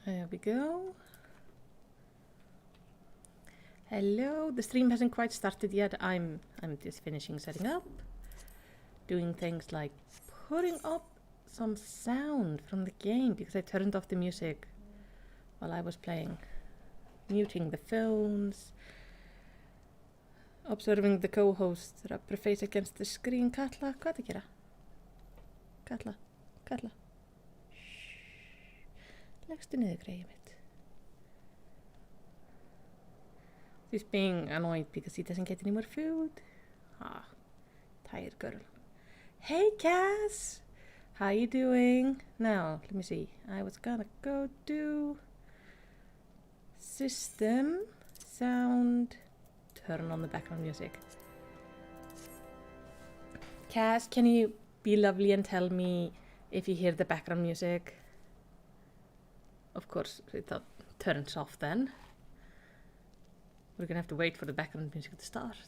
There we go. Hello, the stream hasn't quite started yet. I'm just finishing setting up. Doing things like putting up some sound from the game because I turned off the music while I was playing. Muting the phones. Observing the co-host rub her face against the screen. Katla, hvað að gera? Katla, Katla. Shh. Leggstu niður, greyið mitt. He's being annoyed because he doesn't get any more food. Ah, tired girl. Hey, Cass! How you doing? Now, let me see. I was gonna go do system, sound, turn on the background music. Cass, can you be lovely and tell me if you hear the background music? Of course, it turns off then. We're gonna have to wait for the background music to start.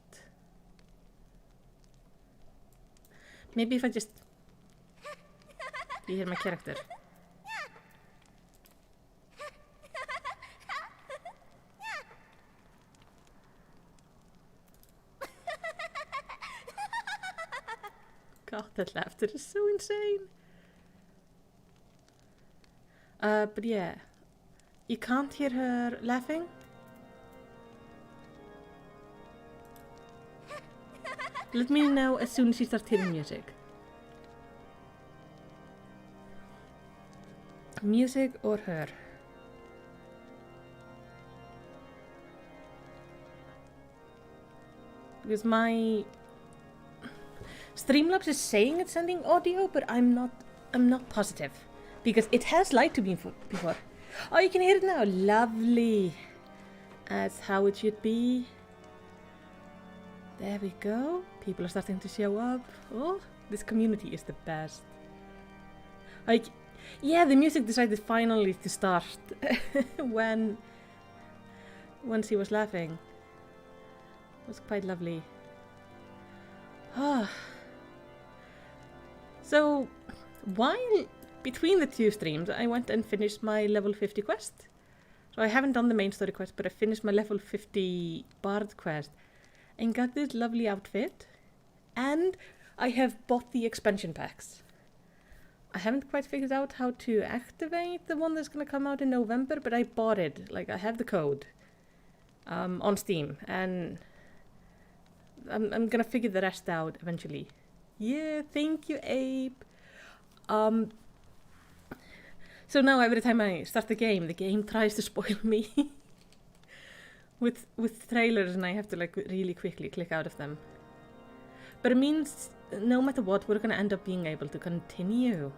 Maybe if I just... Do you hear my character? God, that laughter is so insane. But yeah. You can't hear her laughing? Let me know as soon as you start hearing music. Music or her? Because my Streamlabs is saying it's sending audio, but I'm not positive. Because it has lied to me before. Oh, you can hear it now. Lovely. That's how it should be. There we go. People are starting to show up. Oh, this community is the best. Like, yeah, the music decided finally to start once he was laughing. It was quite lovely. Ah. So, while between the two streams, I went and finished my level 50 quest. So I haven't done the main story quest, but I finished my level 50 bard quest. And got this lovely outfit, and I have bought the expansion packs. I haven't quite figured out how to activate the one that's gonna come out in November, but I bought it. Like, I have the code on Steam, and I'm gonna figure the rest out eventually. Yeah, thank you, Abe. So now every time I start the game tries to spoil me. With trailers, and I have to like really quickly click out of them. But it means no matter what, we're gonna end up being able to continue.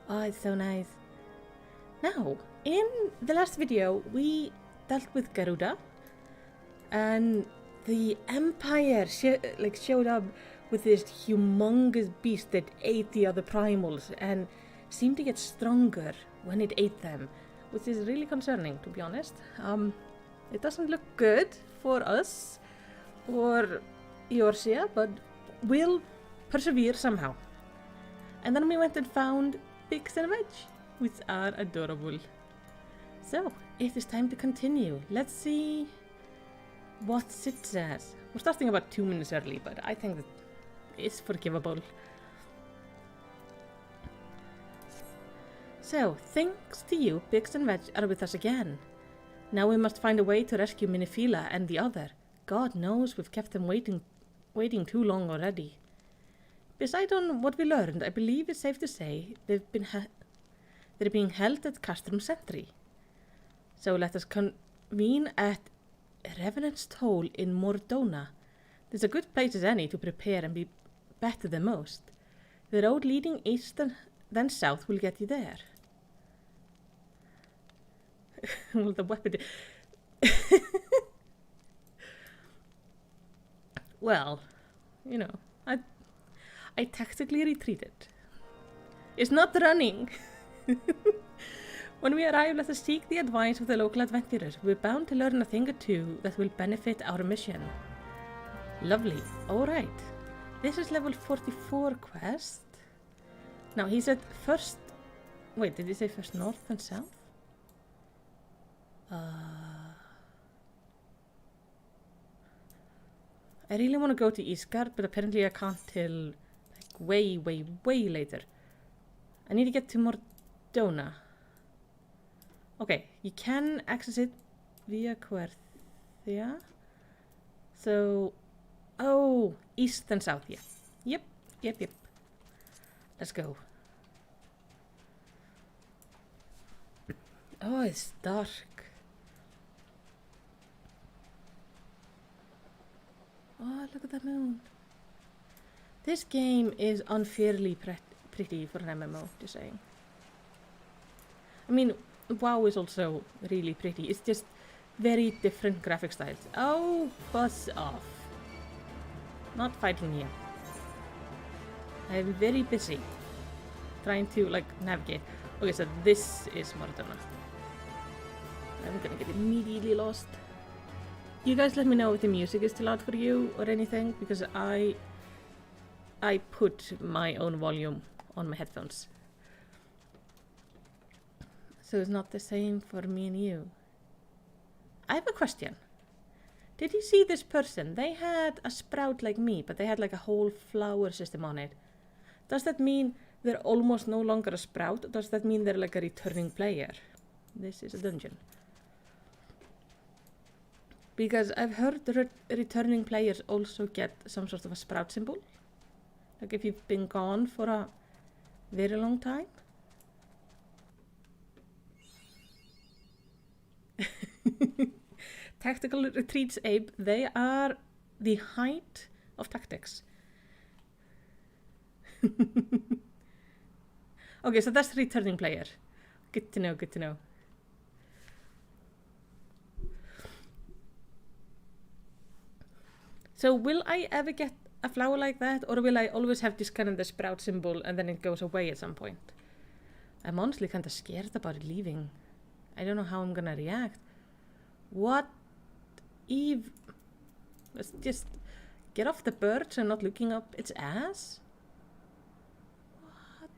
Oh, it's so nice. Now, in the last video, we dealt with Garuda, and the Empire showed up with this humongous beast that ate the other primals and seemed to get stronger when it ate them, which is really concerning, to be honest. It doesn't look good for us or Eorzea, but we'll persevere somehow. And then we went and found Pigs and Veg, which are adorable. So, it is time to continue. Let's see what it says. We're starting about 2 minutes early, but I think that it's forgivable. So, thanks to you, Pigs and Veg are with us again. Now we must find a way to rescue Minifila and the other. God knows we've kept them waiting too long already. Beside on what we learned, I believe it's safe to say they're being held at Castrum Sentry. So let us convene at Revenant's Toll in Mordona. There's a good place as any to prepare and be better than most. The road leading east and then south will get you there. Well, the weapon... Well, you know, I tactically retreated. It's not running! When we arrive, let us seek the advice of the local adventurers. We're bound to learn a thing or two that will benefit our mission. Lovely. Alright. This is level 44 quest. Now, he said first... Wait, did he say first north and south? I really want to go to Isgard, but apparently I can't till like way, way, way later. I need to get to Mordona. Okay, you can access it via Querthia. So, oh, east and south, yeah. Yep. Let's go. Oh, it's dark. Oh, look at the moon. This game is unfairly pretty for an MMO, just saying. I mean, WoW is also really pretty. It's just very different graphic styles. Oh, buzz off. Not fighting you. I'm very busy trying to, like, navigate. Okay, so this is Mordona. I'm gonna get immediately lost. You guys let me know if the music is too loud for you or anything, because I put my own volume on my headphones. So it's not the same for me and you. I have a question. Did you see this person? They had a sprout like me, but they had like a whole flower system on it. Does that mean they're almost no longer a sprout? Or does that mean they're like a returning player? This is a dungeon. Because I've heard the returning players also get some sort of a sprout symbol. Like if you've been gone for a very long time. Tactical retreats, Abe, they are the height of tactics. Okay, so that's the returning player. Good to know, good to know. So will I ever get a flower like that, or will I always have this kind of the sprout symbol and then it goes away at some point? I'm honestly kind of scared about it leaving. I don't know how I'm gonna react. What? Eve? Let's just get off the birch and not looking up its ass? What?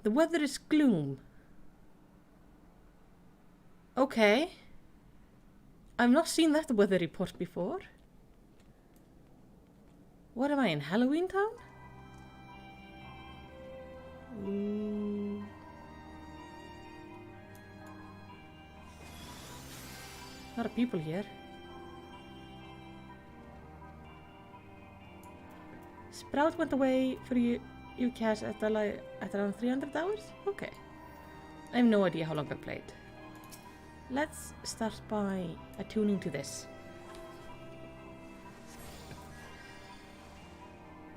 The weather is gloom. Okay. I've not seen that weather report before. What am I, in Halloween Town? Ooh. A lot of people here. Sprout went away for you cast at around 300 hours? Okay. I have no idea how long I played. Let's start by attuning to this.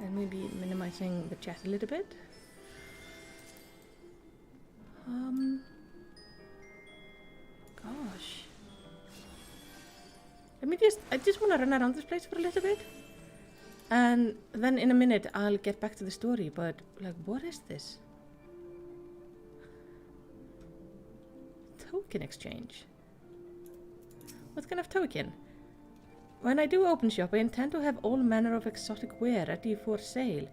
And maybe minimizing the chat a little bit. Gosh. I just want to run around this place for a little bit. And then in a minute I'll get back to the story, but like, what is this? Token exchange. What kind of token? When I do open shop, I intend to have all manner of exotic ware ready for sale.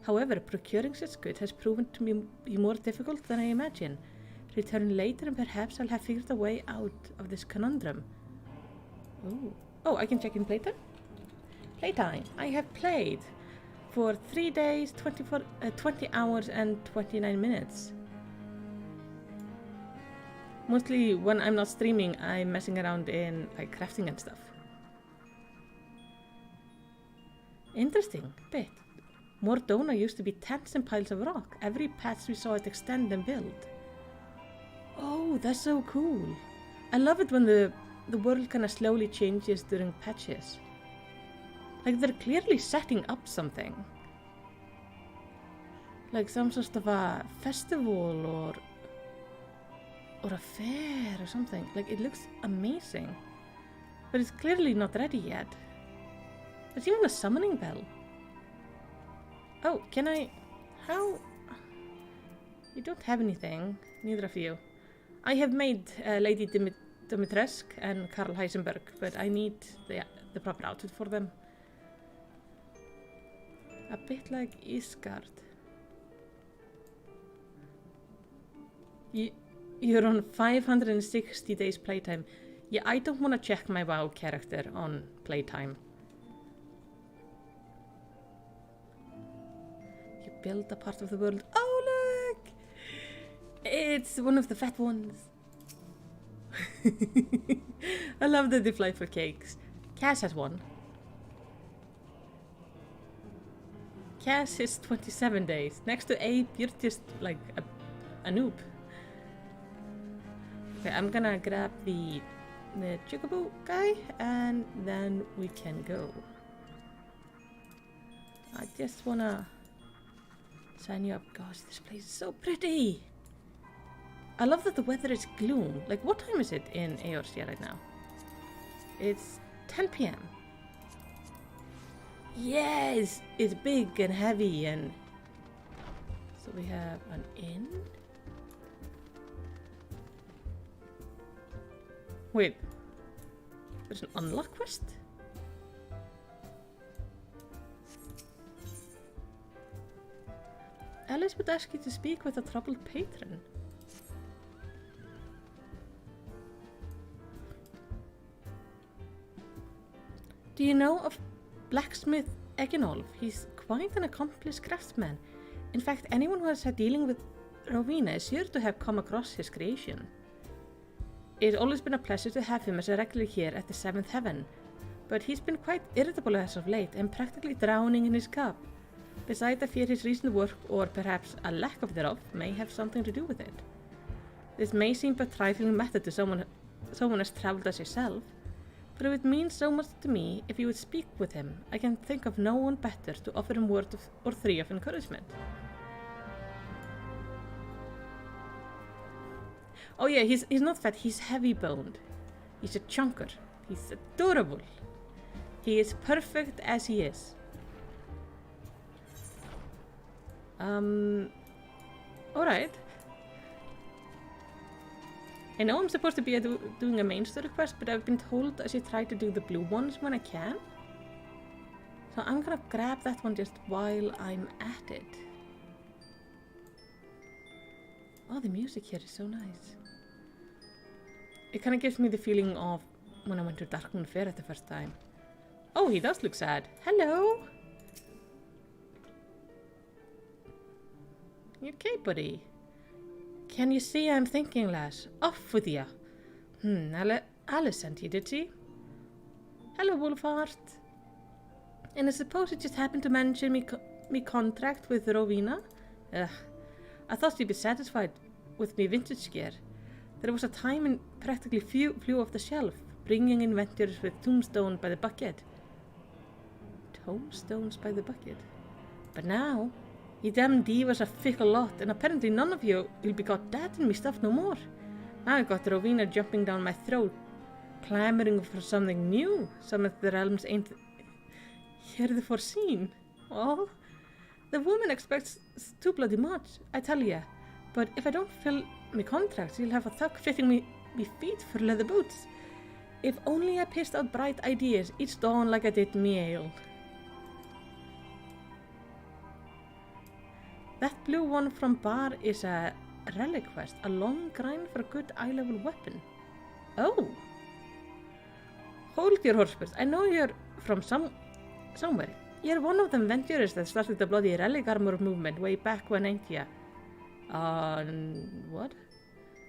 However, procuring such goods has proven to be more difficult than I imagine. Return later and perhaps I'll have figured a way out of this conundrum. Oh, I can check in playtime? Playtime. I have played for 3 days, 20 hours and 29 minutes. Mostly when I'm not streaming, I'm messing around in like crafting and stuff. Interesting bit. Mordona used to be tents and piles of rock. Every patch we saw it extend and build. Oh, that's so cool. I love it when the world kind of slowly changes during patches. Like they're clearly setting up something. Like some sort of a festival or a fair or something. Like it looks amazing. But it's clearly not ready yet. There's even a summoning bell. Oh, can I... How... You don't have anything. Neither of you. I have made Lady Dimitrescu and Karl Heisenberg, but I need the proper outfit for them. A bit like Isgard. You're on 560 days playtime. Yeah, I don't want to check my WoW character on playtime. You built a part of the world. Oh, look! It's one of the fat ones. I love that they fly for cakes. Cass has one. Cass is 27 days. Next to Ape, you're just like a noob. Okay, I'm gonna grab the Chocobo guy and then we can go. I just wanna sign you up. Gosh, this place is so pretty. I love that the weather is gloom. Like, what time is it in Eorzea right now? It's 10 p.m. Yes, it's big and heavy and... So we have an inn. Wait, there's an unlock quest? Alice would ask you to speak with a troubled patron. Do you know of blacksmith Eginolf? He's quite an accomplished craftsman. In fact, anyone who has had dealing with Rowena is sure to have come across his creation. It's always been a pleasure to have him as a regular here at the Seventh Heaven, but he's been quite irritable as of late and practically drowning in his cup. Besides, I fear his recent work, or perhaps a lack of thereof, may have something to do with it. This may seem a trifling matter to someone as travelled as yourself, but it would mean so much to me if you would speak with him. I can think of no one better to offer him word or three of encouragement. Oh yeah, he's not fat, he's heavy-boned. He's a chunker. He's adorable. He is perfect as he is. Alright. I know I'm supposed to be doing a main story quest, but I've been told I should try to do the blue ones when I can. So I'm gonna grab that one just while I'm at it. Oh, the music here is so nice. It kind of gives me the feeling of when I went to Darkmoon Fair the first time. Oh, he does look sad. Hello! You okay, buddy? Can you see I'm thinking, lass? Off with ya. Alice sent you, did she? Hello, Wolfheart. And I suppose it just happened to mention me contract with Rowena? Ugh. I thought you'd be satisfied with me vintage gear. There was a time when practically flew off the shelf, bringing in ventures with tombstone by the bucket. Tombstones by the bucket? But now, you damn divas a fickle lot, and apparently none of you will be got that in me stuff no more. Now I've got Rowena jumping down my throat, clamouring for something new, some of the realms ain't heretofore seen. Oh, the woman expects too bloody much, I tell ya. But if I don't fill me contracts, you'll have a thug fitting me feet for leather boots. If only I pissed out bright ideas each dawn like I did me ale. That blue one from Bar is a relic quest, a long grind for a good eye-level weapon. Oh! Hold your horses, I know you're from somewhere. You're one of them venturers that started the bloody relic armor movement way back when, ain't ya? What?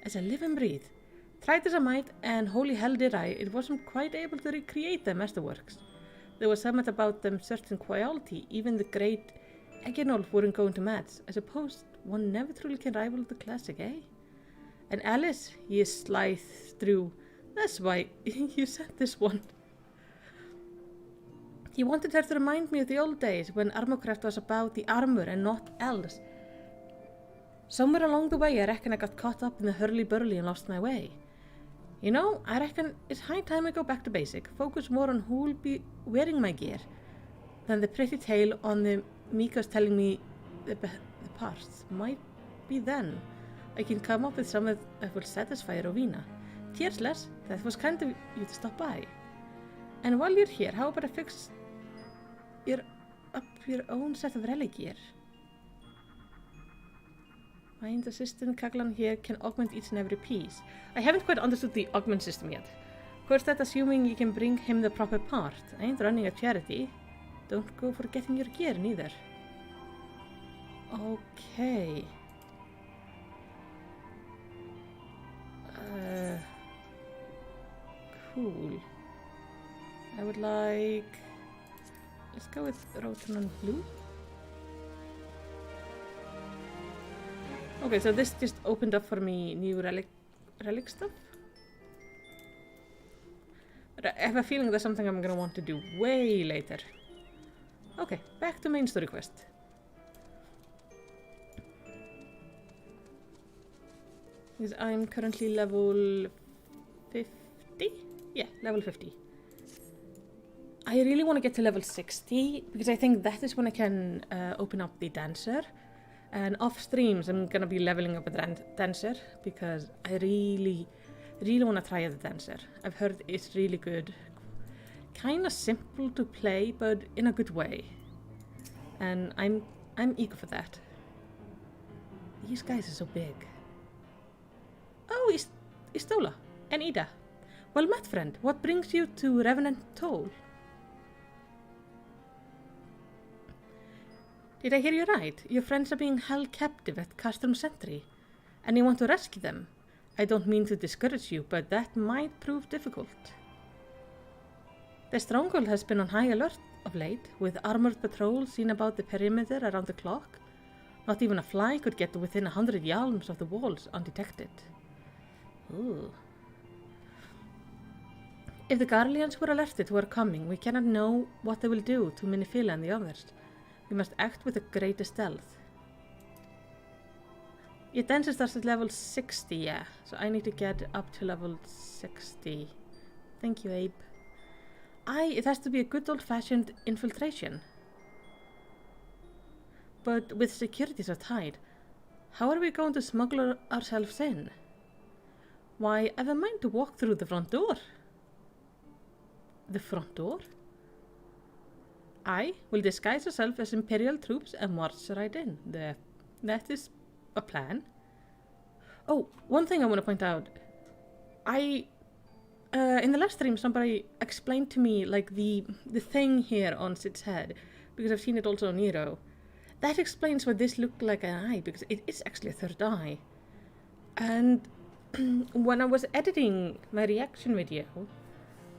As I live and breathe. Tried as I might, and holy hell did I, it wasn't quite able to recreate the masterworks. There was something about them certain quality, even the great Eginolf weren't going to match. I suppose one never truly can rival the classic, eh? And Alice, he is slithe through. That's why you sent this one. He wanted her to remind me of the old days when Armorcraft was about the armor and not else. Somewhere along the way, I reckon I got caught up in the hurly-burly and lost my way. You know, I reckon it's high time I go back to basic, focus more on who'll be wearing my gear than the pretty tale on the Mika's telling me the parts. Might be then I can come up with something that will satisfy Rowena. Cheers, Les. That was kind of you to stop by. And while you're here, how about I fix your own set of relic gear? Find assistant Kaglan here can augment each and every piece. I haven't quite understood the augment system yet. Of course, that's assuming you can bring him the proper part. I ain't running a charity. Don't go forgetting your gear neither. Okay. Cool. I would like... Let's go with Rotan Blue. Okay, so this just opened up for me new relic stuff. But I have a feeling that's something I'm gonna want to do way later. Okay, back to main story quest. Because I'm currently level 50? Yeah, level 50. I really want to get to level 60 because I think that is when I can open up the dancer. And off streams, I'm gonna be leveling up a dancer because I really want to try the dancer. I've heard it's really good. Kind of simple to play, but in a good way. And I'm eager for that. These guys are so big. Oh, Istola and Ida. Well met, friend. What brings you to Revenant Toll? Did I hear you right? Your friends are being held captive at Castrum Sentry, and you want to rescue them. I don't mean to discourage you, but that might prove difficult. The stronghold has been on high alert of late, with armored patrols seen about the perimeter around the clock. Not even a fly could get within 100 yards of the walls undetected. Ooh. If the Garleans were alerted who are coming, we cannot know what they will do to Minifila and the others. We must act with the greatest stealth. Your dancer starts at level 60, yeah. So I need to get up to level 60. Thank you, Abe. It has to be a good old-fashioned infiltration. But with security so tight, how are we going to smuggle ourselves in? Why, I've a mind to walk through the front door. The front door? I will disguise ourselves as Imperial troops and march right in. That is a plan. Oh, one thing I want to point out. In the last stream, somebody explained to me, like, the thing here on Sid's head, because I've seen it also on Nero. That explains why this looked like an eye, because it is actually a third eye. And when I was editing my reaction video,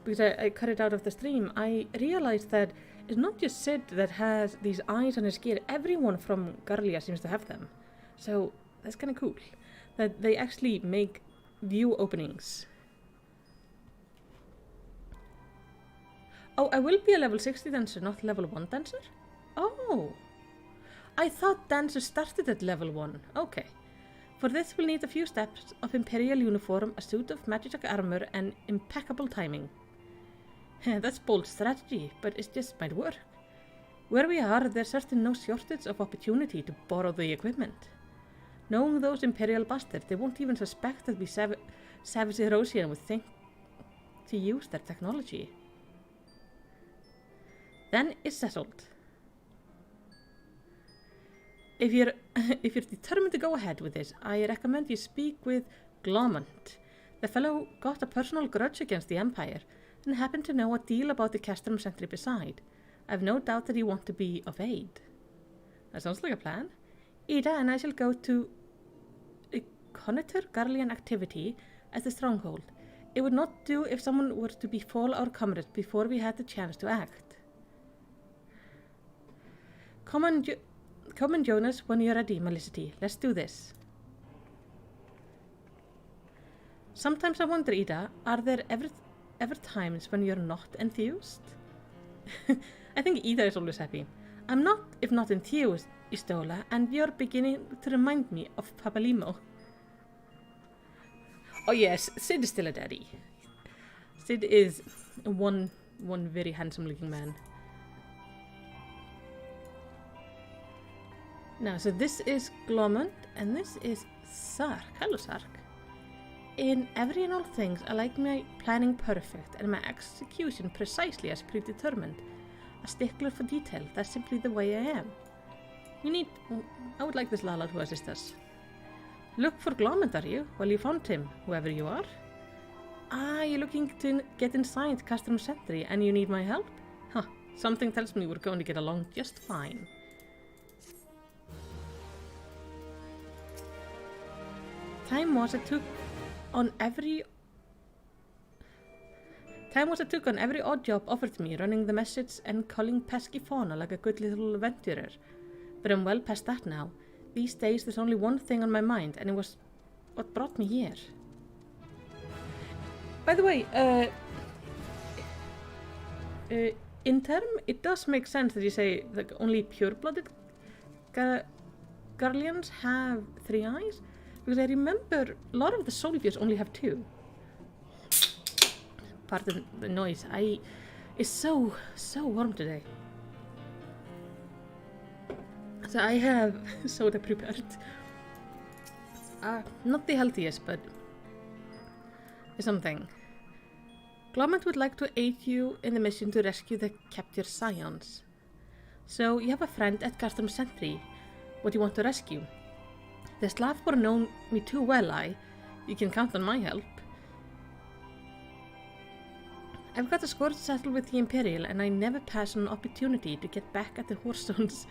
because I cut it out of the stream, I realized that it's not just Sid that has these eyes on his gear. Everyone from Garlia seems to have them. So that's kind of cool. That they actually make view openings. Oh, I will be a level 60 dancer, not level 1 dancer? Oh. I thought dancer started at level 1. Okay. For this we'll need a few steps of Imperial uniform, a suit of magic armor, and impeccable timing. That's bold strategy, but it just might work. Where we are, there's certainly no shortage of opportunity to borrow the equipment. Knowing those Imperial bastards, they won't even suspect that we savage Erosian would think to use their technology. Then it's settled. If you're determined to go ahead with this, I recommend you speak with Glomant. The fellow got a personal grudge against the Empire, and happened to know a deal about the Castrum Sentry beside. I've no doubt that you want to be of aid. That sounds like a plan. Ida and I shall go to monitor Garlean activity at the stronghold. It would not do if someone were to befall our comrades before we had the chance to act. Come and join us when you're ready, Melicity. Let's do this. Sometimes I wonder, Ida, are there ever times when you're not enthused? I think Ida is always happy. I'm not, if not enthused, Istola, and you're beginning to remind me of Papalimo. Oh yes, Sid is still a daddy. Sid is one very handsome looking man. Now, so this is Glomant, and this is Sark. Hello, Sark. In every and all things, I like my planning perfect and my execution precisely as predetermined. A stickler for detail, that's simply the way I am. I would like this Lala to assist us. Look for Glomant, are you? Well, you found him, whoever you are. Ah, you're looking to get inside Castrum Sentry and you need my help? Huh, something tells me we're going to get along just fine. Time was it took on every odd job offered to me, running the message and calling pesky fauna like a good little adventurer. But I'm well past that now. These days there's only one thing on my mind, and it was what brought me here. By the way, in term, it does make sense that you say like only pure-blooded Garleans have 3 eyes, because I remember a lot of the soldiers only have 2. Pardon the noise. It's so warm today. So I have soda prepared. Not the healthiest, but something. Glomant would like to aid you in the mission to rescue the captured scions. So you have a friend at Castrum Sentry. What do you want to rescue? The Slavborn know me too well, You can count on my help. I've got a score to settle with the Imperial, and I never pass on an opportunity to get back at the Horstones.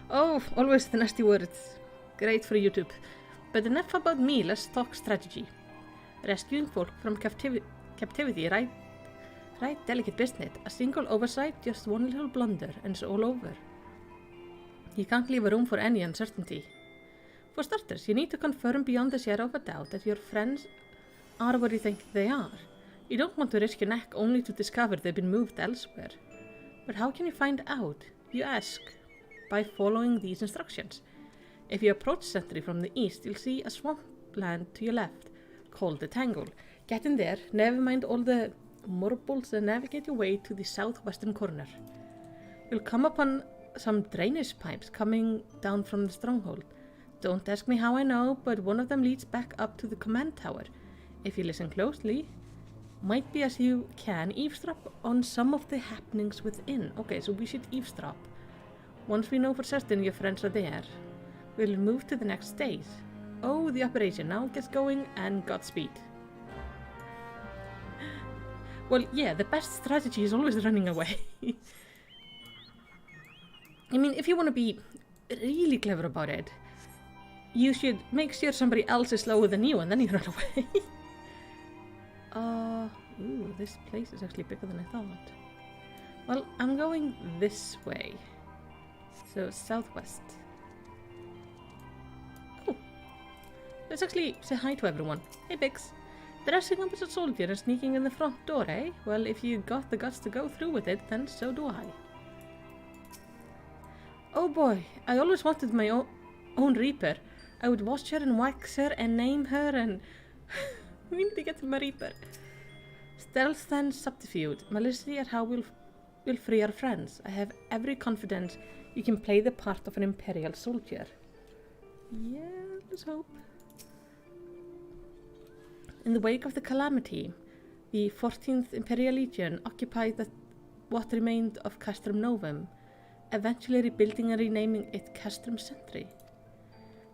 Oh, always the nasty words. Great for YouTube. But enough about me, let's talk strategy. Rescuing folk from captivity, right delicate business. A single oversight, just one little blunder, and it's all over. You can't leave a room for any uncertainty. For starters, you need to confirm beyond the shadow of a doubt that your friends are where you think they are. You don't want to risk your neck only to discover they've been moved elsewhere. But how can you find out? You ask. By following these instructions. If you approach Sentry from the east, you'll see a swampland to your left, called the Tangle. Get in there, never mind all the marbles, and navigate your way to the southwestern corner. You'll come upon some drainage pipes coming down from the stronghold. Don't ask me how I know, but one of them leads back up to the command tower. If you listen closely, might be as you can eavesdrop on some of the happenings within. Okay, so we should eavesdrop. Once we know for certain your friends are there, we'll move to the next stage. Oh, the operation now gets going, and Godspeed. Well, yeah, the best strategy is always running away. I mean, if you want to be really clever about it, you should make sure somebody else is slower than you, and then you run away. Ooh, this place is actually bigger than I thought. Well, I'm going this way. So, southwest. Oh, let's actually say hi to everyone. Hey, Bix. Dressing up as a soldier and sneaking in the front door, eh? Well, if you got the guts to go through with it, then so do I. Oh boy, I always wanted my own Reaper. I would wash her and wax her and name her and... We need to get to my Reaper. Stealth and subterfuge. Maliciously at how we'll free our friends. I have every confidence you can play the part of an Imperial soldier. Yeah, let's hope. In the wake of the calamity, the 14th Imperial Legion occupied what remained of Castrum Novum, eventually rebuilding and renaming it Castrum Sentry.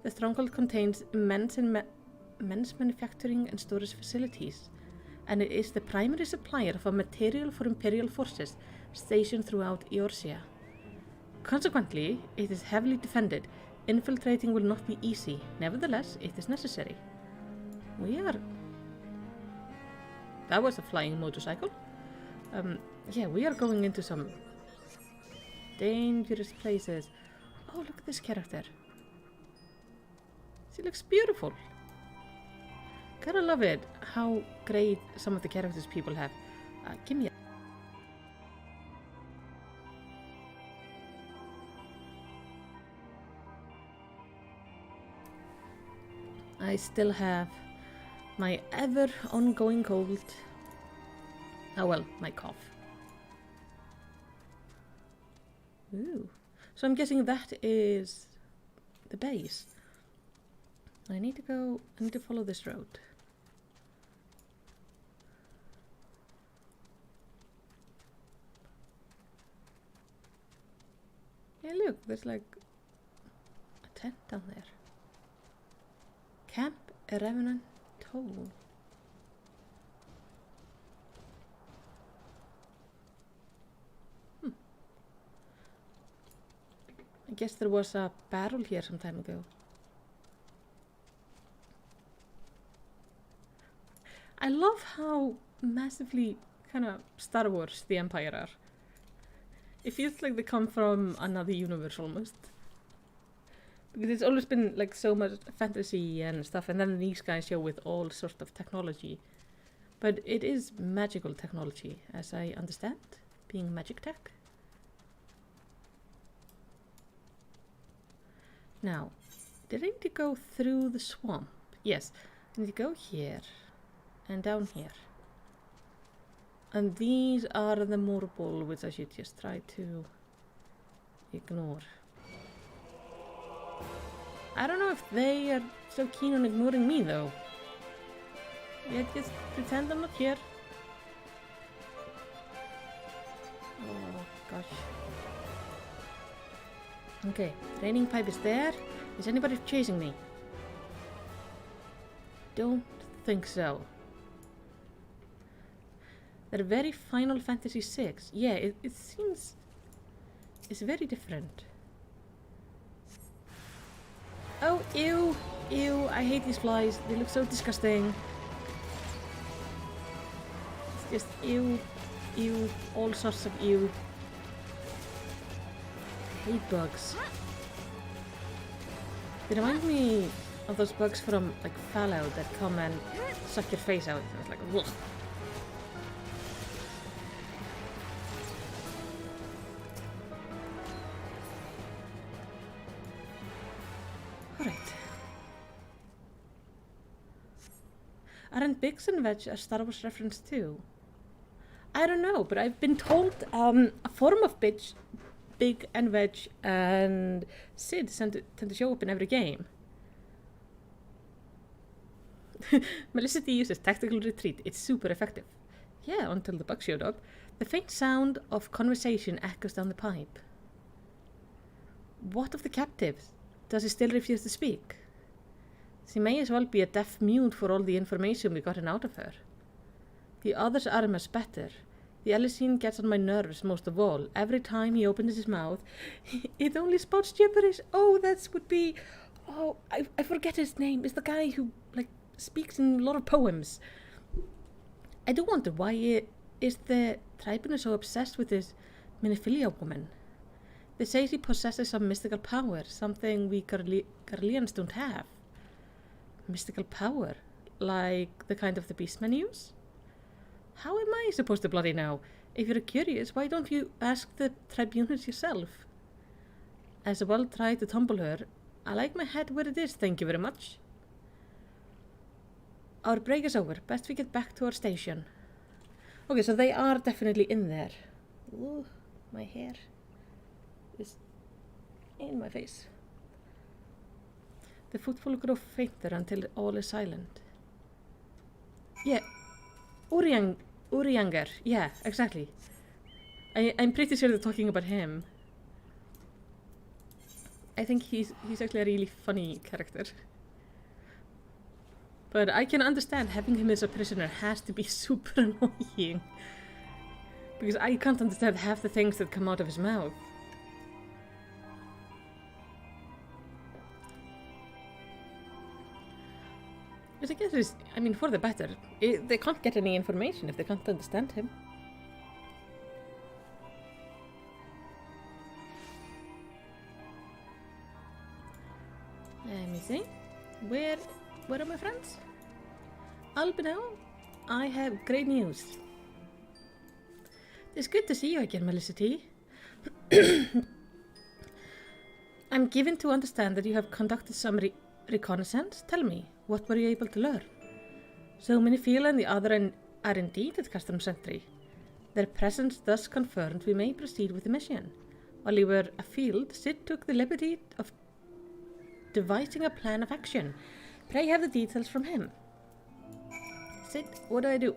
The stronghold contains immense manufacturing and storage facilities, and it is the primary supplier of material for Imperial forces stationed throughout Eorzea. Consequently, it is heavily defended. Infiltrating will not be easy. Nevertheless, it is necessary. That was a flying motorcycle. Yeah, we are going into some dangerous places. Oh, look at this character. She looks beautiful. Gotta love it, how great some of the characters people have. Give me a... I still have my ever ongoing cold. Oh well, my cough. Ooh. So I'm guessing that is the base. I need to follow this road. Yeah, look, there's like a tent down there. Camp a Revenant Toll. I guess there was a battle here some time ago. I love how massively kind of Star Wars the Empire are. It feels like they come from another universe almost. Because it's always been like so much fantasy and stuff, and then these guys show with all sorts of technology. But it is magical technology, as I understand, being magic tech. Now, did I need to go through the swamp? Yes, I need to go here and down here. And these are the Morbol, which I should just try to ignore. I don't know if they are so keen on ignoring me though. Yeah, just pretend I'm not here. Oh gosh. Okay, raining pipe is there. Is anybody chasing me? Don't think so. They're very Final Fantasy VI. Yeah, it seems... it's very different. Oh, ew! Ew, I hate these flies. They look so disgusting. It's just ew, ew, all sorts of ew. I hate bugs. They remind me of those bugs from like Fallout that come and suck your face out. It's like, ugh. Alright. Aren't Bigs and Veg a Star Wars reference too? I don't know, but I've been told a form of Big and Veg and Sid tend to show up in every game. Melicity uses tactical retreat. It's super effective. Yeah, until the bug showed up. The faint sound of conversation echoes down the pipe. What of the captives? Does he still refuse to speak? She may as well be a deaf mute for all the information we gotten out of her. The others are much better. The Alicine gets on my nerves most of all. Every time he opens his mouth, it only spouts gibberish. Oh, that would be... Oh, I forget his name. It's the guy who, like, speaks in a lot of poems. I do wonder why is the tribunal so obsessed with this Minophilia woman? They say she possesses some mystical power, something we Garleans don't have. Mystical power? Like the kind of the beastmen use? How am I supposed to bloody know? If you're curious, why don't you ask the tribunals yourself? As well try to tumble her. I like my head where it is, thank you very much. Our break is over. Best we get back to our station. Okay, so they are definitely in there. Ooh, my hair is in my face. The footfall grow fainter until all is silent. Yeah, Urianger. Yeah, exactly. I'm pretty sure they're talking about him. I think he's actually a really funny character. But I can understand having him as a prisoner has to be super annoying. Because I can't understand half the things that come out of his mouth. Which I guess is, I mean, for the better. They can't get any information if they can't understand him. Let me see. Where are my friends? Albino, I have great news. It's good to see you again, Melicity. I'm given to understand that you have conducted some reconnaissance. Tell me, what were you able to learn? So Minophilia and the other are indeed at Castrum Sentry. Their presence thus confirmed, we may proceed with the mission. While you were afield, Sid took the liberty of devising a plan of action. Pray have the details from him. Sid, what do I do?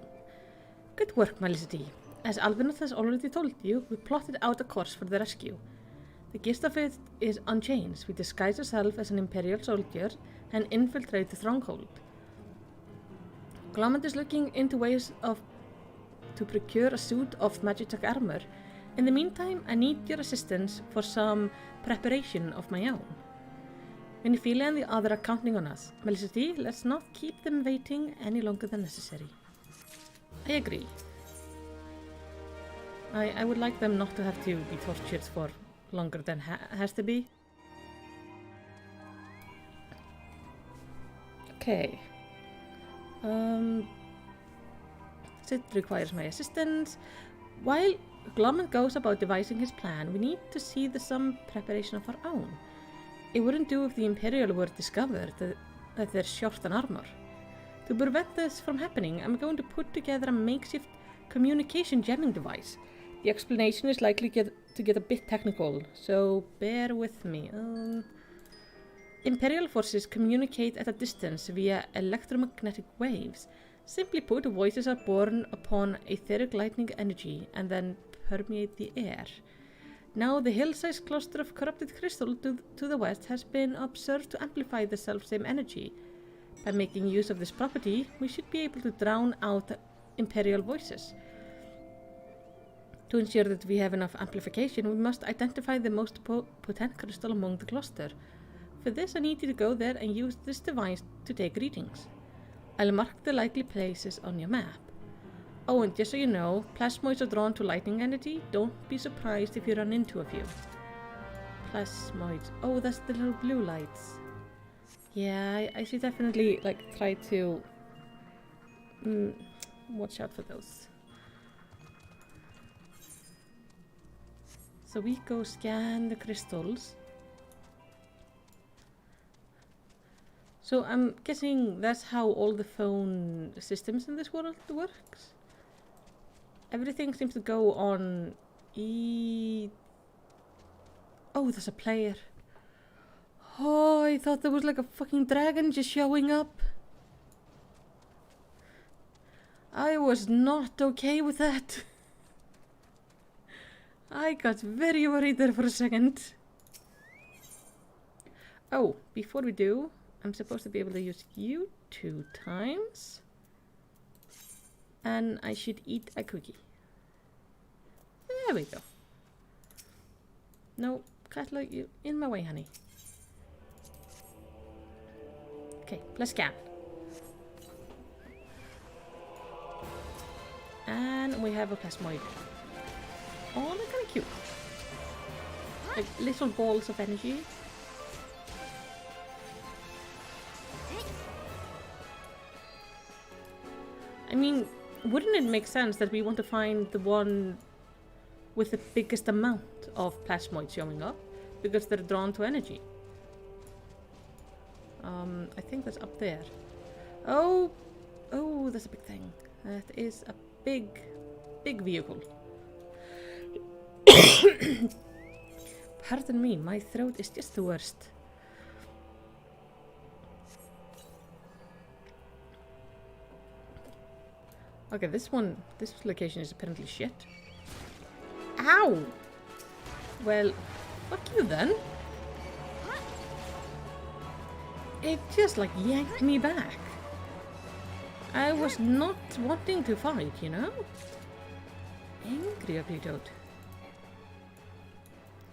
Good work, Melicity. As Albinus has already told you, we plotted out a course for the rescue. The gist of it is unchanged. We disguise ourselves as an Imperial soldier and infiltrate the stronghold. Clement is looking into ways to procure a suit of Magitech armor. In the meantime, I need your assistance for some preparation of my own. Minifila and the other are counting on us. Melicity, let's not keep them waiting any longer than necessary. I agree. I would like them not to have to be tortured for longer than has to be. Okay. It requires my assistance. While Glomman goes about devising his plan, we need to see some preparation of our own. It wouldn't do if the Imperial were discovered that they're short on armor. To prevent this from happening, I'm going to put together a makeshift communication jamming device. The explanation is likely to get a bit technical, so bear with me. Imperial forces communicate at a distance via electromagnetic waves. Simply put, voices are born upon etheric lightning energy and then permeate the air. Now, the hill-sized cluster of corrupted crystal to the west has been observed to amplify the self-same energy. By making use of this property, we should be able to drown out Imperial voices. To ensure that we have enough amplification, we must identify the most potent crystal among the cluster. For this, I need you to go there and use this device to take readings. I'll mark the likely places on your map. Oh, and just so you know, plasmoids are drawn to lightning energy. Don't be surprised if you run into a few. Plasmoids. Oh, that's the little blue lights. Yeah, I should definitely, try to watch out for those. So we go scan the crystals. So I'm guessing that's how all the phone systems in this world works. Everything seems to go on Oh, there's a player. Oh, I thought there was like a fucking dragon just showing up. I was not okay with that. I got very worried there for a second. Oh, before we do, I'm supposed to be able to use you 2 times. And I should eat a cookie. There we go. No, Katla, you in my way, honey. Okay, let's scan. And we have a plasmoid. Oh, they're kind of cute. Like little balls of energy. I mean, wouldn't it make sense that we want to find the one with the biggest amount of plasmoids showing up? Because they're drawn to energy. I think that's up there. Oh, that's a big thing. That is a big vehicle. Pardon me, my throat is just the worst. Okay, this location is apparently shit. Ow! Well, fuck you then. It just like yanked me back. I was not wanting to fight, you know? Angry ugly toad.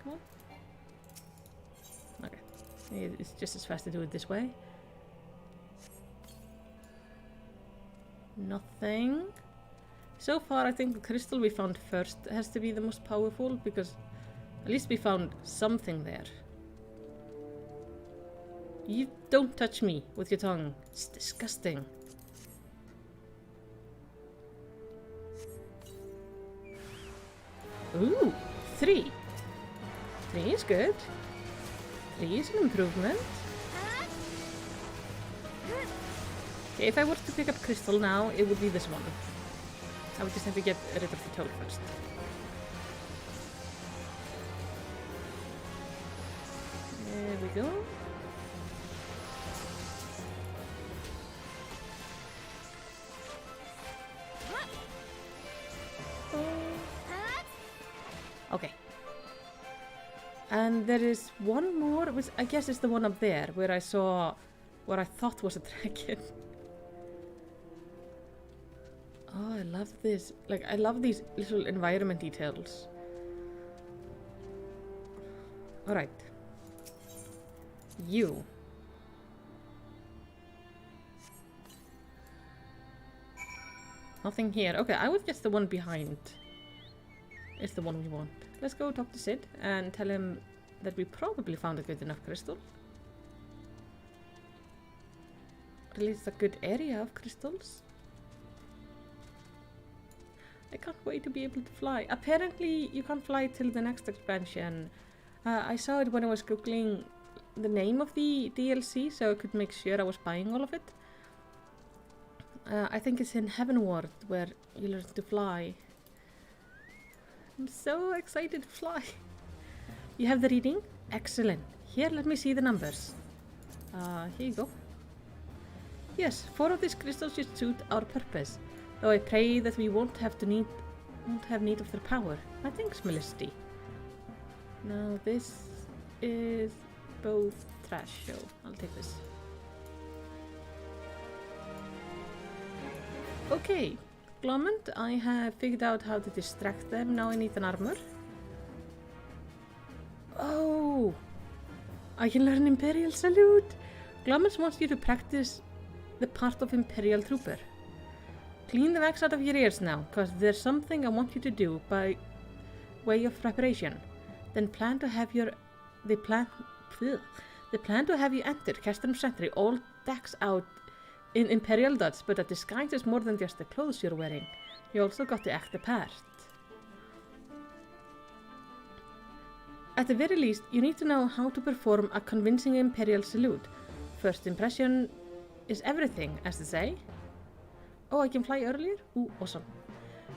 Come on. Okay. It's just as fast to do it this way. Nothing. So far, I think the crystal we found first has to be the most powerful, because at least we found something there. You don't touch me with your tongue. It's disgusting. Ooh, 3. 3 is good. 3 is an improvement. Okay, if I were to pick up crystal now, it would be this one. I would just have to get rid of the toad first. There we go. Okay. And there is one more, which I guess is the one up there, where I saw what I thought was a dragon. Oh, I love this. Like, I love these little environment details. Alright. You. Nothing here. Okay, I would guess the one behind is the one we want. Let's go talk to Sid and tell him that we probably found a good enough crystal. Or at least a good area of crystals. I can't wait to be able to fly. Apparently, you can't fly till the next expansion. I saw it when I was googling the name of the DLC, so I could make sure I was buying all of it. I think it's in Heavenward, where you learn to fly. I'm so excited to fly. You have the reading? Excellent. Here, let me see the numbers. Here you go. Yes, 4 of these crystals should suit our purpose. Though I pray that we won't have need of their power. My thanks, Melisty. Now this is both trash, so I'll take this. Okay, Glomment, I have figured out how to distract them. Now I need an armor. Oh! I can learn Imperial Salute! Glomment wants you to practice the part of Imperial Trooper. Clean the wax out of your ears now, cause there's something I want you to do by way of preparation. Then plan to have you enter Castrum Sentry all decks out in Imperial Dutch, but a disguise is more than just the clothes you're wearing. You also got to act the part. At the very least, you need to know how to perform a convincing Imperial salute. First impression is everything, as they say. Oh, I can fly earlier? Ooh, awesome.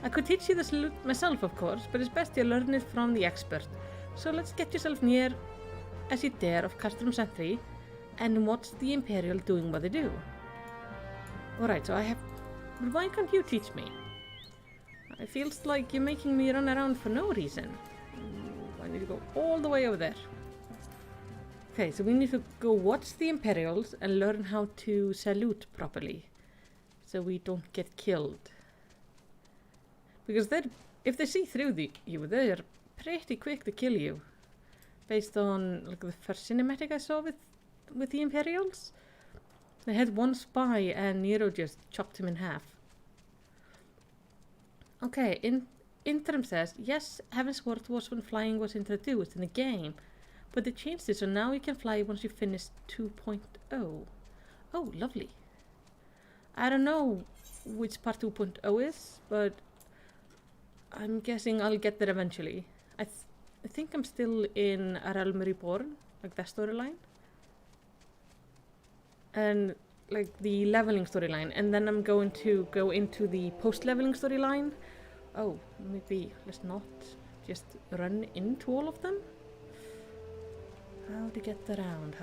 I could teach you the salute myself, of course, but it's best you learn it from the expert. So let's get yourself near as you dare of Castrum Sentry and watch the Imperial doing what they do. Alright, so I have... But why can't you teach me? It feels like you're making me run around for no reason. I need to go all the way over there. Okay, so we need to go watch the Imperials and learn how to salute properly. So we don't get killed. Because if they see through you, they're pretty quick to kill you. Based on like the first cinematic I saw with the Imperials. They had one spy and Nero just chopped him in half. Okay, Interim says, yes, Heavensward was when flying was introduced in the game. But they changed it so now you can fly once you finish 2.0. Oh, lovely. I don't know which part 2.0 is, but I'm guessing I'll get there eventually. I think I'm still in A Realm Reborn, like that storyline. And like the leveling storyline, and then I'm going to go into the post-leveling storyline. Oh, maybe let's not just run into all of them. How to get around,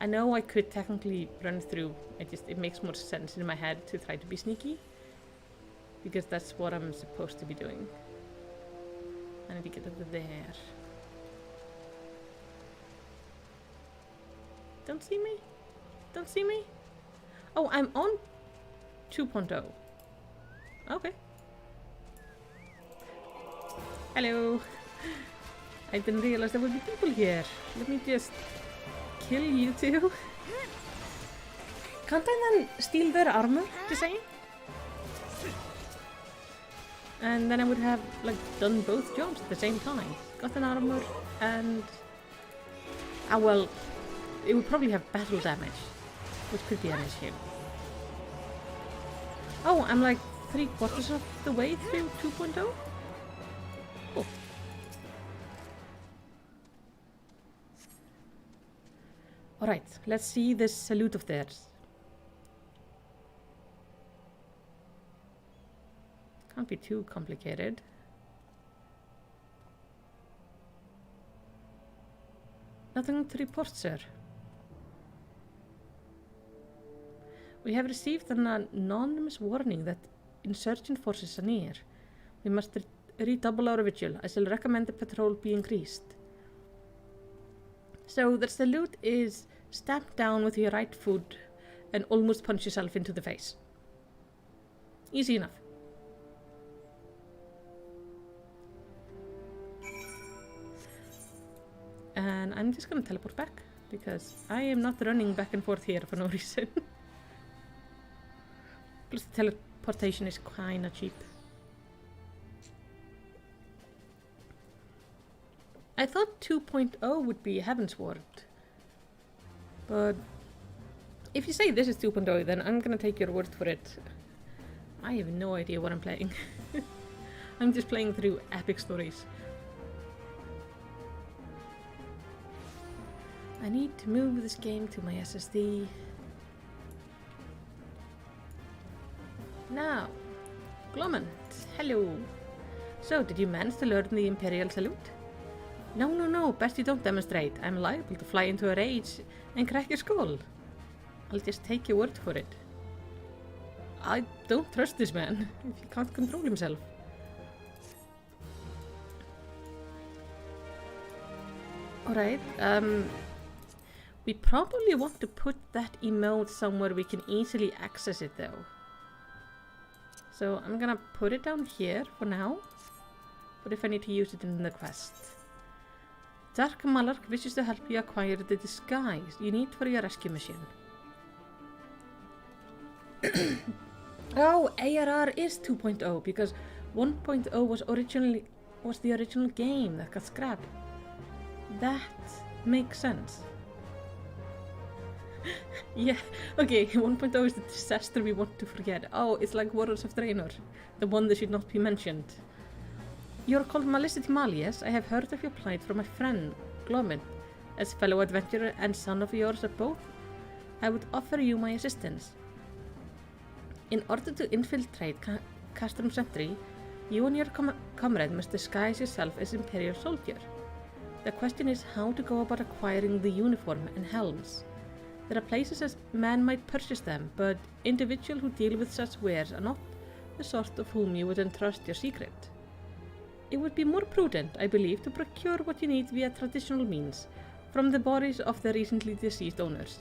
I know I could technically run through, it makes more sense in my head to try to be sneaky. Because that's what I'm supposed to be doing. I need to get over there. Don't see me? Don't see me? Oh, I'm on 2.0. Okay. Hello. I didn't realize there would be people here. Let me just kill you two. Can't I then steal their armor, just saying? And then I would have like done both jobs at the same time. Got an armor and... Ah well, it would probably have battle damage, which could be an issue. Oh, I'm like 3/4 of the way through 2.0? Cool. Alright, let's see this salute of theirs. Can't be too complicated. Nothing to report, sir. We have received an anonymous warning that insurgent forces are near. We must redouble our vigil. I shall recommend the patrol be increased. So the salute is stamp down with your right foot and almost punch yourself into the face. Easy enough. And I'm just gonna teleport back because I am not running back and forth here for no reason. Plus the teleportation is kinda cheap. I thought 2.0 would be Heavensward. But if you say this is 2.0, then I'm gonna take your word for it. I have no idea what I'm playing. I'm just playing through epic stories. I need to move this game to my SSD. Now, Glomant, hello. So, did you manage to learn the Imperial Salute? No, best you don't demonstrate. I'm liable to fly into a rage and crack your skull. I'll just take your word for it. I don't trust this man if he can't control himself. Alright, we probably want to put that emote somewhere we can easily access it though. So I'm gonna put it down here for now, but if I need to use it in the quest. Dark Malark wishes to help you acquire the disguise you need for your rescue mission. Oh, ARR is 2.0 because 1.0 was the original game that got scrapped. That makes sense. Yeah, okay, 1.0 is the disaster we want to forget. Oh, it's like Warriors of Draenor, the one that should not be mentioned. You're called Malicity Mal, yes? I have heard of your plight from my friend, Glomant. As fellow adventurer and son of yours at both, I would offer you my assistance. In order to infiltrate Castrum Sentry, you and your comrade must disguise yourself as Imperial soldier. The question is how to go about acquiring the uniform and helms. There are places as man might purchase them, but individuals who deal with such wares are not the sort of whom you would entrust your secret. It would be more prudent, I believe, to procure what you need via traditional means, from the bodies of the recently deceased owners.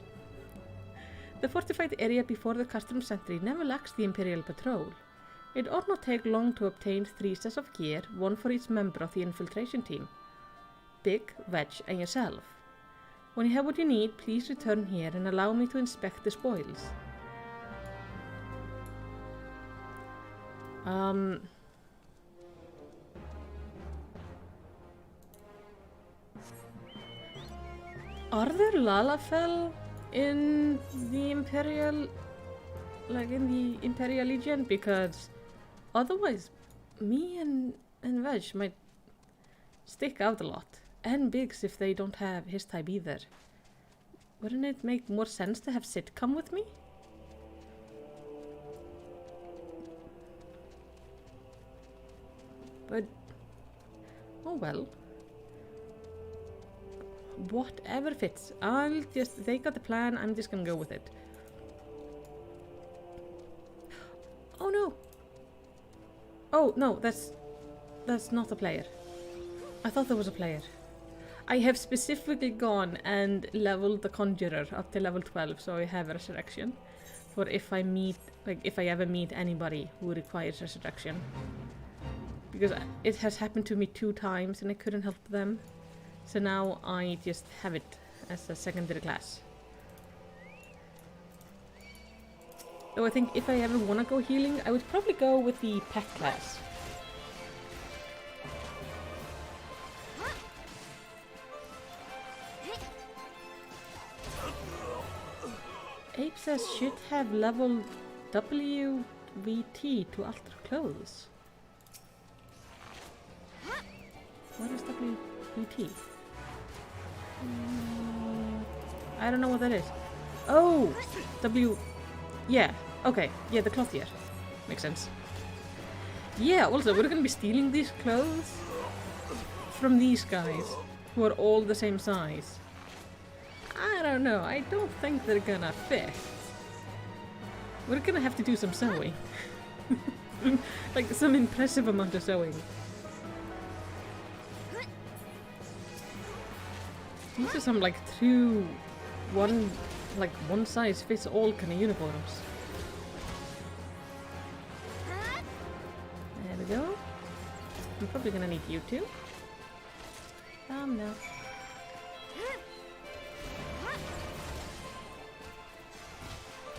The fortified area before the Castrum Sentry never lacks the Imperial Patrol. It ought not take long to obtain 3 sets of gear, 1 for each member of the infiltration team. Big, Wedge, and yourself. When you have what you need, please return here and allow me to inspect the spoils. Are there Lalafell in the Imperial, Legion? Because otherwise, me and Veg might stick out a lot. And Biggs if they don't have his type either. Wouldn't it make more sense to have Sid come with me? But, oh well. Whatever fits. They got the plan, I'm just gonna go with it. Oh no! Oh no, that's not a player. I thought there was a player. I have specifically gone and leveled the Conjurer up to level 12, so I have Resurrection. For if I ever meet anybody who requires Resurrection. Because it has happened to me 2 times and I couldn't help them. So now I just have it as a secondary class. Though I think if I ever want to go healing, I would probably go with the Pet class. Ape says should have level WVT to alter clothes. What is WVT? I don't know what that is. Oh! Yeah, okay. Yeah, the clothier. Makes sense. Yeah, also, we're gonna be stealing these clothes from these guys who are all the same size. I don't know, I don't think they're gonna fit. We're gonna have to do some sewing. Like some impressive amount of sewing. These are some like true one size fits all kind of uniforms. There we go. I'm probably gonna need you too. No.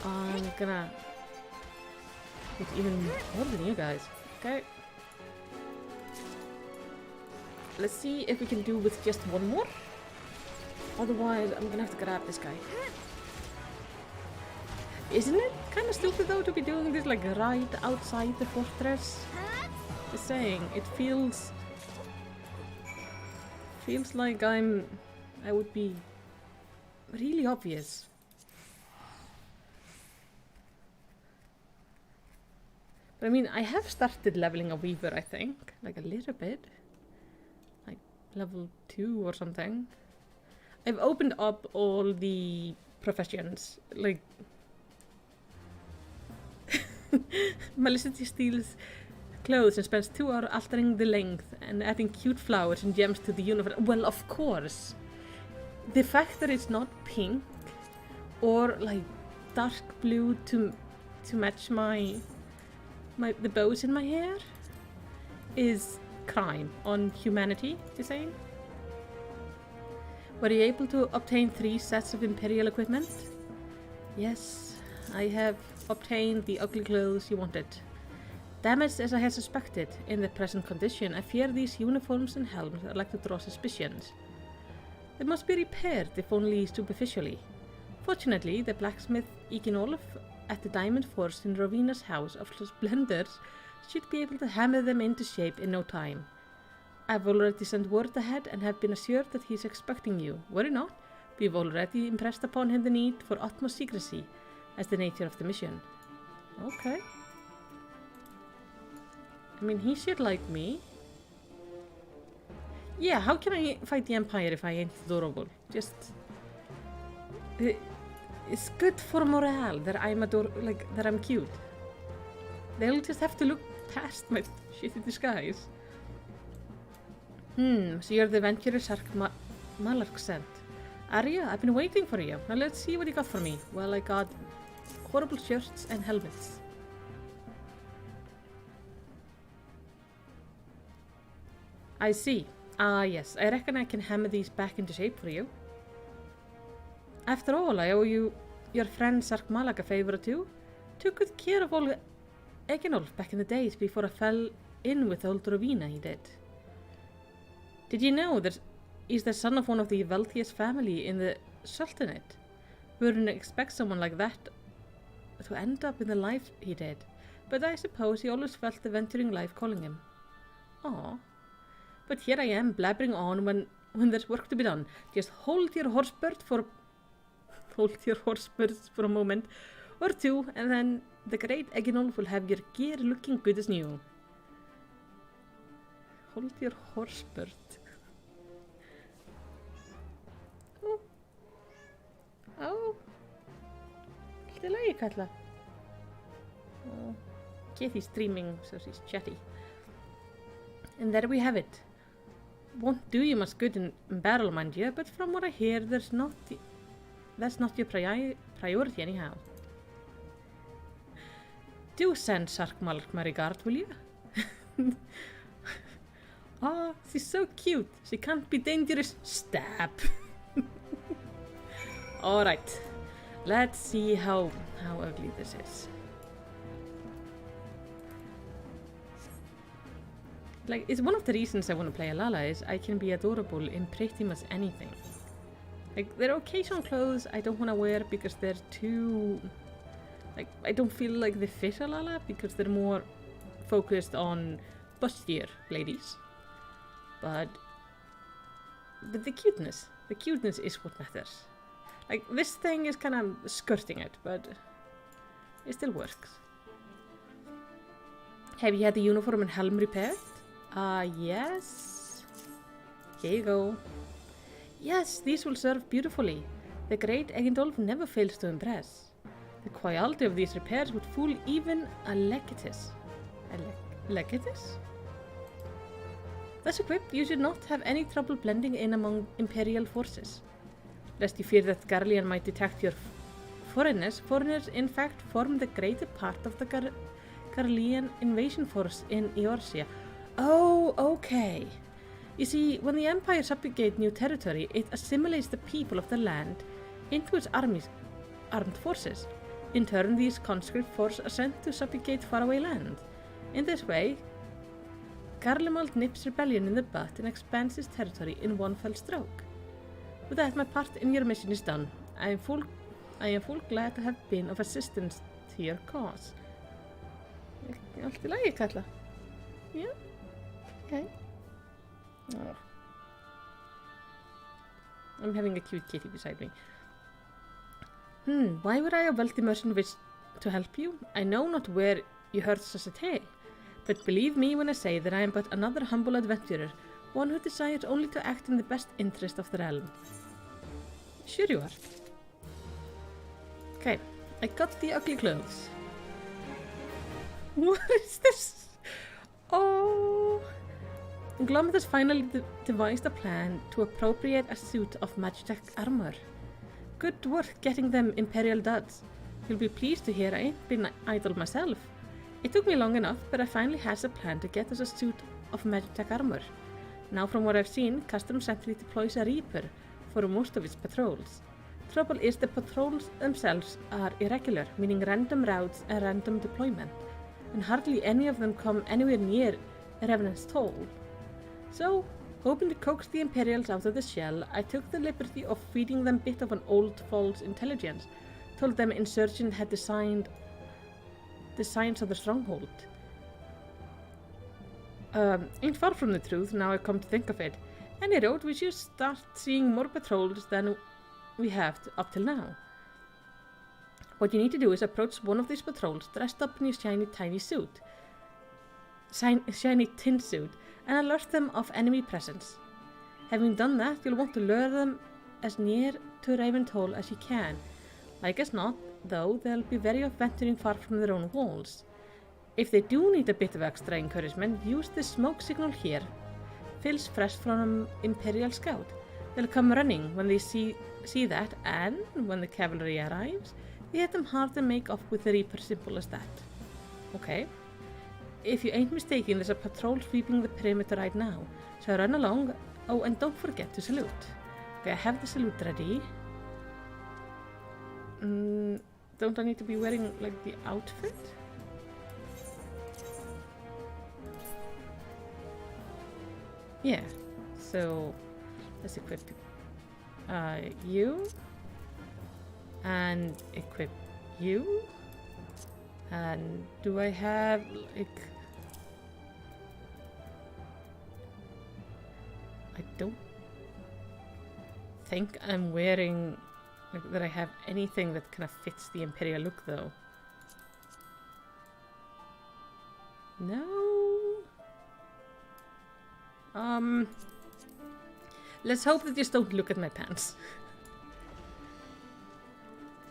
I'm gonna get even more than you guys. Okay. Let's see if we can do with just one more. Otherwise, I'm gonna have to grab this guy. Isn't it kind of stupid though to be doing this like right outside the fortress? Just saying, it feels like I would be really obvious. But I mean, I have started leveling a weaver, I think, like a little bit, like level 2 or something. I've opened up all the professions, like Malicity steals clothes and spends 2 hours altering the length and adding cute flowers and gems to the universe. Well, of course. The fact that it's not pink or like dark blue to match the bows in my hair is crime on humanity, you're saying? Were you able to obtain 3 sets of Imperial equipment? Yes, I have obtained the ugly clothes you wanted. Damaged as I had suspected, in the present condition, I fear these uniforms and helms are like to draw suspicions. They must be repaired, if only superficially. Fortunately, the blacksmith Iginolf at the Diamond Forge in Rowena's House of Splendors should be able to hammer them into shape in no time. I've already sent word ahead and have been assured that he is expecting you. Worry not, we've already impressed upon him the need for utmost secrecy as the nature of the mission. Okay. I mean, he should like me. Yeah, how can I fight the Empire if I ain't adorable? Just... It's good for morale that that I'm cute. They'll just have to look past my shitty disguise. So you're the adventurer Sark Malark sent. Arya, I've been waiting for you. Now let's see what you got for me. Well, I got horrible shirts and helmets. I see. Yes, I reckon I can hammer these back into shape for you. After all, I owe you your friend Sark Malak a favor too. Took good care of old Eginolf back in the days before I fell in with old Rowena, he did. Did you know that he's the son of one of the wealthiest family in the Sultanate? Wouldn't expect someone like that to end up in the life he did, but I suppose he always felt the venturing life calling him. Aw. But here I am blabbering on when there's work to be done. Just hold your horsebirds for a moment or two, and then the great Eginolf will have your gear looking good as new. Hold your horsebird. Oh. Allt í lagi, Kalla. Oh. Kitty's streaming, so she's chatty. And there we have it. Won't do you much good in battle, mind you, but from what I hear, that's not your priority anyhow. Do send Sark Malak my regard, will you? Ah, she's so cute. She can't be dangerous. Stab. Alright. Let's see how ugly this is. Like, it's one of the reasons I want to play Alala is I can be adorable in pretty much anything. Like, there are occasional clothes I don't want to wear because they're too... Like, I don't feel like they fit Alala because they're more focused on bustier ladies. But the cuteness is what matters. Like, this thing is kind of skirting it, but it still works. Have you had the uniform and helm repaired? Yes. Here you go. Yes, these will serve beautifully. The great Eginolf never fails to impress. The quality of these repairs would fool even a legatus. A legatus? Thus equipped, you should not have any trouble blending in among Imperial forces. lest you fear that Garlean might detect your foreignness. Foreigners, in fact, form the greater part of the Garlean invasion force in Eorzea. Oh, okay. You see, when the Empire subjugates new territory, it assimilates the people of the land into its armed forces. In turn, these conscript forces are sent to subjugate faraway land. In this way, Garlemald nips rebellion in the butt and expands his territory in one fell stroke. With that, my part in your mission is done. I am full glad to have been of assistance to your cause. Allt í lagi, Kalla. Yeah. Okay. Oh. I'm having a cute kitty beside me. Why would I, a wealthy merchant, wish to help you? I know not where you heard such a tale, but believe me when I say that I am but another humble adventurer, one who desires only to act in the best interest of the realm. Sure you are. Okay, I got the ugly clothes. What is this? Oh! Glometh has finally devised a plan to appropriate a suit of Magitech armor. Good work getting them Imperial duds. You'll be pleased to hear I ain't been idle myself. It took me long enough, but I finally has a plan to get us a suit of Magitech armor. Now from what I've seen, Customs simply deploys a Reaper for most of its patrols. Trouble is the patrols themselves are irregular, meaning random routes and random deployment, and hardly any of them come anywhere near Revenant's toll. So, hoping to coax the Imperials out of the shell, I took the liberty of feeding them a bit of an old false intelligence, told them Insurgent had designed the signs of the stronghold. Ain't far from the truth, now I come to think of it. Any road, we should start seeing more patrols than we have up till now. What you need to do is approach one of these patrols dressed up in your shiny tin suit, and alert them of enemy presence. Having done that, you'll want to lure them as near to Raventoll as you can. Like as not, though, they'll be very of venturing far from their own walls. If they do need a bit of extra encouragement, use the smoke signal here. Fills fresh from an Imperial scout. They'll come running when they see that, and when the cavalry arrives, they hit them hard and make off with the Reaper, simple as that. Okay. If you ain't mistaken, there's a patrol sweeping the perimeter right now, so run along. Oh, and don't forget to salute. Okay, I have the salute ready. Don't I need to be wearing, like, the outfit? Yeah, so let's equip you, and equip you, and do I have, like, I don't think I'm wearing, like, that I have anything that kind of fits the Imperial look, though. No. Let's hope that you just don't look at my pants.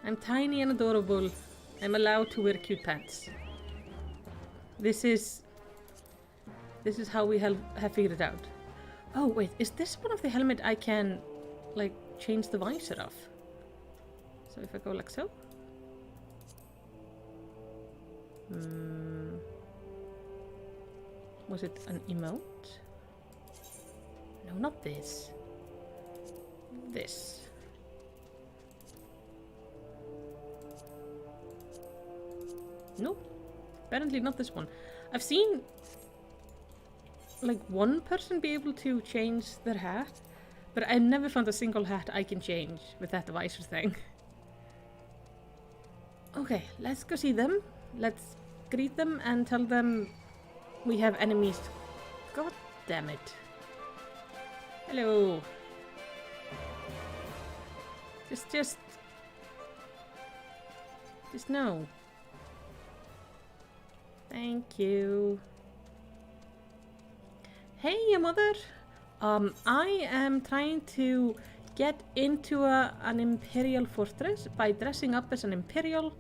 I'm tiny and adorable. I'm allowed to wear cute pants. This is how we have figured it out. Oh wait, is this one of the helmet I can, like, change the visor of? So if I go like so. Was it an emote? No, not this. This. Nope. Apparently not this one. I've seen, like, one person be able to change their hat, but I never found a single hat I can change with that visor thing. Okay, let's go see them. Let's greet them and tell them we have enemies. God damn it. Hello. Just no. Thank you. Hey, mother. I am trying to get into an Imperial fortress by dressing up as an Imperial.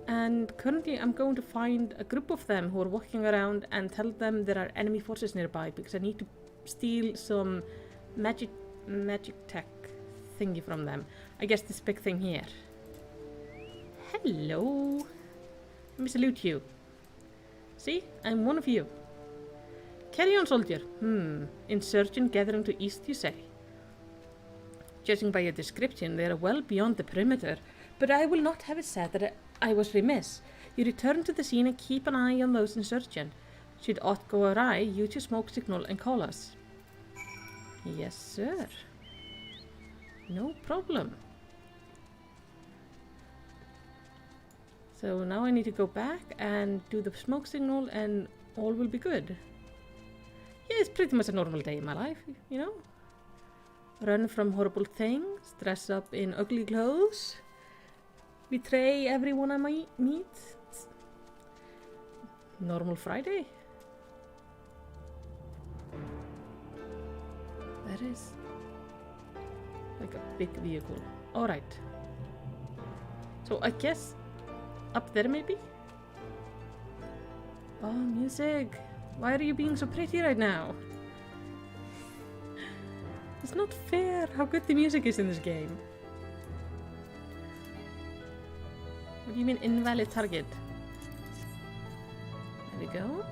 And currently I'm going to find a group of them who are walking around and tell them there are enemy forces nearby because I need to steal some magic tech thingy from them. I guess this big thing here. Hello. Let me salute you. See, I'm one of you. Carry on, soldier. Insurgent gathering to east, you say? Judging by your description, they are well beyond the perimeter, but I will not have it said that I was remiss. You return to the scene and keep an eye on those insurgent. Should aught go awry, use your smoke signal and call us. Yes, sir. No problem. So now I need to go back and do the smoke signal and all will be good. Yeah, it's pretty much a normal day in my life, you know? Run from horrible things, dress up in ugly clothes, betray everyone I might meet. It's normal Friday. That is like a big vehicle. Alright. So I guess up there maybe? Oh, music. Why are you being so pretty right now? It's not fair how good the music is in this game. What do you mean invalid target? There we go.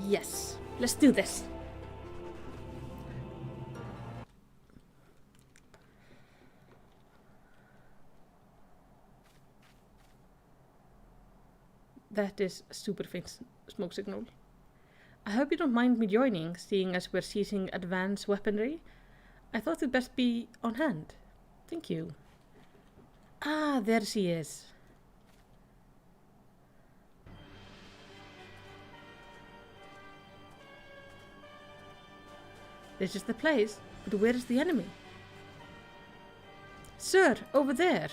Yes, let's do this. That is a super faint smoke signal. I hope you don't mind me joining, seeing as we're seizing advanced weaponry. I thought it'd best be on hand. Thank you. Ah, there she is. This is the place, but where is the enemy? Sir, over there.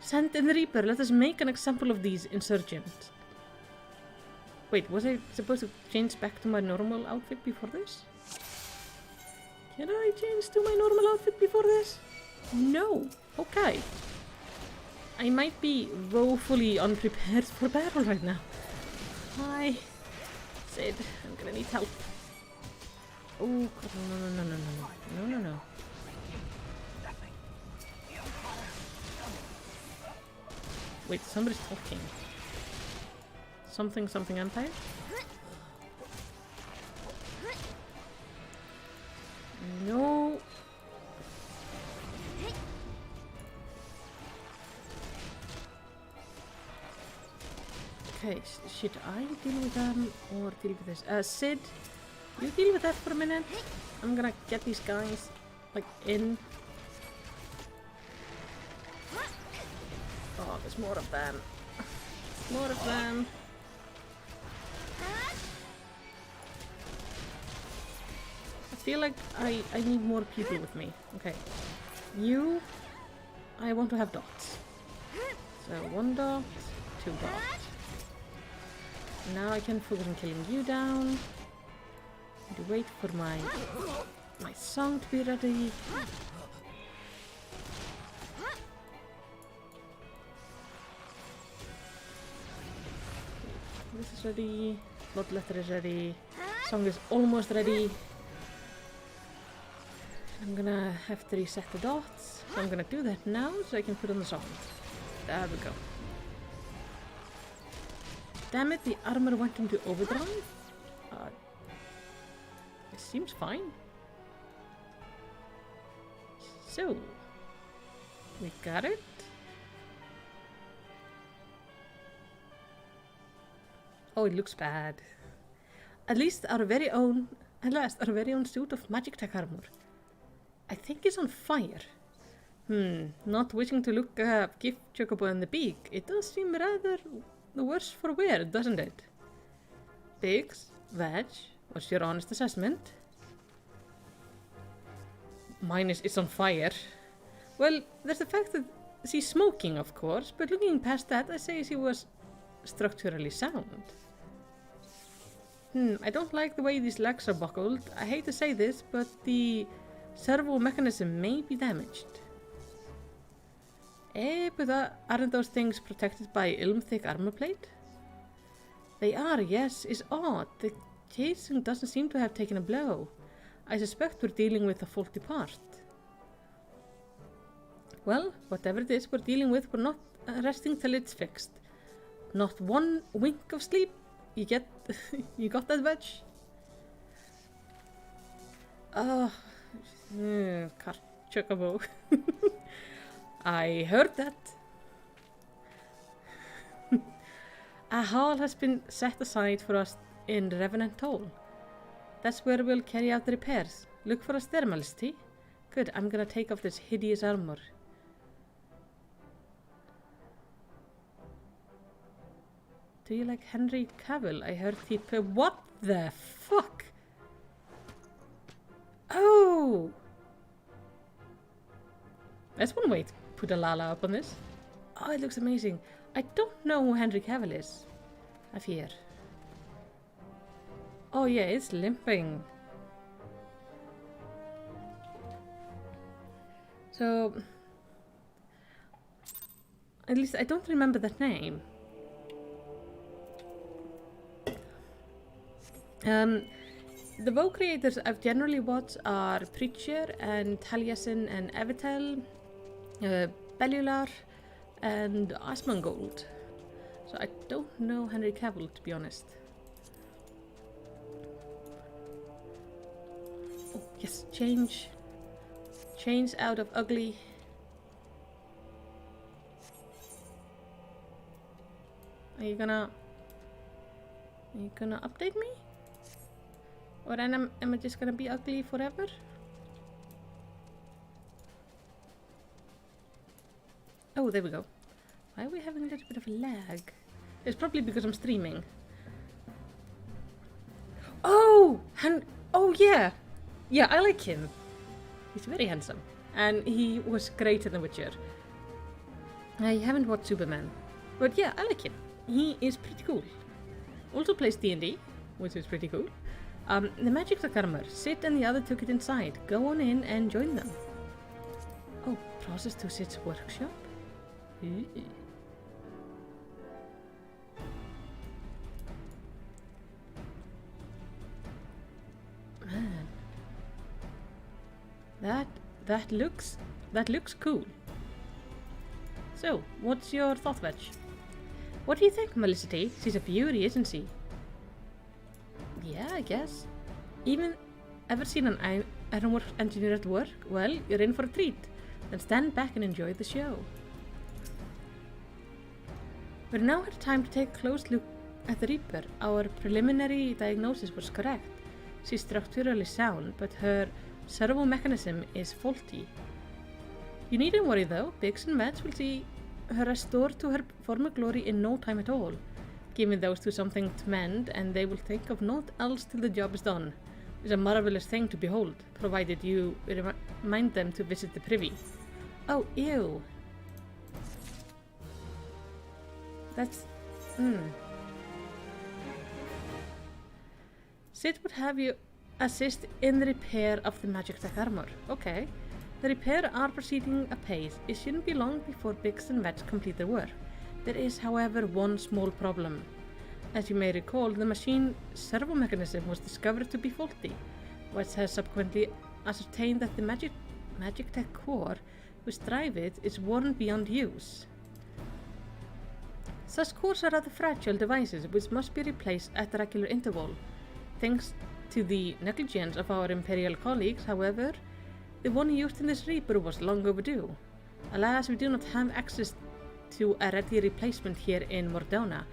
Send in the Reaper, let us make an example of these insurgents. Wait, was I supposed to change back to my normal outfit before this? Can I change to my normal outfit before this? No. Okay. I might be woefully unprepared for battle right now. Hi. Sid, I'm gonna need help. Oh, God, no. Wait, somebody's talking. Something Empire? No. Okay, should I deal with them or deal with this? Sid, you deal with that for a minute. I'm gonna get these guys, like, in. Oh, there's more of them. More of them. I feel like I need more people with me. Okay. You, I want to have dots. So 1 dot, 2 dots. Now I can focus on killing you down. Need to wait for my song to be ready. This is ready. Blood letter is ready. Song is almost ready. I'm gonna have to reset the dots. So I'm gonna do that now so I can put on the song. There we go. Damn it, the armor went into overdrive? It seems fine. So, we got it. Oh, it looks bad. At last our very own suit of magic tech armor. I think it's on fire. Not wishing to look gift chocobo in the beak. It does seem rather the worse for wear, doesn't it? Pigs, veg, what's your honest assessment? Mine is, it's on fire. Well, there's the fact that she's smoking, of course, but looking past that, I say she was structurally sound. I don't like the way these legs are buckled. I hate to say this, but the servo mechanism may be damaged. But aren't those things protected by ilm-thick armor plate? They are, yes. It's odd. The casing doesn't seem to have taken a blow. I suspect we're dealing with a faulty part. Well, whatever it is we're dealing with, we're not resting till it's fixed. Not one wink of sleep. You got that, Wedge? Oh, chocobo. I heard that. A hall has been set aside for us in Revenant Hall. That's where we'll carry out the repairs. Look for us there, Malicity. Good, I'm gonna take off this hideous armor. Do you like Henry Cavill? I heard he what the fuck? Oh! That's one way to put a Lala up on this. Oh, it looks amazing. I don't know who Henry Cavill is. I fear. Oh yeah, it's limping. So, at least I don't remember that name. The WoW creators I've generally watched are Preacher and Taliesin and Evitel, Bellular and Asmongold. So I don't know Henry Cavill, to be honest. Oh, yes, change out of ugly. Are you gonna update me? Or then am I just gonna be ugly forever? Oh, there we go. Why are we having a little bit of a lag? It's probably because I'm streaming. Oh! Oh yeah! Yeah, I like him. He's very handsome. And he was great in The Witcher. I haven't watched Superman. But yeah, I like him. He is pretty cool. Also plays D&D, which is pretty cool. The magic armor. Sid and the other took it inside. Go on in and join them. Oh, process to Sid's workshop? Ooh. Man. That looks cool. So, what's your thought, Vetch? What do you think, Malicity? She's a beauty, isn't she? Yeah, I guess. Ever seen an ironworks engineer at work? Well, you're in for a treat. Then stand back and enjoy the show. We're now at time to take a close look at the Reaper. Our preliminary diagnosis was correct. She's structurally sound, but her servo mechanism is faulty. You needn't worry though. Biggs and Vets will see her restored to her former glory in no time at all. Give those two something to mend, and they will think of naught else till the job is done. It's a marvelous thing to behold, provided you remind them to visit the privy. Oh, ew. That's... Sid would have you assist in the repair of the magic tech armor. Okay. The repair are proceeding apace. It shouldn't be long before Biggs and Vets complete their work. There is, however, one small problem. As you may recall, the machine's servo mechanism was discovered to be faulty, which has subsequently ascertained that the magic tech core which drive it is worn beyond use. Such cores are rather fragile devices which must be replaced at a regular interval. Thanks to the negligence of our Imperial colleagues, however, the one used in this Reaper was long overdue. Alas, we do not have access to a ready replacement here in Mordona,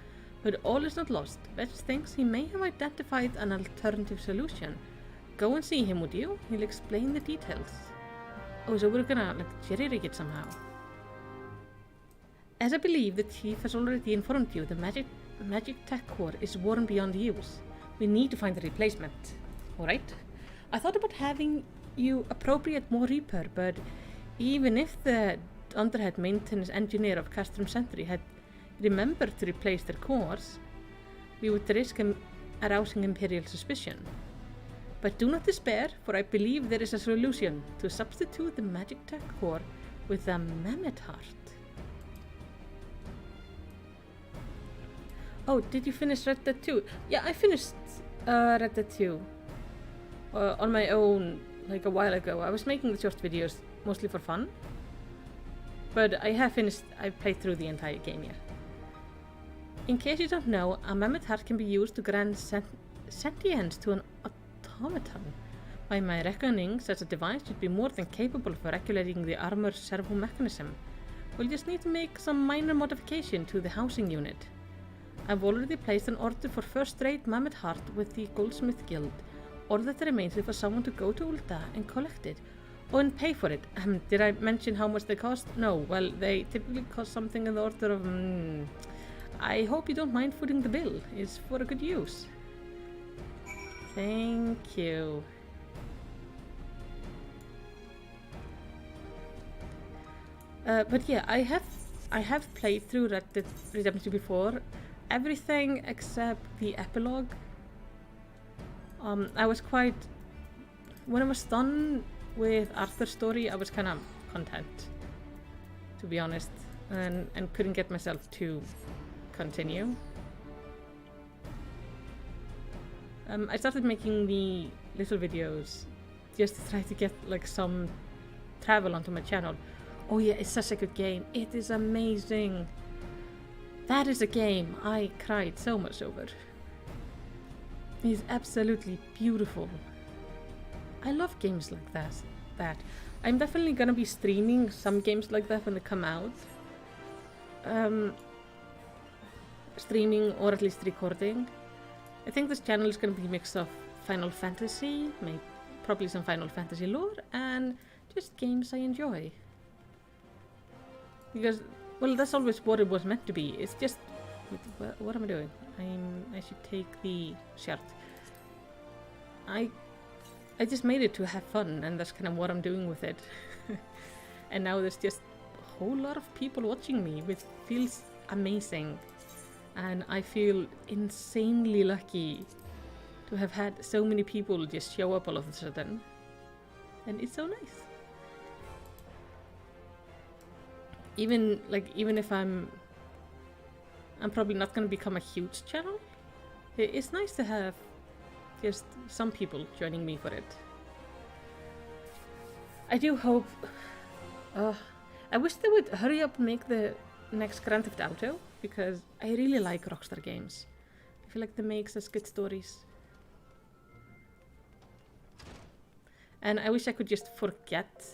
but all is not lost. Vetch thinks he may have identified an alternative solution. Go and see him, would you? He'll explain the details. Oh, so we're gonna jerry-rig it somehow. As I believe the chief has already informed you, the magic tech core is worn beyond use. We need to find a replacement. Alright? I thought about having you appropriate more Reaper, but even if the underhead maintenance engineer of Castrum Sentry had remembered to replace their cores, we would risk arousing Imperial suspicion. But do not despair, for I believe there is a solution to substitute the magic tech core with a mammoth heart. Oh, did you finish Red Dead 2? Yeah, I finished Red Dead 2. On my own, like a while ago. I was making the short videos mostly for fun. But I've played through the entire game, yeah. In case you don't know, a mammoth heart can be used to grant sentience to an automaton. By my reckoning, such a device should be more than capable for regulating the armor's servo mechanism. We'll just need to make some minor modification to the housing unit. I've already placed an order for first-rate mammoth heart with the Goldsmith Guild. All that remains is for someone to go to Ulta and collect it. Oh, and pay for it. Did I mention how much they cost? No, well, they typically cost something in the order of... I hope you don't mind footing the bill. It's for a good use. Thank you. But yeah, I have played through Red Dead Redemption 2 before. Everything except the epilogue. When I was done with Arthur's story, I was kind of content, to be honest, and couldn't get myself to continue. I started making the little videos just to try to get like some travel onto my channel. Oh yeah, it's such a good game. It is amazing. That is a game I cried so much over. It's absolutely beautiful. I love games like that. I'm definitely gonna be streaming some games like that when they come out. Streaming or at least recording. I think this channel is gonna be a mix of Final Fantasy, probably some Final Fantasy lore, and just games I enjoy. Because, well, that's always what it was meant to be. It's just... What am I doing? I should take the shirt. I just made it to have fun, and that's kind of what I'm doing with it. And now there's just a whole lot of people watching me, which feels amazing. And I feel insanely lucky to have had so many people just show up all of a sudden. And it's so nice. Even if I'm probably not going to become a huge channel, it's nice to have just some people joining me for it. I do hope... I wish they would hurry up and make the next Grand Theft Auto, because I really like Rockstar games. I feel like they make such good stories. And I wish I could just forget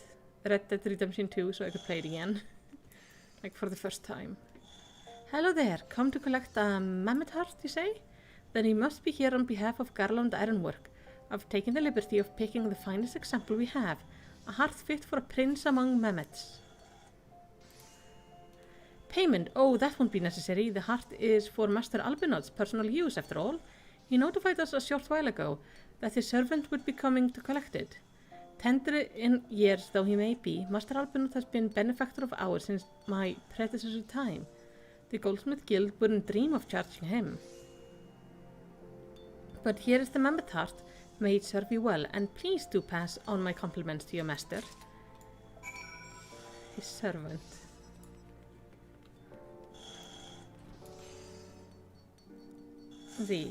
Red Dead Redemption 2 so I could play it again. Like for the first time. Hello there, come to collect a mammoth heart, you say? Then you must be here on behalf of Garland Ironwork. I've taken the liberty of picking the finest example we have. A heart fit for a prince among mammoths. Payment? Oh, that won't be necessary. The heart is for Master Albinot's personal use, after all. He notified us a short while ago that his servant would be coming to collect it. Tender in years though he may be, Master Albinot has been benefactor of ours since my predecessor's time. The Goldsmith Guild wouldn't dream of charging him. But here is the mammoth heart. May it serve you well, and please do pass on my compliments to your master. His servant. The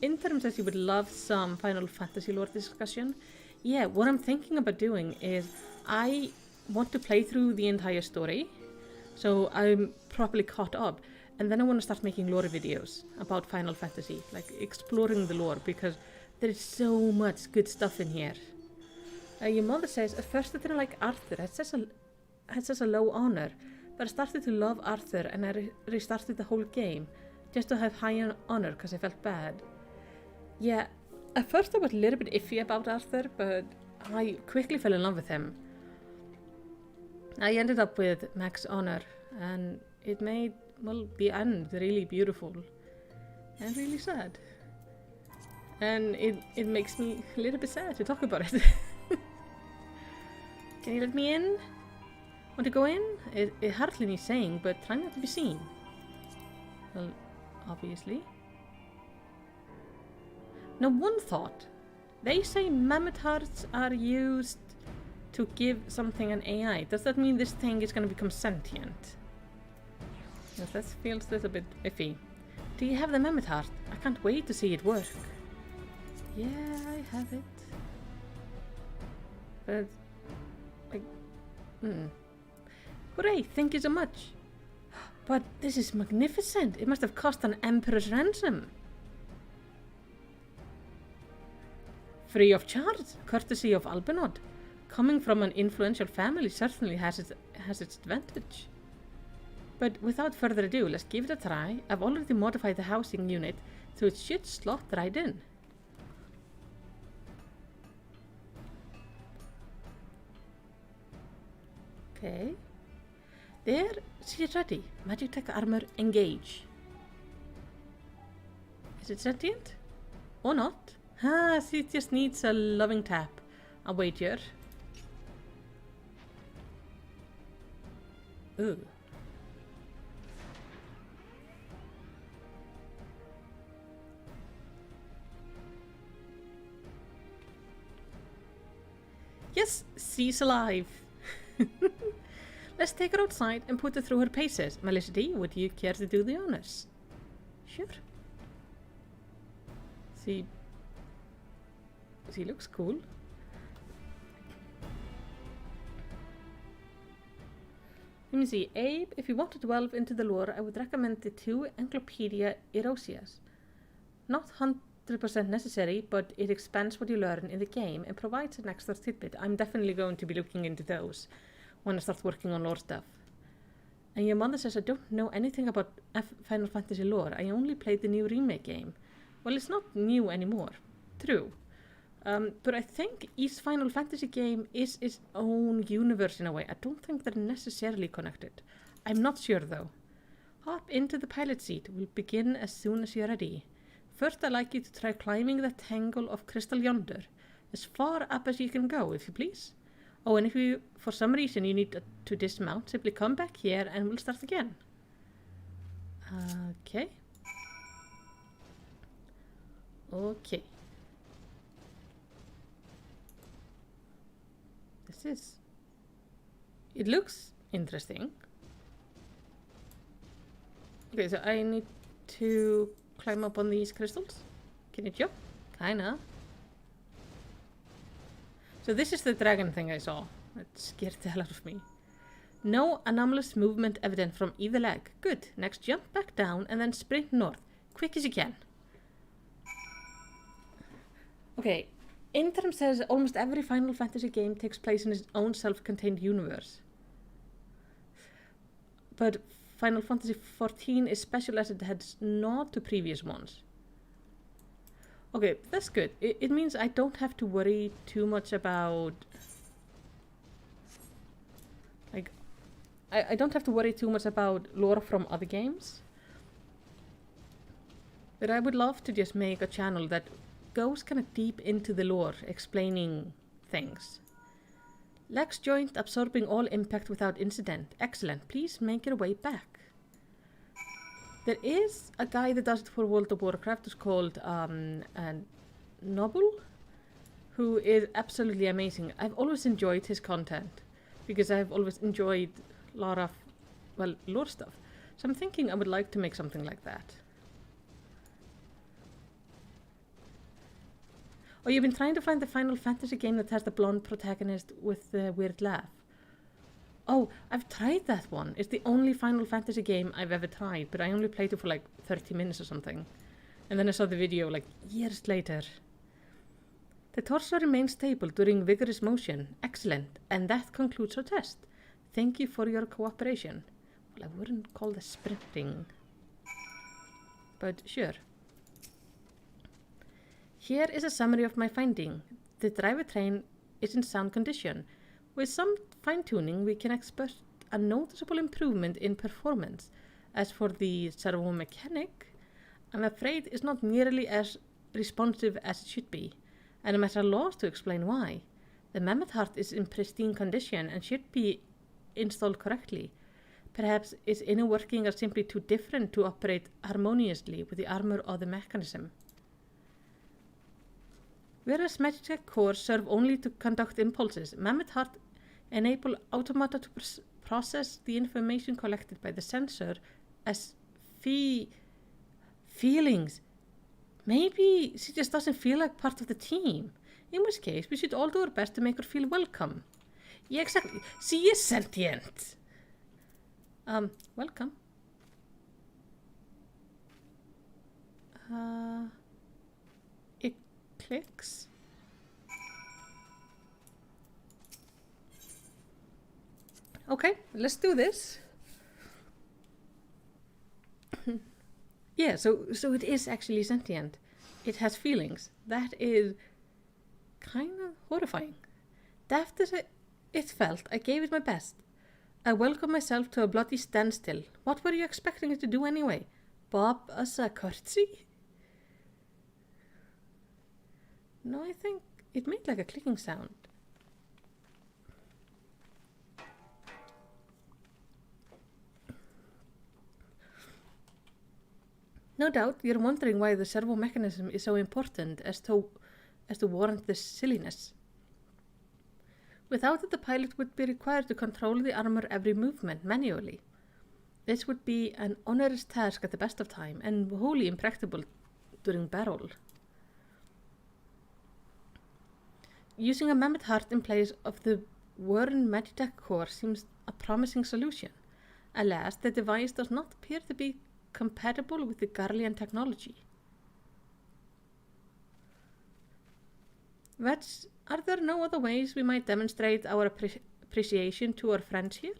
interim says you would love some Final Fantasy lore discussion. Yeah, what I'm thinking about doing is I want to play through the entire story, so I'm properly caught up, and then I want to start making lore videos about Final Fantasy, like exploring the lore, because there is so much good stuff in here. Your mother says, at first I didn't like Arthur, had such a low honor, but I started to love Arthur and I restarted the whole game, just to have high honor because I felt bad. Yeah, at first I was a little bit iffy about Arthur, but I quickly fell in love with him. I ended up with max honor, and it made, well, the end really beautiful and really sad. And it makes me a little bit sad to talk about it. Can you let me in? Want to go in? It hardly needs saying, but try not to be seen. Well, obviously. Now, one thought. They say mammoth hearts are used to give something an AI. Does that mean this thing is going to become sentient? Yes, that feels a little bit iffy. Do you have the mammoth heart? I can't wait to see it work. Yeah, I have it. But, Hooray, thank you so much. But this is magnificent. It must have cost an emperor's ransom. Free of charge, courtesy of Albinod. Coming from an influential family certainly has its advantage. But without further ado, let's give it a try. I've already modified the housing unit, so it should slot right in. Okay. There, she's ready. Magic Tech Armor, engage. Is it sentient? Or not? Ah, she just needs a loving tap. I'll wait here. Ooh. Yes, she's alive. Let's take her outside and put her through her paces. Melicity, would you care to do the honors? Sure. She looks cool. Let me see. Abe, if you want to delve into the lore, I would recommend the 2 Encyclopedia Erosias. Not 100% necessary, but it expands what you learn in the game and provides an extra tidbit. I'm definitely going to be looking into those when I start working on lore stuff. And your mother says I don't know anything about Final Fantasy lore. I only played the new remake game. Well, it's not new anymore. True. But I think each Final Fantasy game is its own universe in a way. I don't think they're necessarily connected. I'm not sure though. Hop into the pilot seat. We'll begin as soon as you're ready. First, I'd like you to try climbing the tangle of crystal yonder. As far up as you can go, if you please. Oh, and if you, for some reason, you need to dismount, simply come back here and we'll start again. Okay. Okay. It looks interesting. Okay, so I need to climb up on these crystals. Can you jump? Kinda. So this is the dragon thing I saw. It scared the hell out of me. No anomalous movement evident from either leg. Good. Next jump back down and then sprint north. Quick as you can. Okay. Interim says almost every Final Fantasy game takes place in its own self-contained universe. But Final Fantasy XIV is special as it has not to previous ones. Okay, that's good. It means I don't have to worry too much about... Like, I don't have to worry too much about lore from other games. But I would love to just make a channel that goes kind of deep into the lore, explaining things. Legs joint absorbing all impact without incident. Excellent. Please make your way back. There is a guy that does it for World of Warcraft. It's called Noble, who is absolutely amazing. I've always enjoyed his content because I've always enjoyed a lot of, well, lore stuff. So I'm thinking I would like to make something like that. Oh, you've been trying to find the Final Fantasy game that has the blonde protagonist with the weird laugh. Oh, I've tried that one. It's the only Final Fantasy game I've ever tried, but I only played it for like 30 minutes or something. And then I saw the video like years later. The torso remains stable during vigorous motion. Excellent. And that concludes our test. Thank you for your cooperation. Well, I wouldn't call this sprinting. But sure. Here is a summary of my finding. The drivetrain is in sound condition. With some fine-tuning, we can expect a noticeable improvement in performance. As for the servo mechanic, I'm afraid it's not nearly as responsive as it should be, and I'm at a loss to explain why. The mammoth heart is in pristine condition and should be installed correctly. Perhaps its inner working are simply too different to operate harmoniously with the armor or the mechanism. Whereas Magitek cores serve only to conduct impulses, Mammoth Heart enable automata to process the information collected by the sensor as feelings. Maybe she just doesn't feel like part of the team. In which case, we should all do our best to make her feel welcome. Yeah, exactly. She is sentient. Welcome. It clicks. Okay, let's do this. Yeah, so it is actually sentient. It has feelings. That is kind of horrifying. Daft as it felt, I gave it my best. I welcomed myself to a bloody standstill. What were you expecting it to do anyway? Bob us a curtsy? No, I think it made like a clicking sound. No doubt you're wondering why the servo mechanism is so important as to warrant this silliness. Without it, the pilot would be required to control the armor every movement manually. This would be an onerous task at the best of time and wholly impracticable during battle. Using a mammoth heart in place of the worn Magitech core seems a promising solution. Alas, the device does not appear to be compatible with the Garlean technology. Vets, are there no other ways we might demonstrate our appreciation to our friends here?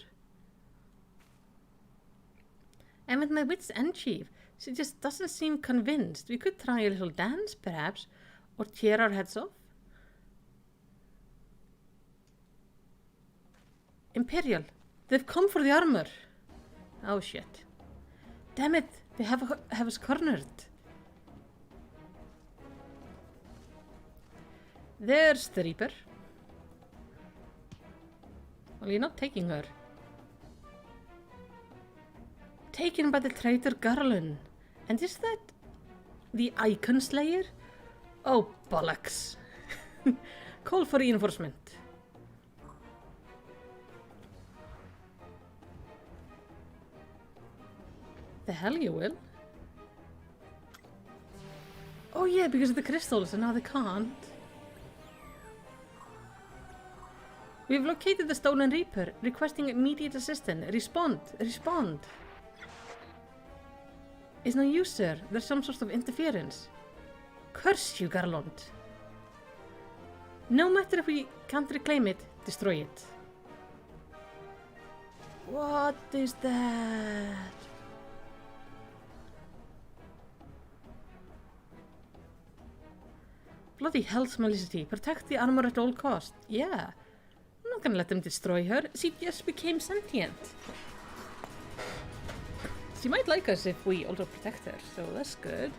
And with my wits end, Chief, she just doesn't seem convinced. We could try a little dance, perhaps, or tear our heads off. Imperial, they've come for the armor. Oh shit. Damn it, they have us cornered. There's the Reaper. Well, you're not taking her. Taken by the traitor Garland. And is that the Icon Slayer? Oh, bollocks. Call for reinforcement. The hell you will. Oh yeah, because of the crystals and now they can't. We've located the stolen Reaper, requesting immediate assistance. Respond, respond. It's no use, sir. There's some sort of interference. Curse you, Garland. No matter if we can't reclaim it, destroy it. What is that? Bloody hell, Smelicity. Protect the armor at all costs. Yeah. I'm not gonna let them destroy her. She just became sentient. She might like us if we also protect her, so that's good.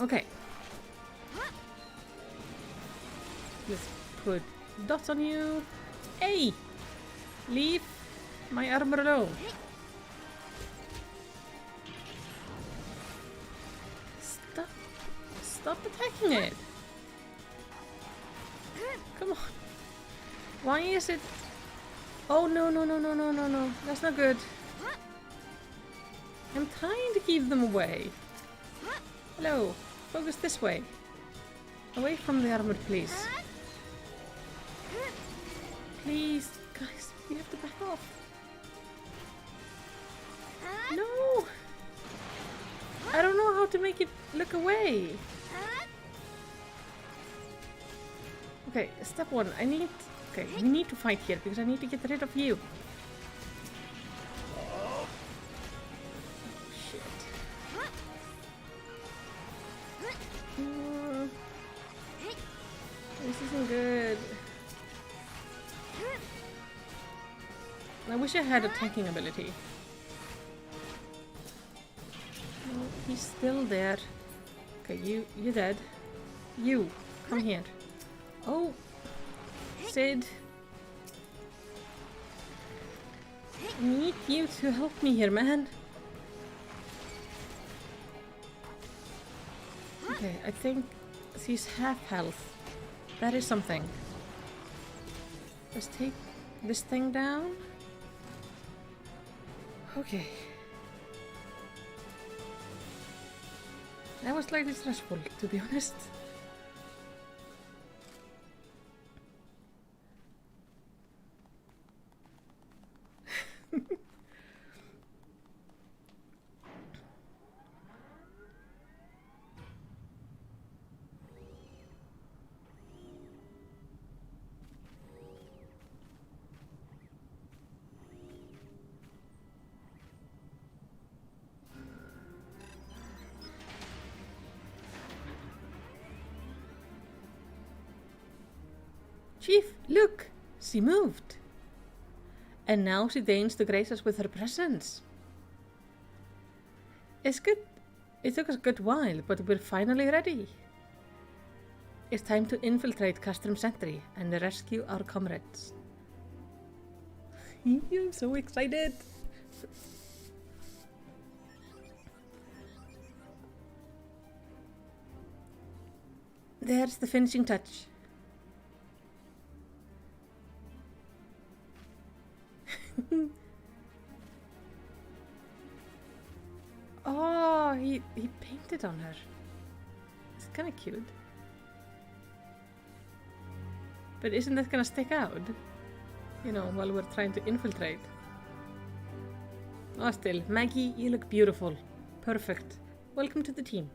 Okay. Let's put dots on you. Hey! Leave my armor alone. Stop attacking it. Come on. Why is it? Oh no, no, no, no, no, no, no. That's not good. I'm trying to keep them away. Hello. Focus this way. Away from the armor, please. Please, guys, we have to back off. No! I don't know how to make it look away. Okay, step one. Okay, we need to fight here because I need to get rid of you. Oh, shit. This isn't good. I wish I had a tanking ability. Oh, he's still there. Okay, you're dead. You, come here. Oh, Sid. I need you to help me here, man. Okay, I think she's half health. That is something. Let's take this thing down. Okay. That was slightly stressful, to be honest. Chief, look! She moved. And now she deigns to grace us with her presence. It's good. It took us a good while, but we're finally ready. It's time to infiltrate Castrum Sentry and rescue our comrades. I'm so excited! There's the finishing touch. Oh, he painted on her. It's kind of cute. But isn't that gonna stick out? You know, while we're trying to infiltrate. Oh, still, Maggie, you look beautiful. Perfect. Welcome to the team.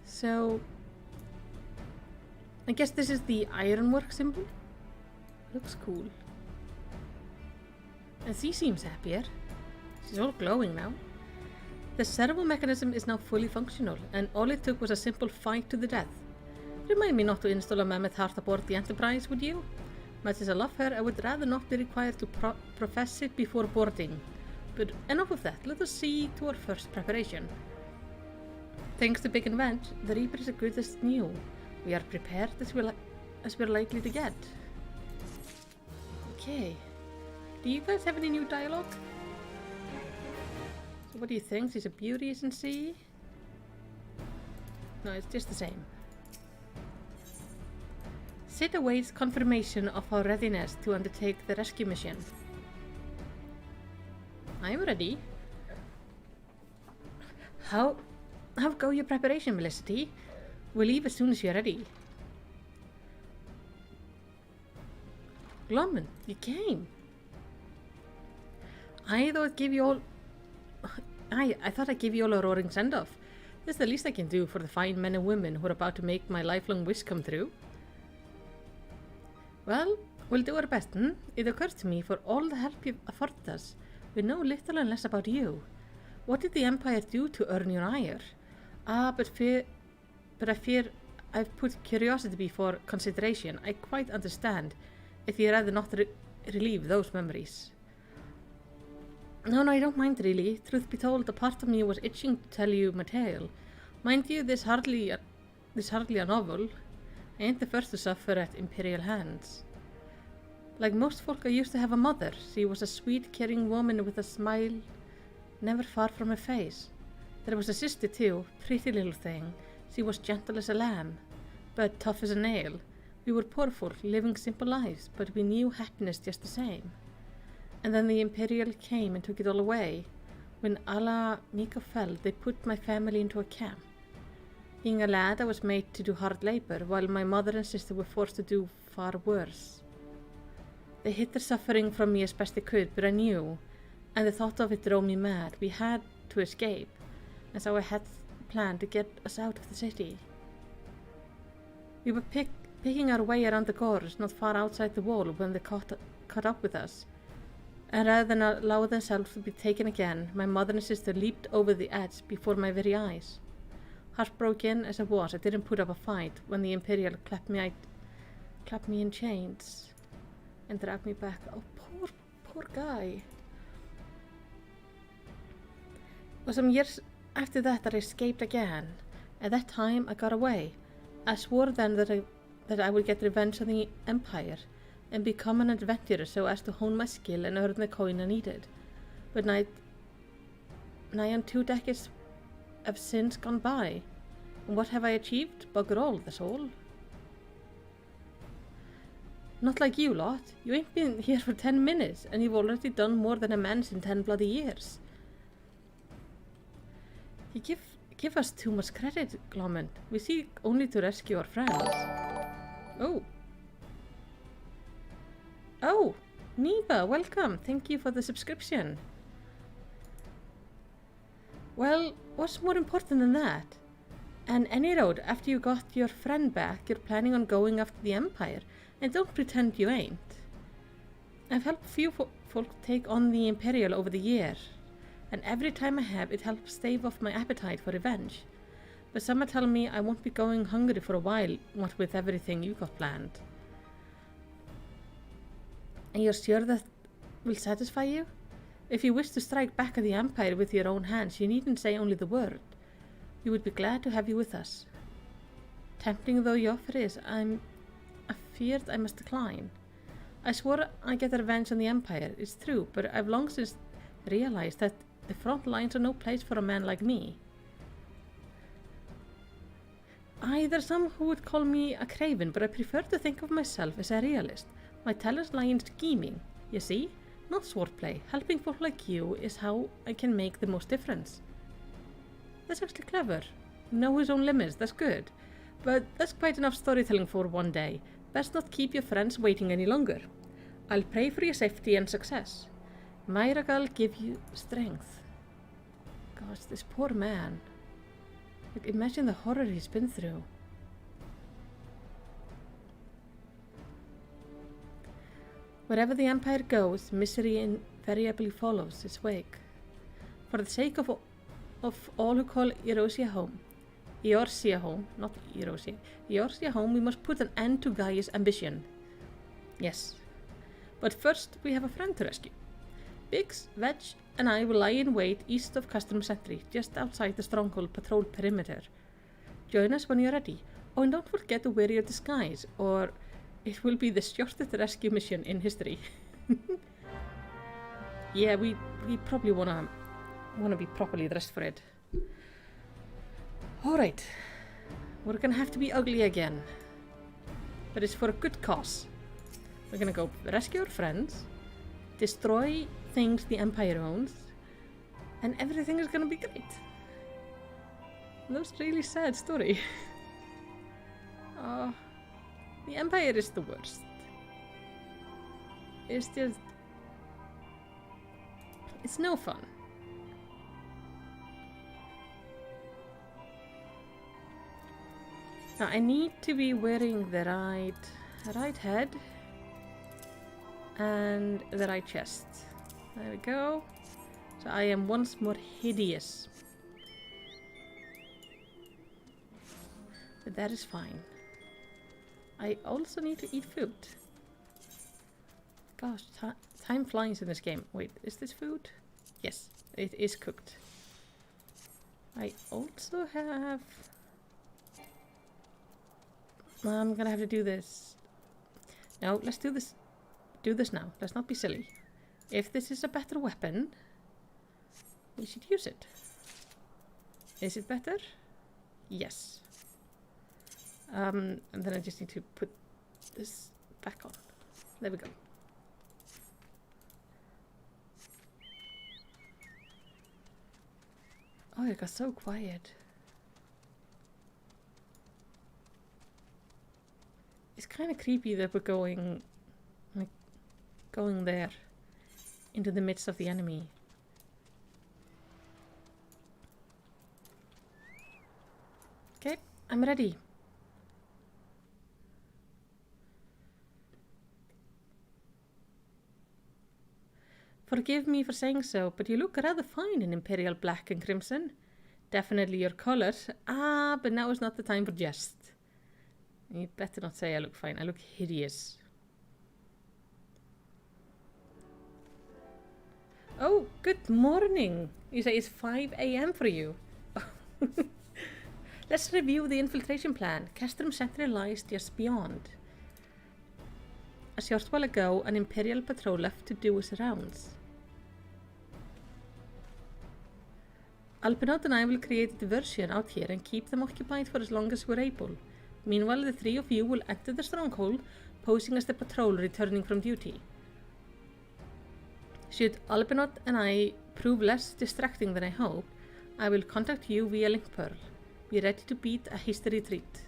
So, I guess this is the ironwork symbol. Looks cool. And she seems happier. She's all glowing now. The servo mechanism is now fully functional, and all it took was a simple fight to the death. Remind me not to install a mammoth heart aboard the Enterprise, would you? Much as I love her, I would rather not be required to profess it before boarding. But enough of that, let us see to our first preparation. Thanks to Big Invent, the Reaper is as good as new. We are prepared as we're likely to get. Okay. Do you guys have any new dialogue? So what do you think? She's a beauty, isn't she? No, it's just the same. Sid awaits confirmation of our readiness to undertake the rescue mission. I'm ready. How go your preparation, Felicity? We'll leave as soon as you're ready. Glomman, you came. I thought I'd give you all a roaring send-off. That's the least I can do for the fine men and women who are about to make my lifelong wish come true. Well, we'll do our best, It occurs to me, for all the help you've afforded us, we know little and less about you. What did the Empire do to earn your ire? But I fear I've put curiosity before consideration. I quite understand if you'd rather not relieve those memories. No, I don't mind really. Truth be told, a part of me was itching to tell you my tale. Mind you, this hardly a novel. I ain't the first to suffer at Imperial hands. Like most folk, I used to have a mother. She was a sweet, caring woman with a smile never far from her face. There was a sister too, pretty little thing. She was gentle as a lamb, but tough as a nail. We were poor folk, living simple lives, but we knew happiness just the same. And then the Imperial came and took it all away. When Ala Miko fell, they put my family into a camp. Being a lad, I was made to do hard labor, while my mother and sister were forced to do far worse. They hid their suffering from me as best they could, but I knew, and the thought of it drove me mad. We had to escape, and so I had planned to get us out of the city. We were picking our way around the gorge, not far outside the wall, when they caught up with us. And rather than allow themselves to be taken again, my mother and sister leaped over the edge before my very eyes. Heartbroken as I was, I didn't put up a fight when the Imperial clapped me in chains and dragged me back. Oh, poor guy. It was some years after that I escaped again. At that time, I got away. I swore then that I would get revenge on the Empire and become an adventurer so as to hone my skill and earn the coin I needed. But nigh on 2 decades have since gone by. And what have I achieved? Bugger all, that's all. Not like you lot. You ain't been here for 10 minutes, and you've already done more than a man's in 10 bloody years. You give us too much credit, Clement. We seek only to rescue our friends. Oh, Niba, welcome. Thank you for the subscription. Well, what's more important than that? And any road, after you got your friend back, you're planning on going after the Empire. And don't pretend you ain't. I've helped few folk take on the Imperial over the year. And every time I have, it helps stave off my appetite for revenge. But some are telling me I won't be going hungry for a while, what with everything you got planned. And you're sure that will satisfy you? If you wish to strike back at the Empire with your own hands, you needn't say only the word. We would be glad to have you with us. Tempting though your offer is, I'm afeard I must decline. I swore I'd get revenge on the Empire, it's true, but I've long since realized that the front lines are no place for a man like me. There's some who would call me a craven, but I prefer to think of myself as a realist. My talents lie in scheming, you see? Not swordplay. Helping folk like you is how I can make the most difference. That's actually clever. Know his own limits, that's good. But that's quite enough storytelling for one day. Best not keep your friends waiting any longer. I'll pray for your safety and success. Myragal give you strength. Gosh, this poor man. Like, imagine the horror he's been through. Wherever the Empire goes, misery invariably follows its wake. For the sake of all who call Eorzea home, not Eorzea, Eorzea home, we must put an end to Gaia's ambition. Yes. But first, we have a friend to rescue. Biggs, Wedge, and I will lie in wait east of Customs Sentry, just outside the Stronghold patrol perimeter. Join us when you're ready. Oh, and don't forget to wear your disguise, or it will be the shortest rescue mission in history. Yeah, we probably wanna be properly dressed for it. Alright. We're gonna have to be ugly again. But it's for a good cause. We're gonna go rescue our friends, destroy things the Empire owns, and everything is gonna be great. That was a really sad story. The Empire is the worst. It's just... it's no fun. Now I need to be wearing the right head and the right chest. There we go. So I am once more hideous. But that is fine. I also need to eat food. Gosh, time flies in this game. Wait, is this food? Yes, it is cooked. I also have... I'm gonna have to do this. No, let's do this. Do this now. Let's not be silly. If this is a better weapon, we should use it. Is it better? Yes. And then I just need to put this back on. There we go. Oh, it got so quiet. It's kind of creepy that we're going there into the midst of the enemy. Okay, I'm ready. Forgive me for saying so, but you look rather fine in Imperial black and crimson. Definitely your color. But now is not the time for jest. You better not say I look fine. I look hideous. Oh, good morning. You say it's 5 AM for you. Let's review the infiltration plan. Customs Sentry lies just beyond. A short while ago, an Imperial patrol left to do his rounds. Alpinaut and I will create a diversion out here and keep them occupied for as long as we're able. Meanwhile, the three of you will enter the stronghold, posing as the patrol returning from duty. Should Albinot and I prove less distracting than I hoped, I will contact you via Link Pearl. Be ready to beat a hasty retreat.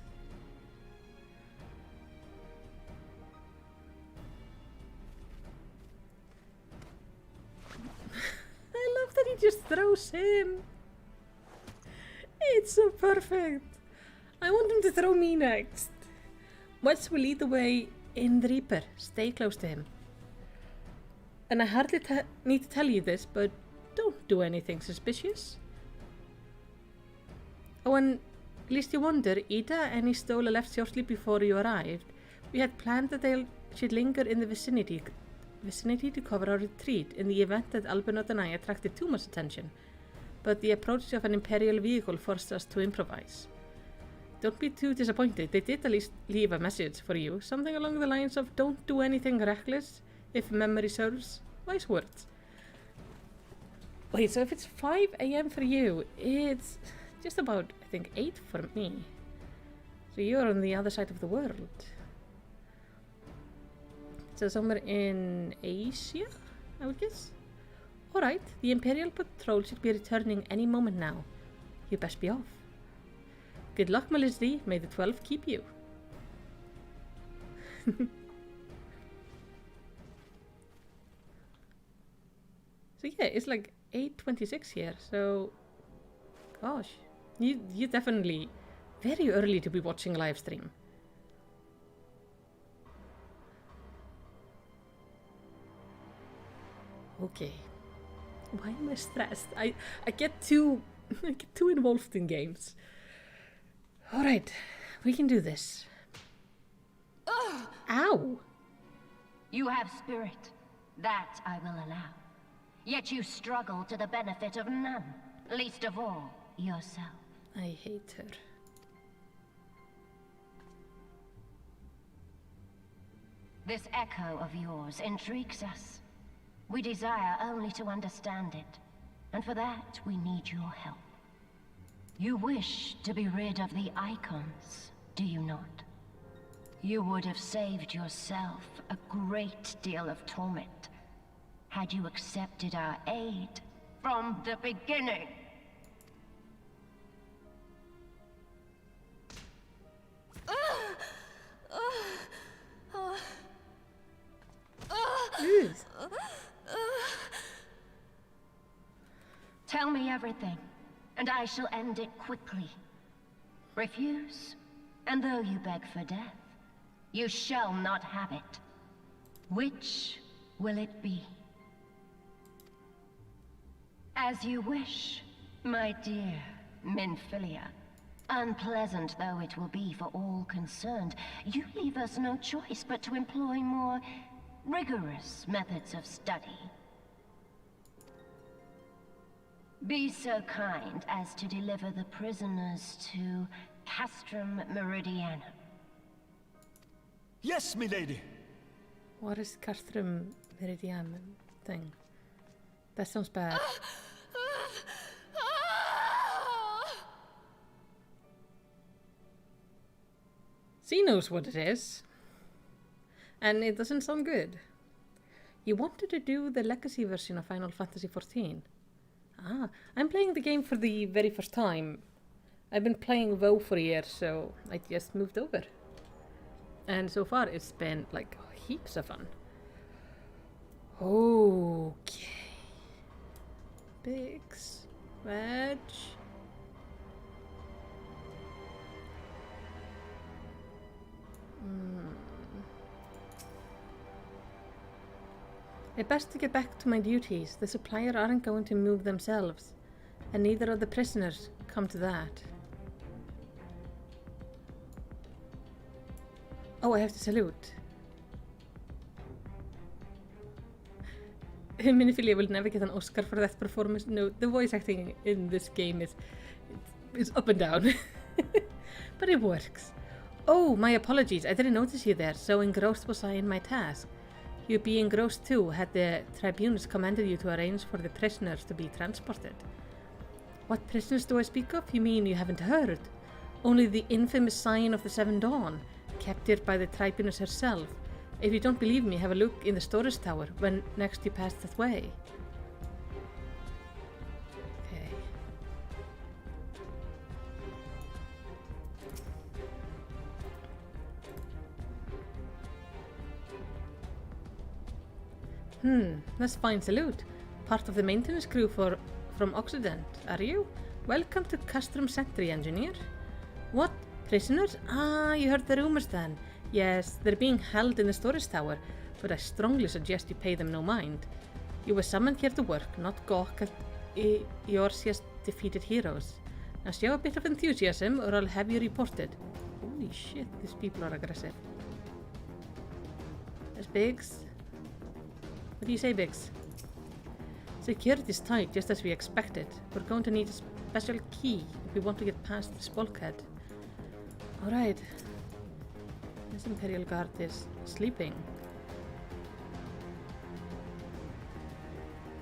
I love that he just throws him. It's so perfect. I want him to throw me next. Watch will lead the way in the Reaper. Stay close to him. And I hardly need to tell you this, but don't do anything suspicious. Oh, and lest you wonder, Ida and Istola left shortly before you arrived. We had planned that they should linger in the vicinity to cover our retreat in the event that Albinot and I attracted too much attention. But the approach of an Imperial vehicle forced us to improvise. Don't be too disappointed. They did at least leave a message for you, something along the lines of "Don't do anything reckless, if memory serves." Wise words. Wait, so if it's 5 AM for you, it's just about, I think, 8 for me. So you're on the other side of the world. So somewhere in Asia, I would guess. Alright, the Imperial Patrol should be returning any moment now. You best be off. Good luck, Melisri. May the 12 keep you. So yeah, it's like 8:26 here, so gosh, you're definitely very early to be watching a live stream. Okay, why am I stressed? I get too involved in games. All right, we can do this. Ugh. Ow! You have spirit, that I will allow. Yet you struggle to the benefit of none, least of all yourself. I hate her. This echo of yours intrigues us. We desire only to understand it, and for that we need your help. You wish to be rid of the icons, do you not? You would have saved yourself a great deal of torment had you accepted our aid from the beginning. Tell me everything, and I shall end it quickly. Refuse, and though you beg for death, you shall not have it. Which will it be? As you wish, my dear Minfilia. Unpleasant though it will be for all concerned, you leave us no choice but to employ more rigorous methods of study. Be so kind as to deliver the prisoners to Castrum Meridianum. Yes, milady. What is Castrum Meridianum thing? That sounds bad. She knows what it is. And it doesn't sound good. You wanted to do the legacy version of Final Fantasy XIV. Ah, I'm playing the game for the very first time. I've been playing WoW for a year, so I just moved over. And so far it's been like heaps of fun. Okay. Biggs. Veg. It's best to get back to my duties. The supplier aren't going to move themselves, and neither are the prisoners, come to that. Oh, I have to salute. Miniphilia will never get an Oscar for that performance. No, the voice acting in this game is up and down. But it works. Oh, my apologies. I didn't notice you there, so engrossed was I in my task. You be engrossed too, had the tribunes commanded you to arrange for the prisoners to be transported. What prisoners do I speak of? You mean you haven't heard? Only the infamous Sign of the Seven Dawn, captured by the tribunus herself, If you don't believe me, have a look in the storage tower when next you pass that way. Okay. That's fine salute. Part of the maintenance crew from Occident, are you? Welcome to Custom Sentry, engineer. What? Prisoners? Ah, you heard the rumors then. Yes, they're being held in the storage tower, but I strongly suggest you pay them no mind. You were summoned here to work, not gawk at your just defeated heroes. Now show a bit of enthusiasm or I'll have you reported. Holy shit, these people are aggressive. There's Biggs. What do you say, Biggs? Security's tight, just as we expected. We're going to need a special key if we want to get past this bulkhead. Alright. This Imperial Guard is sleeping.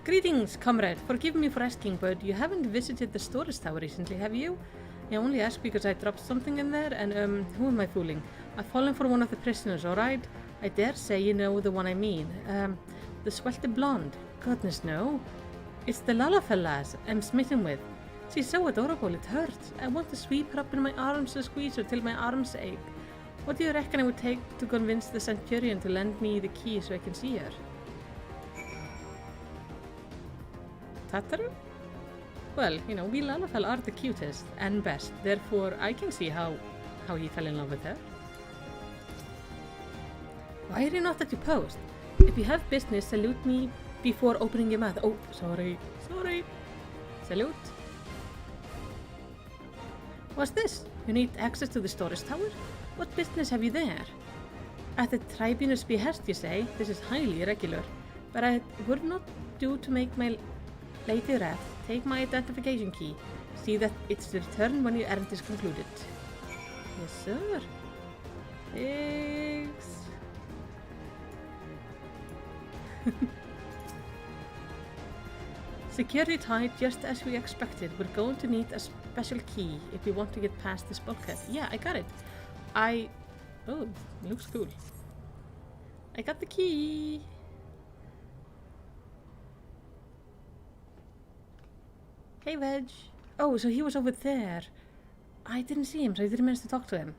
Greetings, comrade. Forgive me for asking, but you haven't visited the storage tower recently, have you? I only ask because I dropped something in there, and who am I fooling? I've fallen for one of the prisoners, alright? I dare say you know the one I mean. The swelter blonde. Goodness, no. It's the Lalafell lass I'm smitten with. She's so adorable, it hurts. I want to sweep her up in my arms and squeeze her till my arms ache. What do you reckon it would take to convince the Centurion to lend me the key so I can see her? Tataru? Well, you know, we Lalafell are the cutest and best, therefore I can see how he fell in love with her. Why are you not at your post? If you have business, salute me before opening your mouth. Oh, sorry. Salute. What's this? You need access to the storage tower? What business have you there? At the Tribunal's behest, you say? This is highly irregular. But I would not do to make my lady wrath. Take my identification key. See that it's returned when your errand is concluded. Yes, sir. Thanks. Security tight, just as we expected. We're going to need a special key if we want to get past this bulkhead. Yeah, I got it. Oh, it looks cool. I got the key. Hey, Veg. Oh, so he was over there. I didn't see him, so I didn't manage to talk to him.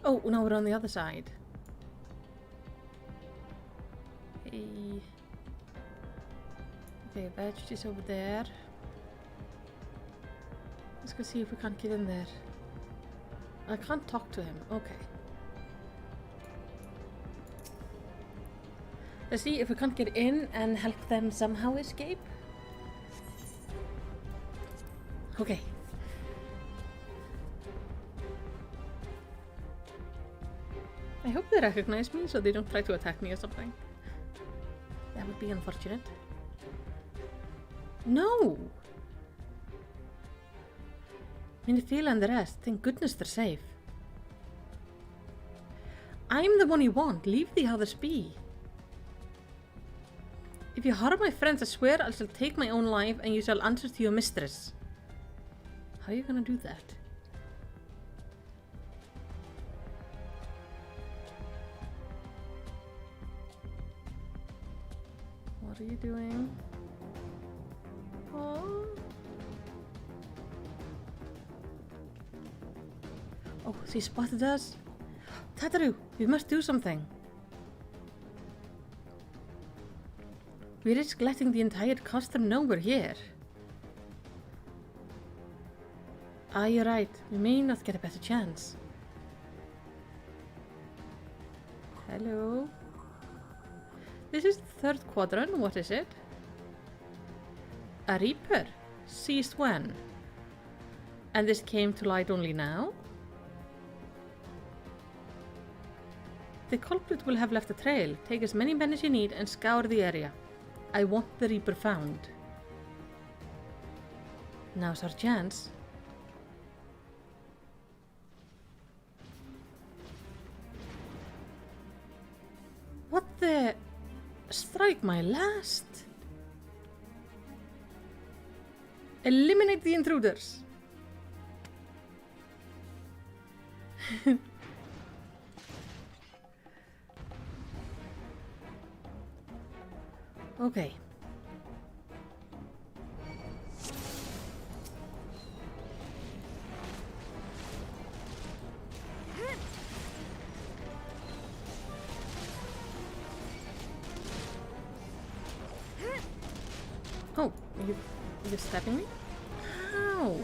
Oh, no, we're on the other side. Hey. Okay, Badge is over there. Let's go see if we can't get in there. I can't talk to him. Okay. Let's see if we can't get in and help them somehow escape. Okay. I hope they recognize me so they don't try to attack me or something. That would be unfortunate. No! Minifila and the rest, thank goodness they're safe. I'm the one you want, leave the others be. If you harm my friends, I swear I shall take my own life and you shall answer to your mistress. How are you gonna do that? What are you doing? Oh. Oh, she spotted us. Tataru, we must do something. We risk letting the entire custom know we're here. Ah, you're right. We may not get a better chance. Hello. This is the third quadrant. What is it? A Reaper. Seized when? And this came to light only now? The culprit will have left a trail. Take as many men as you need and scour the area. I want the Reaper found. Now's our chance. What the? Strike my last. Eliminate the intruders. Okay. Oh, you're stabbing me? Ow!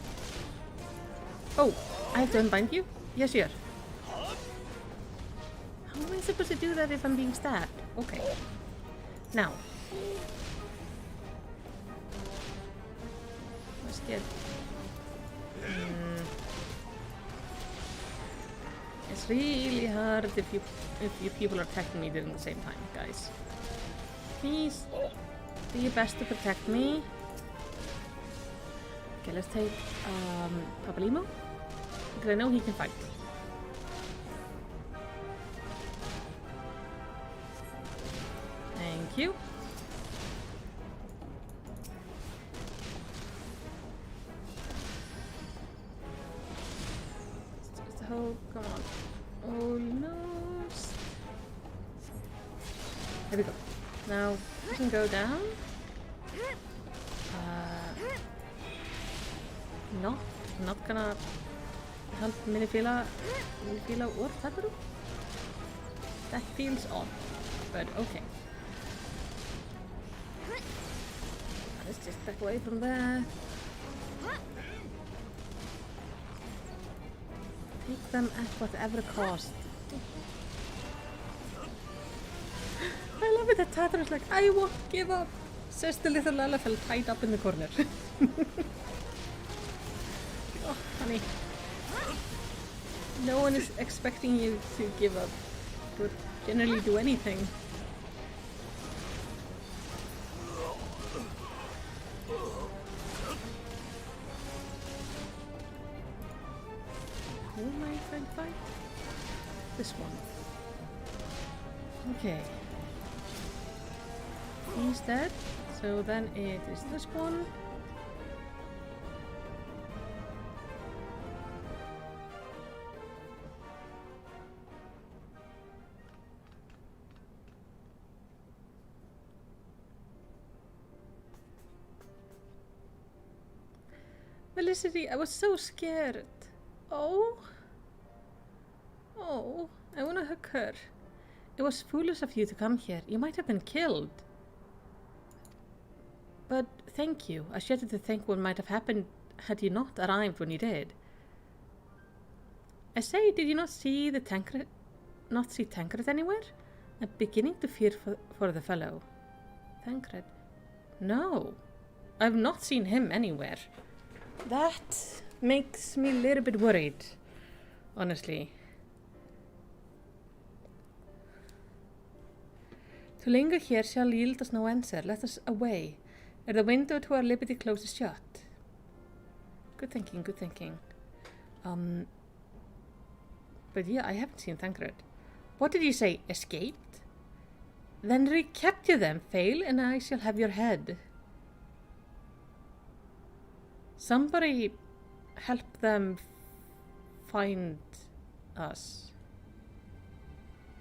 Oh, I have to unbind you? Yes, sure. How am I supposed to do that if I'm being stabbed? Okay. Now. Let's get... It's really hard if you people are attacking me during the same time, guys. Please, do your best to protect me. Okay, let's take Papalimo, because I know he can fight. Thank you. Oh, come on. Oh no. There we go. Now we can go down. Not gonna help Minifila or Tataru. That feels odd, but okay. Let's just back away from there. Take them at whatever cost. I love it that Tataru's like, I won't give up, says the little elephant tied up in the corner. Oh, honey. No one is expecting you to give up, but generally do anything. Who am I trying to fight? This one. Okay. He's dead. So then it is this one. Felicity, I was so scared. Oh, I want to hug her. It was foolish of you to come here. You might have been killed. But thank you. I shudder to think what might have happened had you not arrived when you did. I say, did you not see Tancred anywhere? I'm beginning to fear for the fellow. Tancred? No, I've not seen him anywhere. That makes me a little bit worried, honestly. To linger here shall yield us no answer. Let us away, ere the window to our liberty closes shut. Good thinking, good thinking. But yeah, I haven't seen Tancred. What did you say? Escaped? Then recapture them, fail, and I shall have your head. Somebody help them find us.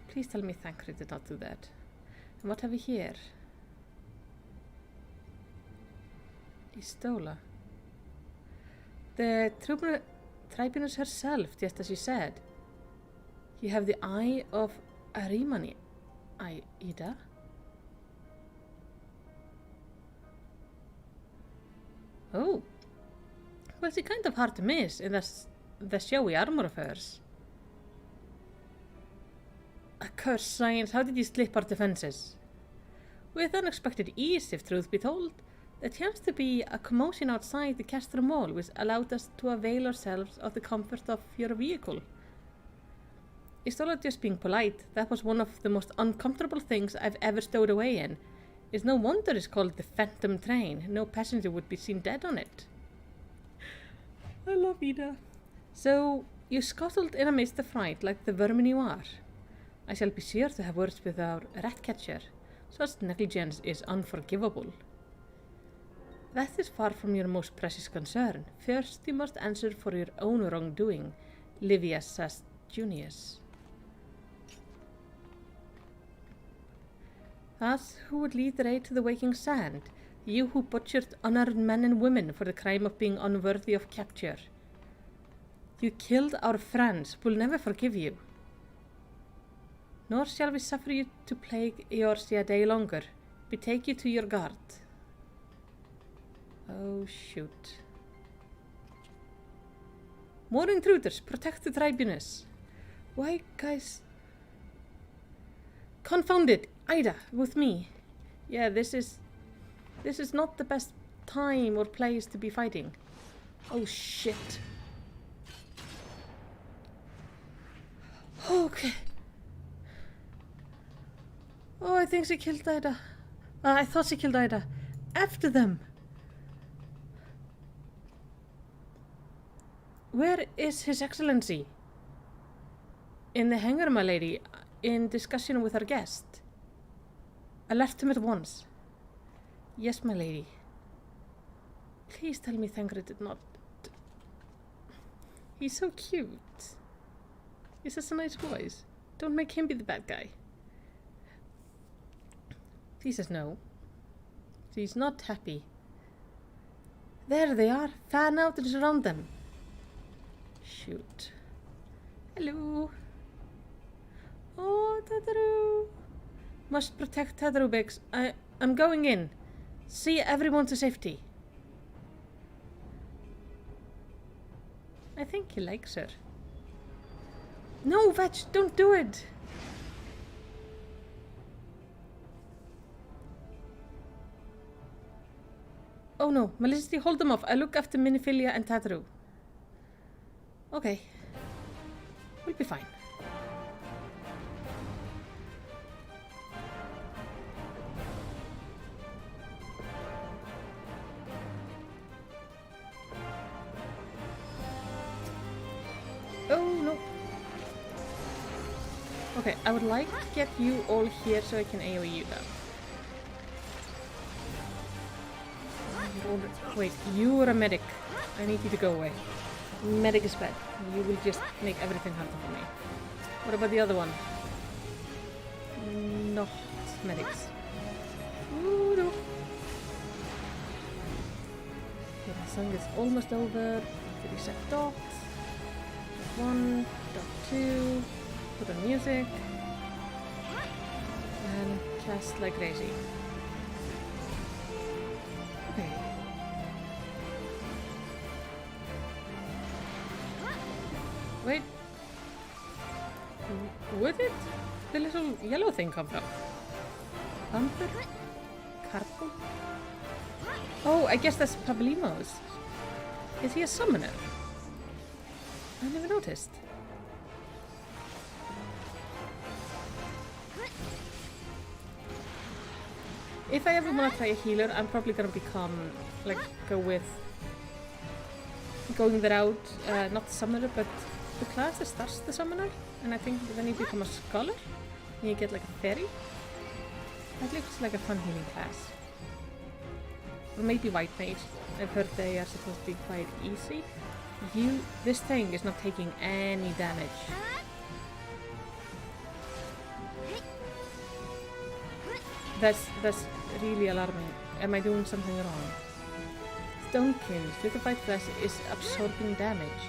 Please tell me Tancred did not do that. And what have we here? Istola. The tribunus herself, just as you said. You have the eye of Arimani. Ida? Oh. Well, it's kind of hard to miss in the showy armor of hers. Accursed science, how did you slip our defenses? With unexpected ease, if truth be told. There chanced to be a commotion outside the Castro Mall, which allowed us to avail ourselves of the comfort of your vehicle. Instead of just being polite, that was one of the most uncomfortable things I've ever stowed away in. It's no wonder it's called the Phantom Train. No passenger would be seen dead on it. I love Ida. So, you scuttled in amidst the fright like the vermin you are. I shall be sure to have words with our rat catcher. Such negligence is unforgivable. That is far from your most precious concern. First, you must answer for your own wrongdoing, Livius Sast Junius. Us who would lead the raid to the waking sand, you who butchered unarmed men and women for the crime of being unworthy of capture. You killed our friends, we'll never forgive you. Nor shall we suffer you to plague Eorzea a day longer. Betake you to your guard. Oh shoot. More intruders, protect the tribunus. Why, guys? Confound it, Ida, with me. Yeah, this is not the best time or place to be fighting. Oh shit. Okay. Oh, I think she killed Ida. I thought she killed Ida. After them. Where is His Excellency? In the hangar, my lady, in discussion with our guest. Alert him at once. Yes, my lady. Please tell me Thancred did not... He's so cute. He has a nice voice. Don't make him be the bad guy. He says no. She's not happy. There they are. Fan out and surround them. Shoot. Hello. Oh, Tataru. Must protect Tataru, Biggs. I'm going in. See everyone to safety. I think he likes her. No, Vetch, don't do it. Oh no, Malicity, hold them off. I look after Miniphilia and Tataru. Okay. We'll be fine. Oh no. Okay, I would like to get you all here so I can AoE you down. Wait, you are a medic. I need you to go away. Medic is bad. You will just make everything harder for me. What about the other one? Not medics. Ooh, no. Okay, the song is almost over. Reset dot. 1.2. Put on music. And cast like crazy. Okay. Wait. Where did the little yellow thing come from? Bumper? Carpo? Oh, I guess that's Pablimo's. Is he a summoner? I never noticed. If I ever want to try a healer, I'm probably gonna become, like, going that route, not the summoner, but the class that starts the summoner, and I think then you become a scholar, and you get like a fairy. That looks like a fun healing class. Or maybe white mage. I've heard they are supposed to be quite easy. This thing is not taking any damage. That's really alarming. Am I doing something wrong? Stonekins, liquefied flesh is absorbing damage.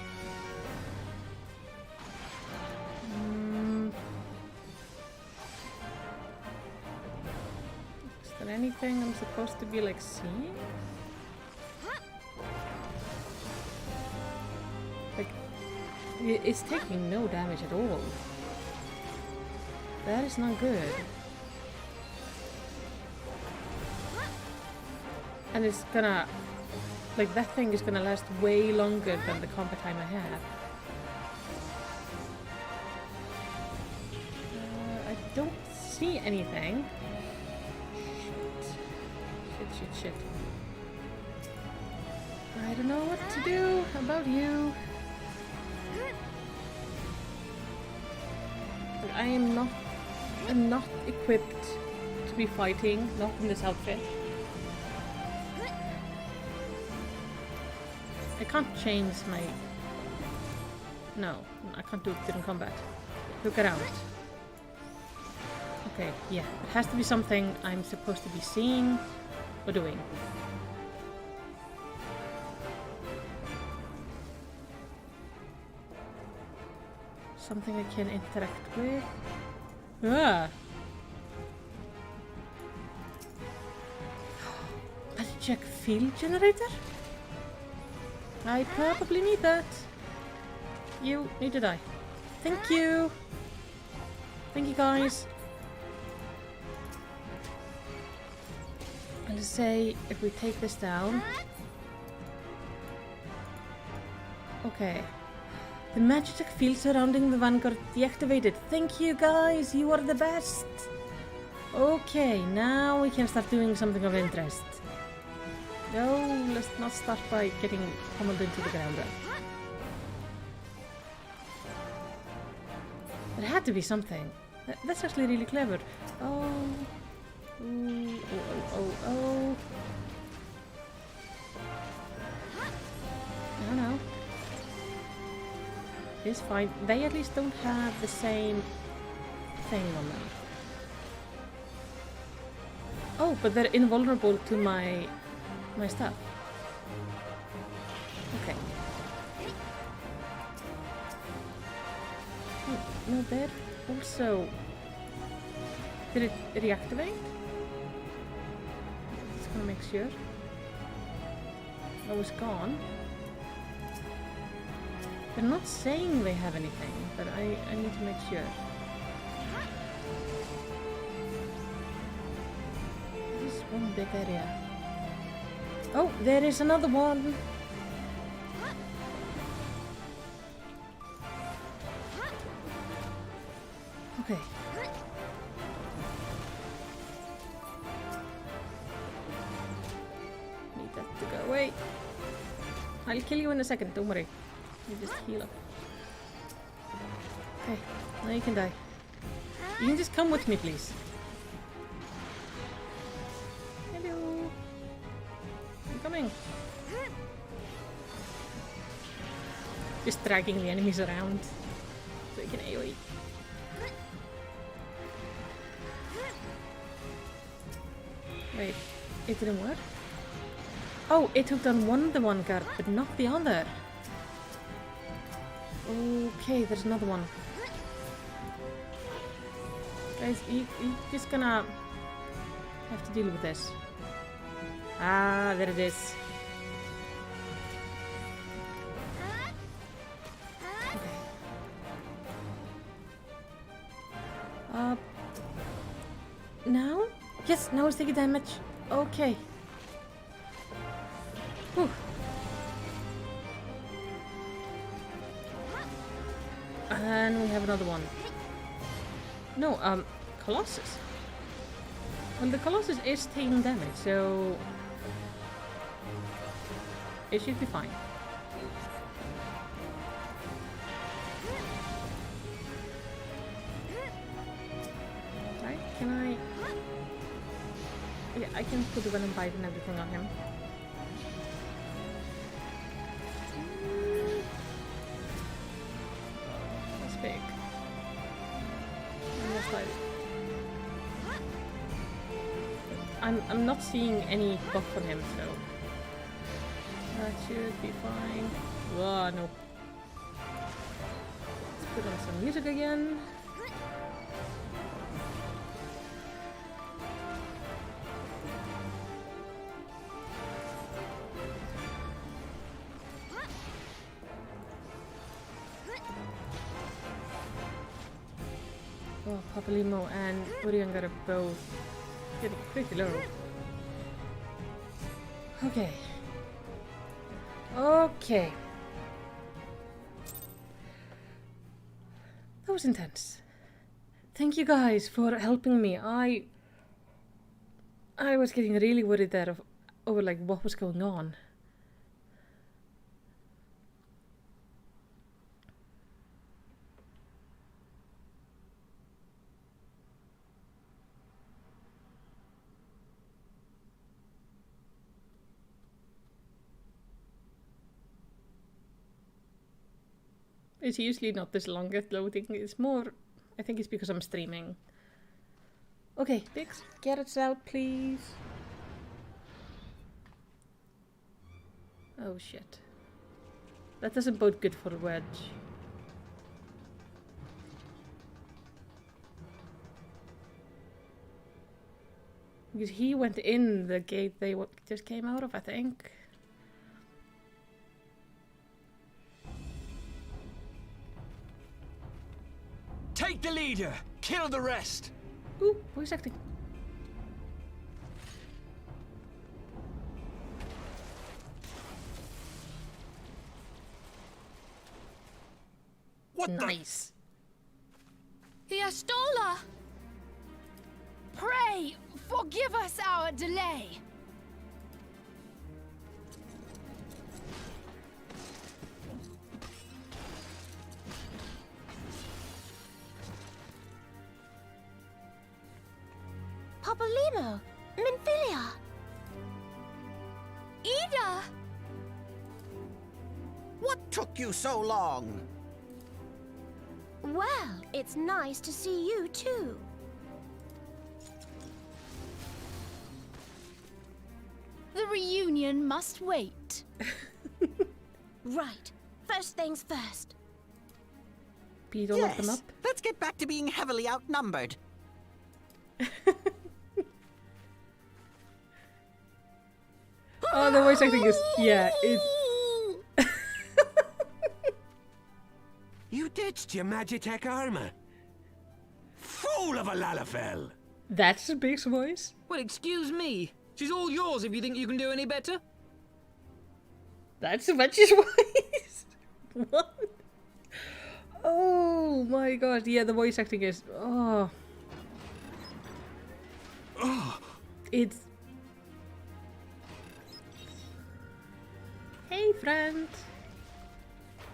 Is there anything I'm supposed to be like seeing? Like, it's taking no damage at all. That is not good. And it's gonna, like, that thing is gonna last way longer than the combat time I have. I don't see anything. Shit. I don't know what to do about you. But I'm not equipped to be fighting, not in this outfit. I can't change my... No, I can't do it during combat. Look around. Okay, yeah. It has to be something I'm supposed to be seeing or doing. Something I can interact with. Ah! Magic check field generator? I probably need that. You need to die. Thank you! Thank you guys. I'll say if we take this down. Okay. The magic field surrounding the vanguard deactivated. Thank you guys, you are the best. Okay, now we can start doing something of interest. No, let's not start by getting pummeled into the ground. There had to be something. That's actually really clever. Oh. Ooh, oh. No. It's fine. They at least don't have the same thing on them. Oh, but they're invulnerable to my stuff. Okay. Oh, no, they're also... Did it reactivate? Just gonna make sure. Oh, it's gone. They're not saying they have anything, but I need to make sure. This is one big area. Oh, there is another one! Okay. Need that to go away. I'll kill you in a second, don't worry. You just heal up. Okay, now you can die. You can just come with me, please. Hello. I'm coming. Just dragging the enemies around so you can AoE. Wait, it didn't work? Oh, it took down one of the one guard, but not the other. Okay, there's another one. Guys, you're just gonna have to deal with this. Ah, there it is. Okay. Now? Yes, now it's taking damage. Okay. Whew. And we have another one. No, Colossus. Well, the Colossus is taking damage, so it should be fine. Right, can I... Yeah, I can put the venom bite and everything on him. That's big. And that's like... I'm not seeing any buff on him, so that should be fine. Oh no. Let's put on some music again. Oh, Papalimo and Urianga are both getting pretty low. Okay. Okay. That was intense. Thank you guys for helping me. I was getting really worried there over like what was going on. It's usually not this long at loading. It's more... I think it's because I'm streaming. Okay, Bix, get it out, please. Oh, shit. That doesn't bode good for Wedge. Because he went in the gate they just came out of, I think. Take the leader! Kill the rest! Ooh, voice acting. What nice. Yastola! Pray, forgive us our delay. Popolimo, Minfilia. Ida! What took you so long? Well, it's nice to see you too. The reunion must wait. Right. First things first. Beat all of them up. Let's get back to being heavily outnumbered. Oh, the voice acting is... Yeah, it's... You ditched your Magitech armor. Fool of a Lalafell! That's Big's voice? Well, excuse me. She's all yours if you think you can do any better. That's Wedge's voice? What? Oh my god, yeah, the voice acting is... Oh. It's... Hey, friend.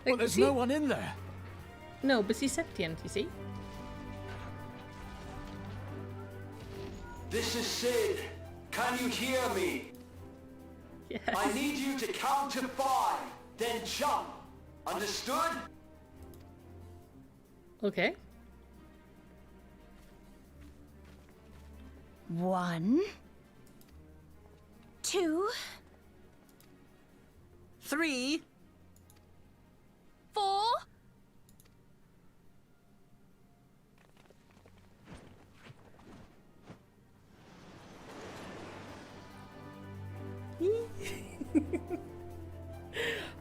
Well, there's no one in there. No, but she's sentient, you see? This is Sid. Can you hear me? Yes. I need you to count to 5, then jump. Understood? Okay. 1, 2, 3. 4.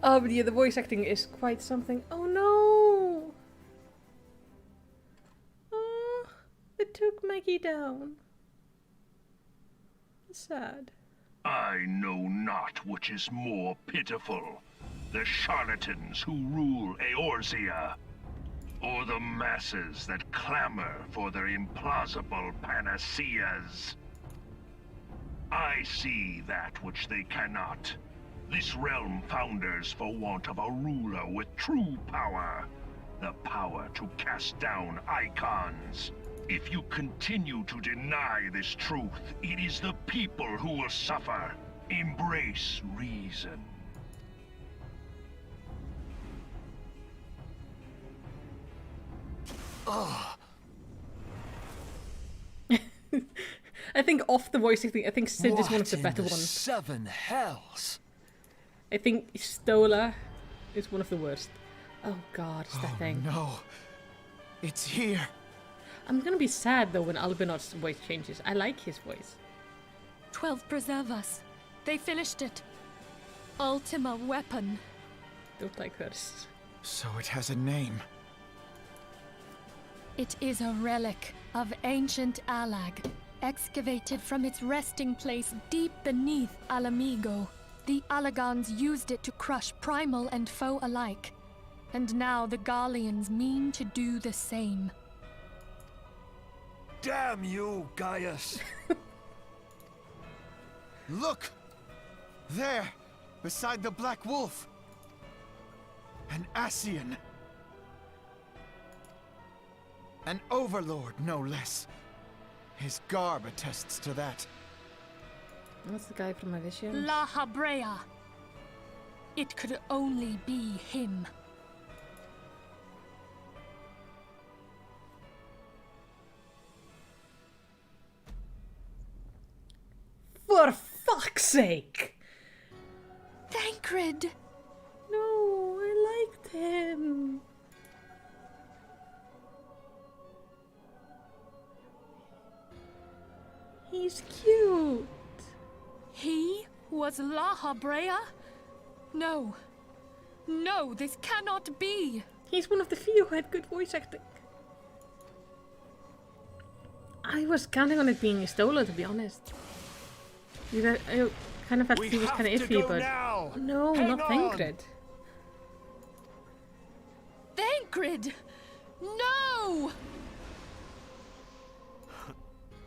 Oh, but yeah, the voice acting is quite something. Oh no! Oh, it took Maggie down. Sad. I know not which is more pitiful, the charlatans who rule Eorzea, or the masses that clamor for their implausible panaceas. I see that which they cannot. This realm founders for want of a ruler with true power, the power to cast down icons. If you continue to deny this truth, it is the people who will suffer. Embrace reason. I think off the voice acting, I think Sid is one of the better ones. 7 hells? I think Stola is one of the worst. Oh god, it's that thing. No. It's here. I'm gonna be sad though when Albinot's voice changes. I like his voice. 12 preserve us. They finished it. Ultima weapon. Don't like hers. So it has a name. It is a relic of ancient Alag, excavated from its resting place deep beneath Alamigo. The Alagons used it to crush primal and foe alike, and now the Garleans mean to do the same. Damn you, Gaius. Look! There! Beside the Black Wolf! An Ascian! An overlord, no less. His garb attests to that. That's the guy from my vision. La Habrea. It could only be him. fuck's sake! Thancred! No, I liked him. He's cute. He was La Habrea? No. No, this cannot be. He's one of the few who had good voice acting. I was counting on it being Istola, to be honest. I kind of felt he was kind of iffy, but now. no, not Thancred. Thancred! No!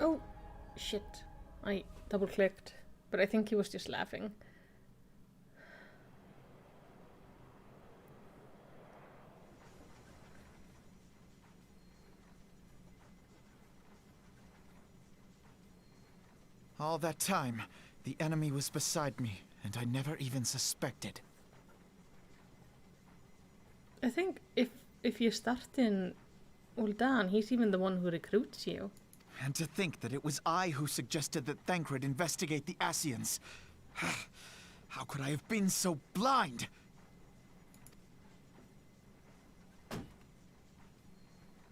Oh, shit. I double-clicked, but I think he was just laughing. All that time, the enemy was beside me, and I never even suspected. I think if you start in Ul'dan, he's even the one who recruits you. And to think that it was I who suggested that Thancred investigate the Asians. How could I have been so blind?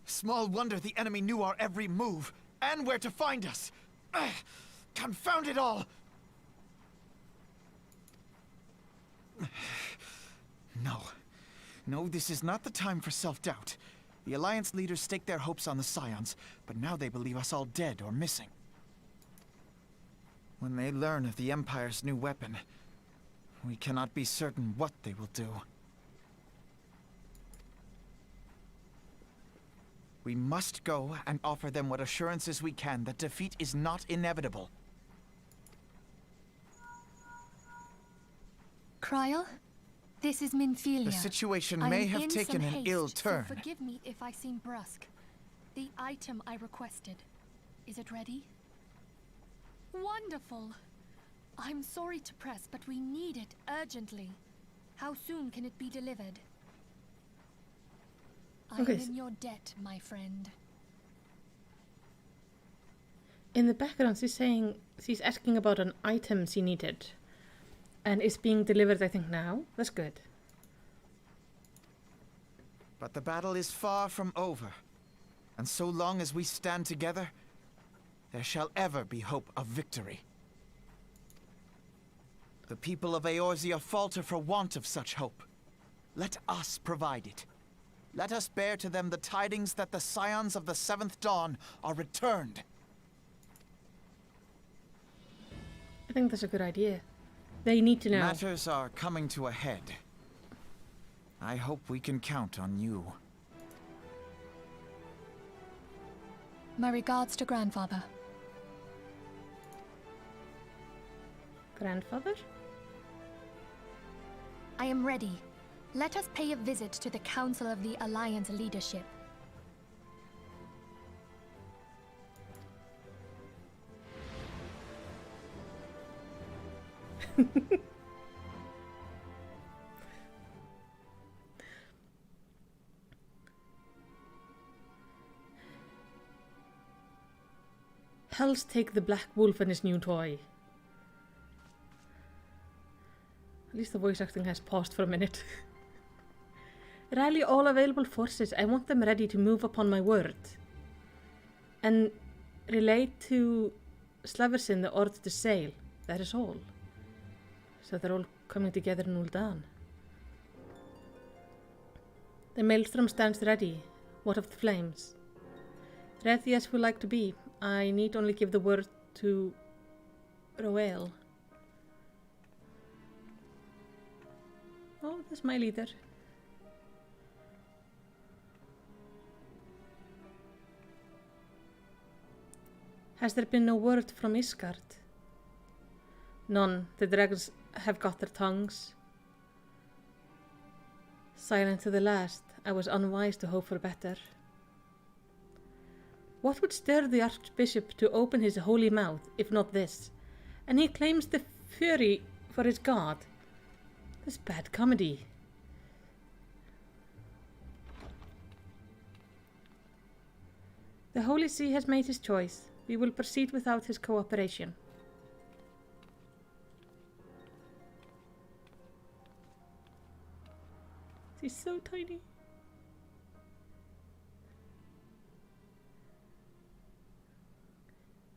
Small wonder the enemy knew our every move, and where to find us. Confound it all! No, this is not the time for self-doubt. The Alliance leaders staked their hopes on the Scions, but now they believe us all dead or missing. When they learn of the Empire's new weapon, we cannot be certain what they will do. We must go and offer them what assurances we can that defeat is not inevitable. Kryl, this is Minfilia. The situation I may am have in taken some an haste, ill turn. So forgive me if I seem brusque. The item I requested, is it ready? Wonderful. I'm sorry to press, but we need it urgently. How soon can it be delivered? I Okay. am in your debt, my friend. In the background, she's asking about an item she needed. And it's being delivered, I think, now. That's good. But the battle is far from over. And so long as we stand together, there shall ever be hope of victory. The people of Eorzea falter for want of such hope. Let us provide it. Let us bear to them the tidings that the Scions of the Seventh Dawn are returned. I think that's a good idea. They need to know. Matters are coming to a head. I hope we can count on you. My regards to grandfather. Grandfather? I am ready. Let us pay a visit to the Council of the Alliance leadership. Hells take the Black Wolf and his new toy. At least the voice acting has paused for a minute. Rally all available forces. I want them ready to move upon my word. And relate to Slaversin the order to sail. That is all. So they're all coming together in Ul'dan. The maelstrom stands ready. What of the flames? Ready as we like to be. I need only give the word to Roel. Oh, that's my leader. Has there been no word from Isgard? None. The dragons have got their tongues. Silent to the last, I was unwise to hope for better. What would stir the Archbishop to open his holy mouth, if not this? And he claims the fury for his god. This bad comedy. The Holy See has made his choice. We will proceed without his cooperation. tiny.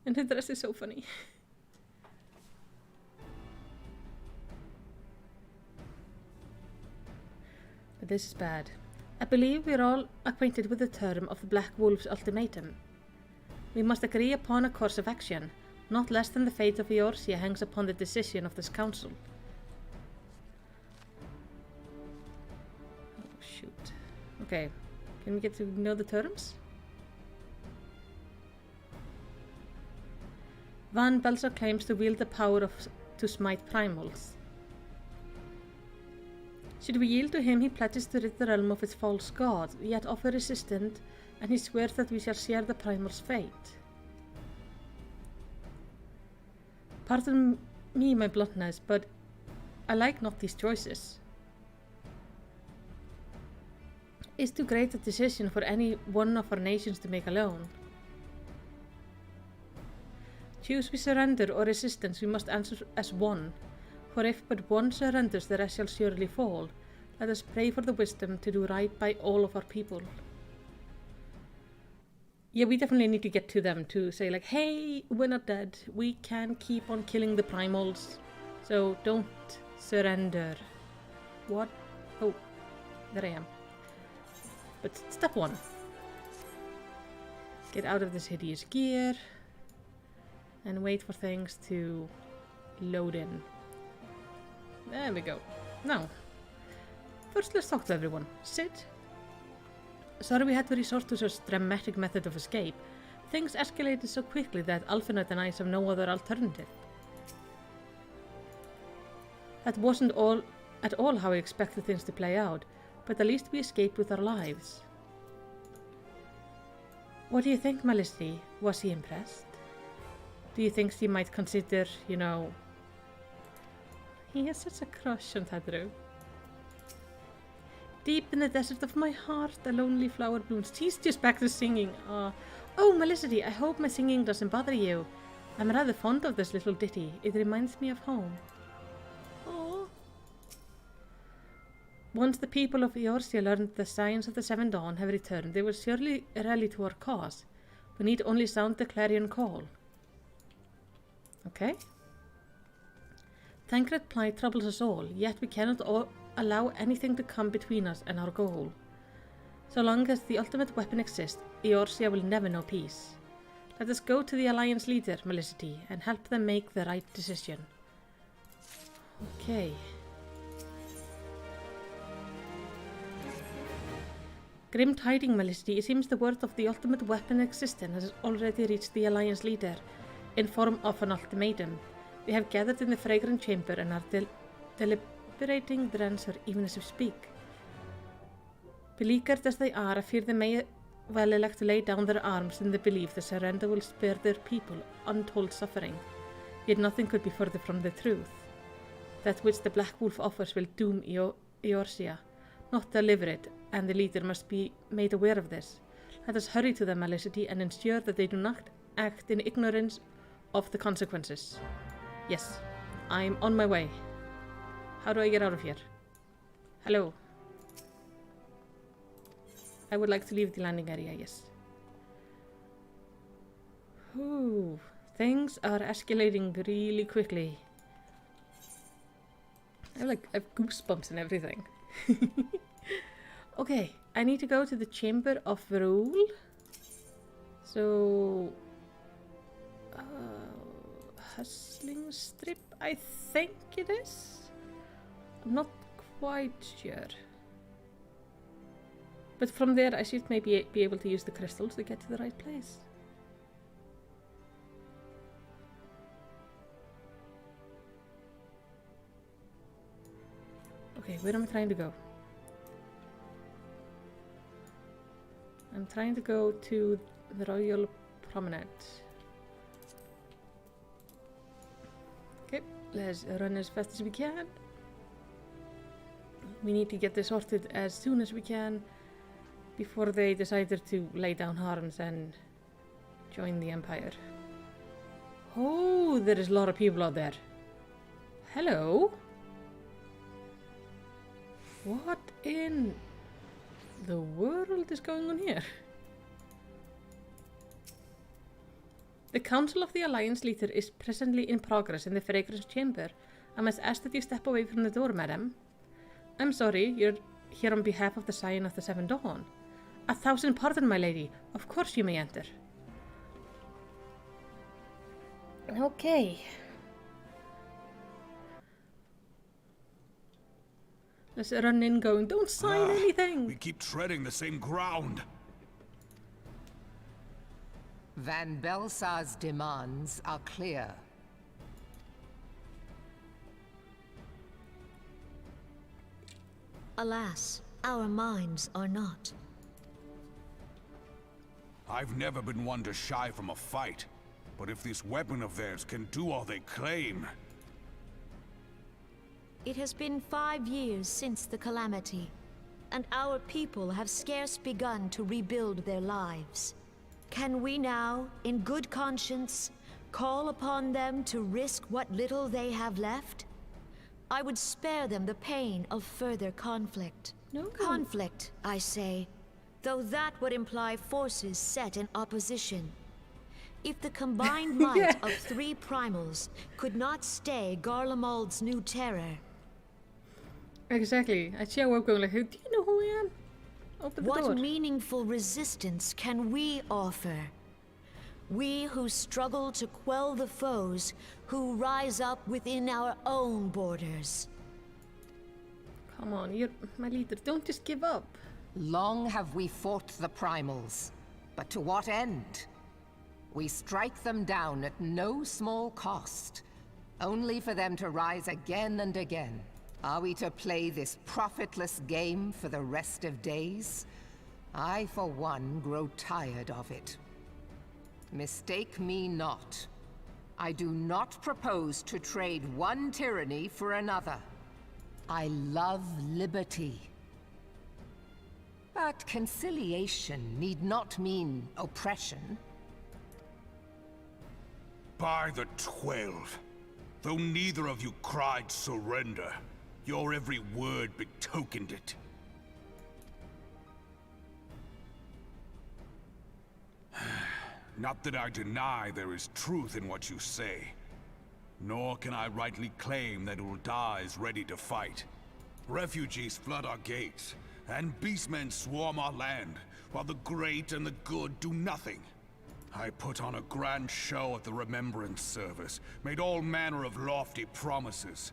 And her dress is so funny. But this is bad. I believe we're all acquainted with the term of the Black Wolf's ultimatum. We must agree upon a course of action. Not less than the fate of Eorzea hangs upon the decision of this council. Oh, shoot. Okay, can we get to know the terms? Van Belzer claims to wield the power to smite primals. Should we yield to him, he pledges to rid the realm of its false god, yet offer resistance, and he swears that we shall share the primal's fate. Pardon me my bluntness, but I like not these choices. It's too great a decision for any one of our nations to make alone. Choose we surrender or resistance, we must answer as one. For if but one surrenders, the rest shall surely fall. Let us pray for the wisdom to do right by all of our people. Yeah, we definitely need to get to them to say like, hey, we're not dead. We can keep on killing the primals. So don't surrender. What? Oh, there I am. But step one. Get out of this hideous gear. And wait for things to load in. There we go. Now, first let's talk to everyone. Sit. Sorry we had to resort to such dramatic method of escape. Things escalated so quickly that Alphinaud and I have no other alternative. That wasn't at all how I expected things to play out, but at least we escaped with our lives. What do you think, Malicity? Was he impressed? Do you think she might consider, you know... He has such a crush on Tadru. Deep in the desert of my heart, a lonely flower blooms. She's just back to singing. Oh, Malicity, I hope my singing doesn't bother you. I'm rather fond of this little ditty. It reminds me of home. Oh. Once the people of Eorzea learned the signs of the Seven Dawn have returned, they will surely rally to our cause. We need only sound the clarion call. Okay. Thancred plight troubles us all, yet we cannot allow anything to come between us and our goal. So long as the ultimate weapon exists, Eorzea will never know peace. Let us go to the Alliance leader, Malicity, and help them make the right decision. Okay. Grim tiding, Malicity. It seems the word of the ultimate weapon existence has already reached the Alliance leader, in form of an ultimatum. They have gathered in the fragrant chamber and are deliberating their answer even as we speak. Beleaguered as they are, I fear they may well elect to lay down their arms in the belief that surrender will spare their people untold suffering. Yet nothing could be further from the truth. That which the Black Wolf offers will doom Eorzea, not deliver it, and the leader must be made aware of this. Let us hurry to them, Malicity, and ensure that they do not act in ignorance of the consequences. Yes, I'm on my way. How do I get out of here? Hello. I would like to leave the landing area, yes. Ooh, things are escalating really quickly. I have goosebumps and everything. Okay, I need to go to the Chamber of Rule. So... hustling strip, I think it is? I'm not quite sure. But from there I should maybe be able to use the crystals to get to the right place. Okay, where am I trying to go? I'm trying to go to the Royal Promenade. Okay, let's run as fast as we can. We need to get this sorted as soon as we can before they decided to lay down arms and join the Empire. Oh, there is a lot of people out there. Hello? What in... the world is going on here? The Council of the Alliance Leader is presently in progress in the Fragrance Chamber. I must ask that you step away from the door, madam. I'm sorry, you're here on behalf of the Scion of the Seven Dawn. 1,000 pardon, my lady. Of course you may enter. Okay. Let's run in going, don't sign anything! We keep treading the same ground. Van Belsar's demands are clear. Alas, our minds are not. I've never been one to shy from a fight, but if this weapon of theirs can do all they claim... It has been 5 years since the calamity, and our people have scarce begun to rebuild their lives. Can we now, in good conscience, call upon them to risk what little they have left? I would spare them the pain of further conflict. No. Conflict, I say, though that would imply forces set in opposition. If the combined might of 3 primals could not stay Garlemald's new terror... Exactly. I see how we're going like, do you know who I am? Open the door. What meaningful resistance can we offer? We who struggle to quell the foes who rise up within our own borders. Come on, you're my leader. Don't just give up. Long have we fought the primals, but to what end? We strike them down at no small cost, only for them to rise again and again. Are we to play this profitless game for the rest of days? I, for one, grow tired of it. Mistake me not. I do not propose to trade one tyranny for another. I love liberty. But conciliation need not mean oppression. By the 12, though neither of you cried surrender, your every word betokened it. Not that I deny there is truth in what you say, nor can I rightly claim that Ul'dah is ready to fight. Refugees flood our gates, and beastmen swarm our land, while the great and the good do nothing. I put on a grand show at the Remembrance Service, made all manner of lofty promises.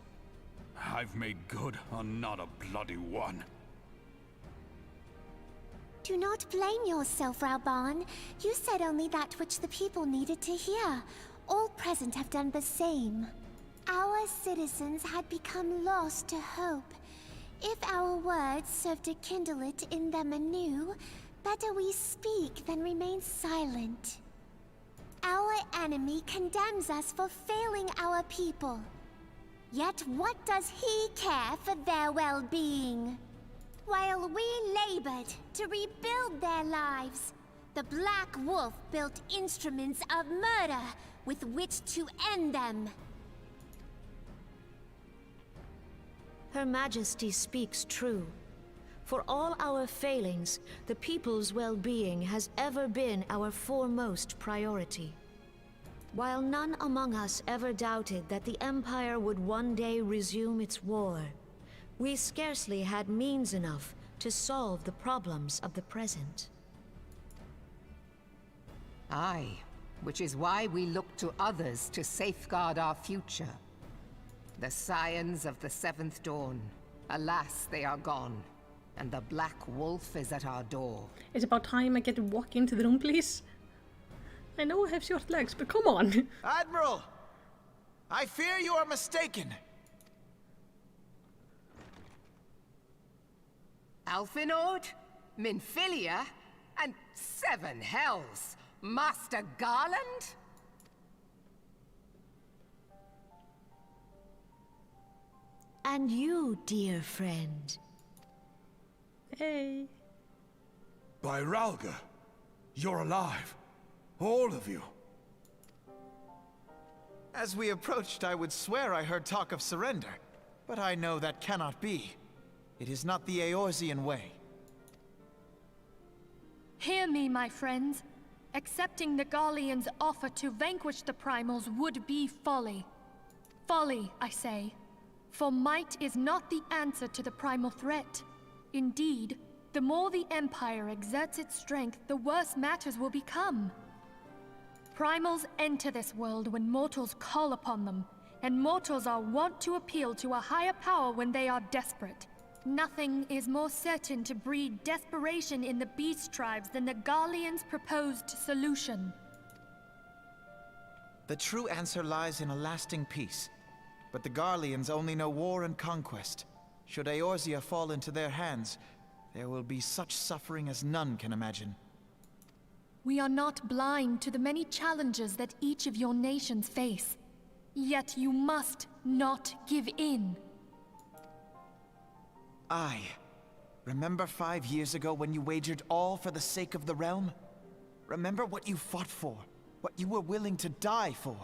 I've made good on not a bloody one. Do not blame yourself, Rauban. You said only that which the people needed to hear. All present have done the same. Our citizens had become lost to hope. If our words serve to kindle it in them anew, better we speak than remain silent. Our enemy condemns us for failing our people. Yet what does he care for their well-being? While we labored to rebuild their lives, the Black Wolf built instruments of murder with which to end them. Her Majesty speaks true. For all our failings, the people's well-being has ever been our foremost priority. While none among us ever doubted that the Empire would one day resume its war, we scarcely had means enough to solve the problems of the present. Aye, which is why we look to others to safeguard our future. The Scions of the 7th Dawn. Alas, they are gone. And the Black Wolf is at our door. It's about time I get to walk into the room, please. I know I have short legs, but come on. Admiral! I fear you are mistaken. Alphinaud, Minfilia, and 7 hells. Master Garland? And you, dear friend. Hey. By Ralga, you're alive. All of you. As we approached, I would swear I heard talk of surrender, but I know that cannot be. It is not the Eorzean way. Hear me, my friends. Accepting the Garlean's offer to vanquish the Primals would be folly. Folly, I say. For might is not the answer to the primal threat. Indeed, the more the Empire exerts its strength, the worse matters will become. Primals enter this world when mortals call upon them, and mortals are wont to appeal to a higher power when they are desperate. Nothing is more certain to breed desperation in the beast tribes than the Garlean's proposed solution. The true answer lies in a lasting peace. But the Garleans only know war and conquest. Should Eorzea fall into their hands, there will be such suffering as none can imagine. We are not blind to the many challenges that each of your nations face. Yet you must not give in. Aye. Remember 5 years ago when you wagered all for the sake of the realm? Remember what you fought for, what you were willing to die for.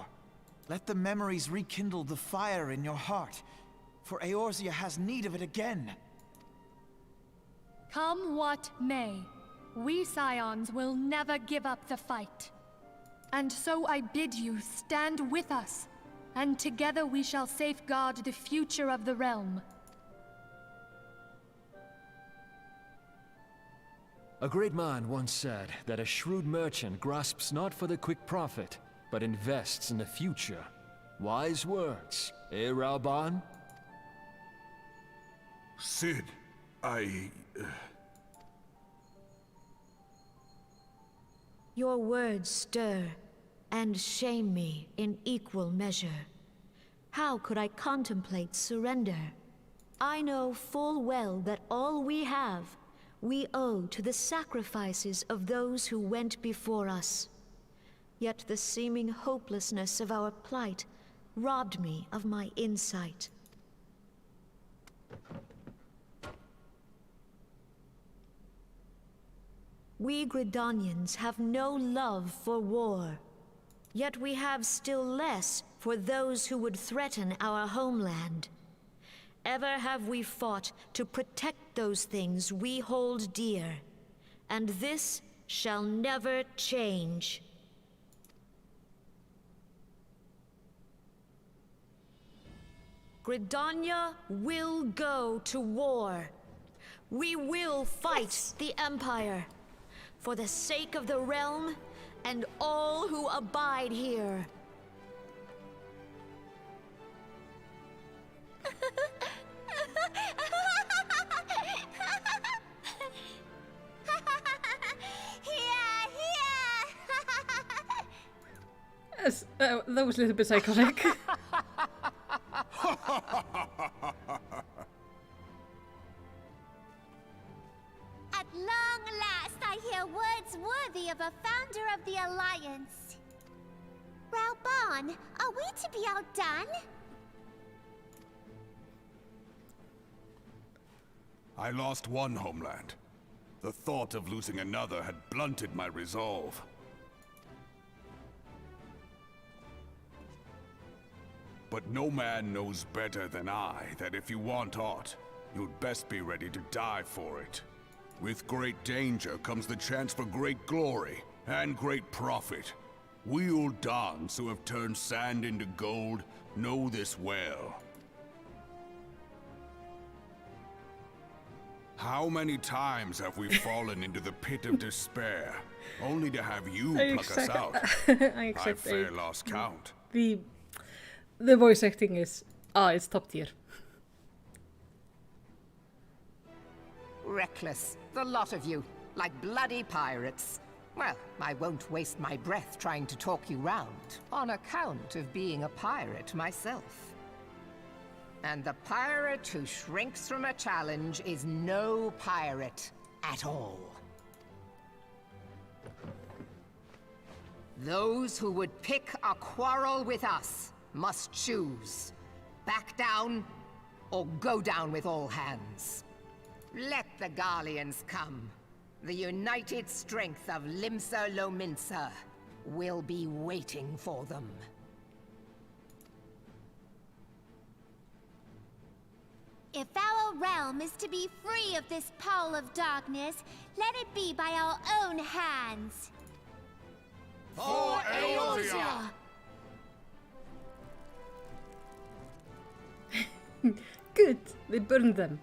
Let the memories rekindle the fire in your heart, for Eorzea has need of it again. Come what may, we Scions will never give up the fight. And so I bid you stand with us, and together we shall safeguard the future of the realm. A great man once said that a shrewd merchant grasps not for the quick profit, but invests in the future. Wise words, eh, Raoban? Sid, Your words stir and shame me in equal measure. How could I contemplate surrender? I know full well that all we have, we owe to the sacrifices of those who went before us. Yet the seeming hopelessness of our plight robbed me of my insight. We Gridanians have no love for war, yet we have still less for those who would threaten our homeland. Ever have we fought to protect those things we hold dear, and this shall never change. Gridania will go to war. We will fight the Empire for the sake of the realm and all who abide here. Yes, that was a little bit psychotic. At long last, I hear words worthy of a founder of the Alliance. Raoban, are we to be outdone? I lost one homeland. The thought of losing another had blunted my resolve. But no man knows better than I that if you want aught, you'd best be ready to die for it. With great danger comes the chance for great glory and great profit. We Uldans who have turned sand into gold know this well. How many times have we fallen into the pit of despair, only to have you pluck us out? I've fair lost count. The voice acting is, it's top tier. Reckless, the lot of you, like bloody pirates. Well, I won't waste my breath trying to talk you round, on account of being a pirate myself. And the pirate who shrinks from a challenge is no pirate at all. Those who would pick a quarrel with us must choose. Back down, or go down with all hands. Let the Garleans come. The united strength of Limsa Lominsa will be waiting for them. If our realm is to be free of this pall of darkness, let it be by our own hands. For Eorzea! Good, they burned them.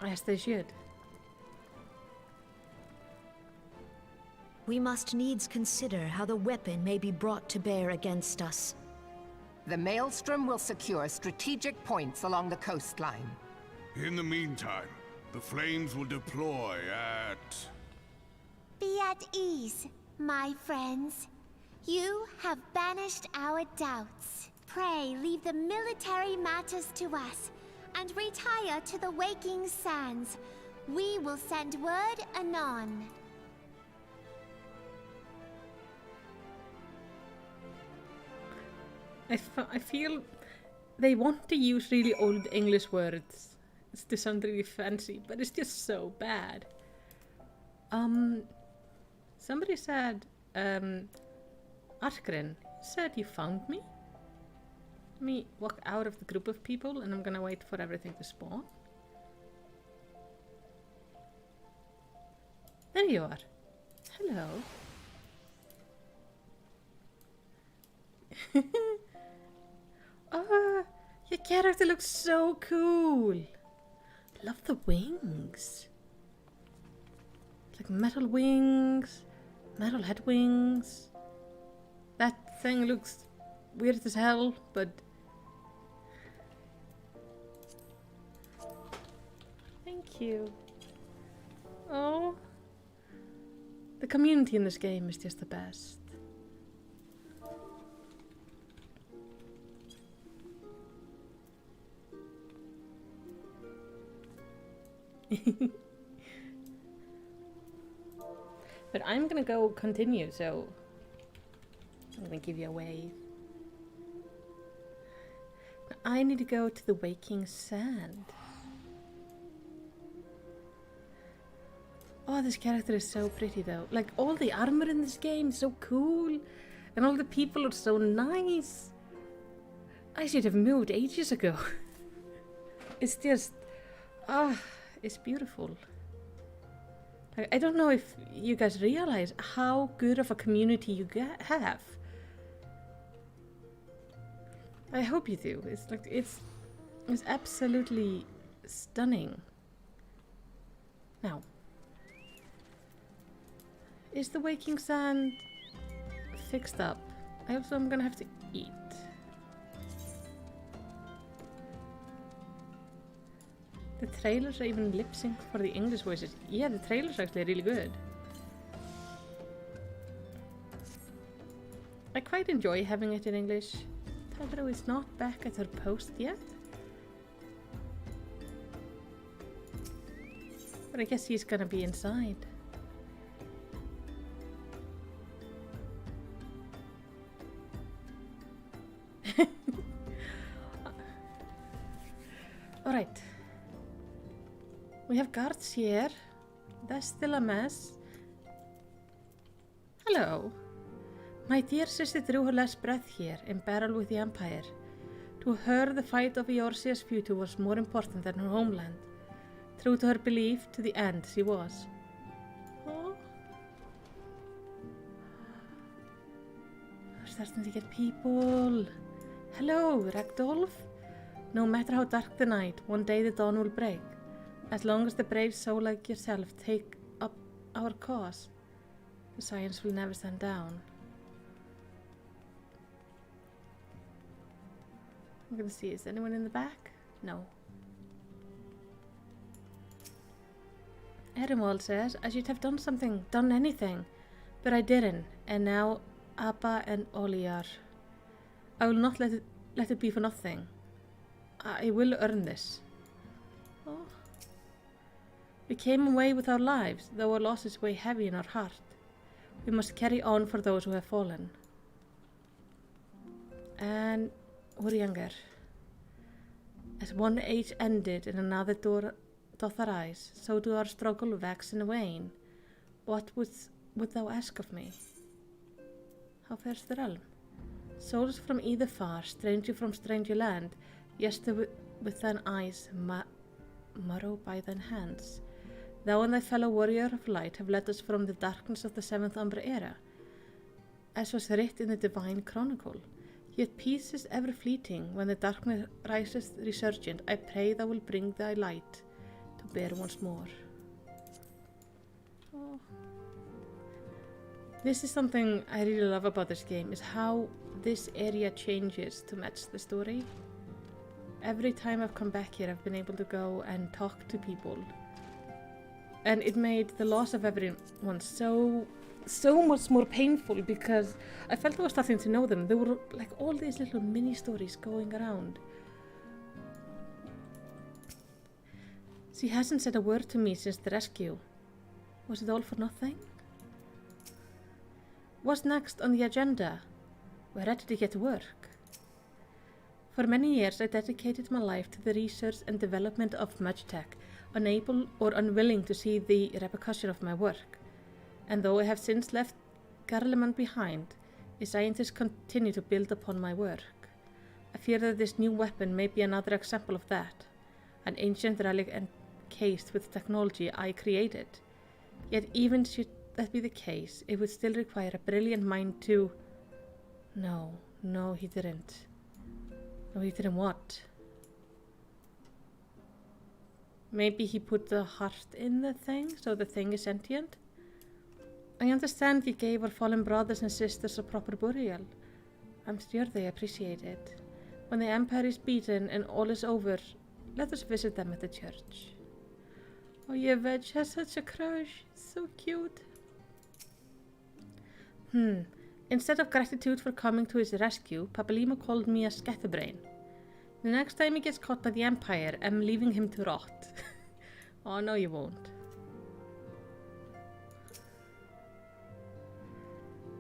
As they should. We must needs consider how the weapon may be brought to bear against us. The Maelstrom will secure strategic points along the coastline. In the meantime, the flames will deploy at... Be at ease, my friends. You have banished our doubts. Pray leave the military matters to us, and retire to the waking sands. We will send word anon. I feel they want to use really old English words to sound really fancy, but it's just so bad. Somebody said, Arkren said you found me? Let me walk out of the group of people and I'm gonna wait for everything to spawn. There you are. Hello. Oh, your character looks so cool. Love the wings. Like metal wings, metal head wings. That thing looks weird as hell, but thank you. Oh, the community in this game is just the best. But I'm gonna go continue, so I'm gonna give you a wave. I need to go to the waking sand. Oh, this character is so pretty though. Like all the armor in this game is so cool, and all the people are so nice. I should have moved ages ago. It's just, it's beautiful. I don't know if you guys realize how good of a community you have. I hope you do. It's like it's absolutely stunning. Now, is the waking sand fixed up? I'm gonna have to eat. The trailers are even lip synced for the English voices. Yeah, the trailers are actually really good. I quite enjoy having it in English. Pedro is not back at her post yet. But I guess he's gonna be inside. Alright. We have guards here. That's still a mess. Hello. My dear sister drew her last breath here, in battle with the Empire. To her, the fight of Eorzea's future was more important than her homeland. True to her belief, to the end she was. Oh. We're starting to get people. Hello, Ragdolf. No matter how dark the night, one day the dawn will break. As long as the brave soul like yourself take up our cause, the science will never stand down. I'm gonna see, is anyone in the back? No. Erimwald says, I should have done something, done anything, but I didn't, and now Appa and Oliar. I will not let it be for nothing. I will earn this. Oh. We came away with our lives, though our losses weigh heavy in our heart. We must carry on for those who have fallen. And we're younger. As one age ended and another doth arise, so do our struggle wax and wane. What would thou ask of me? How fares the realm? Souls from either far, stranger from stranger land, yester with thine eyes morrow by thine hands. Thou and thy fellow warrior of light have led us from the darkness of the 7th Umbra era, as was writ in the divine chronicle. Yet peace is ever fleeting. When the darkness rises resurgent, I pray thou will bring thy light to bear once more. Oh. This is something I really love about this game, is how this area changes to match the story. Every time I've come back here, I've been able to go and talk to people. And it made the loss of everyone so much more painful, because I felt I was starting to know them. There were like all these little mini stories going around. She hasn't said a word to me since the rescue. Was it all for nothing? What's next on the agenda? We're ready to get to work. For many years I dedicated my life to the research and development of magitech, unable or unwilling to see the repercussion of my work. And though I have since left Garlemald behind, the scientists continue to build upon my work. I fear that this new weapon may be another example of that, an ancient relic encased with technology I created. Yet even should that be the case, it would still require a brilliant mind to... No, he didn't. No, he didn't what? Maybe he put the heart in the thing, so the thing is sentient? I understand you gave our fallen brothers and sisters a proper burial. I'm sure they appreciate it. When the Empire is beaten and all is over, let us visit them at the church. Oh, yeah, Veg has such a crush. So cute. Instead of gratitude for coming to his rescue, Papalimo called me a scatterbrain. The next time he gets caught by the Empire, I'm leaving him to rot. Oh, no you won't.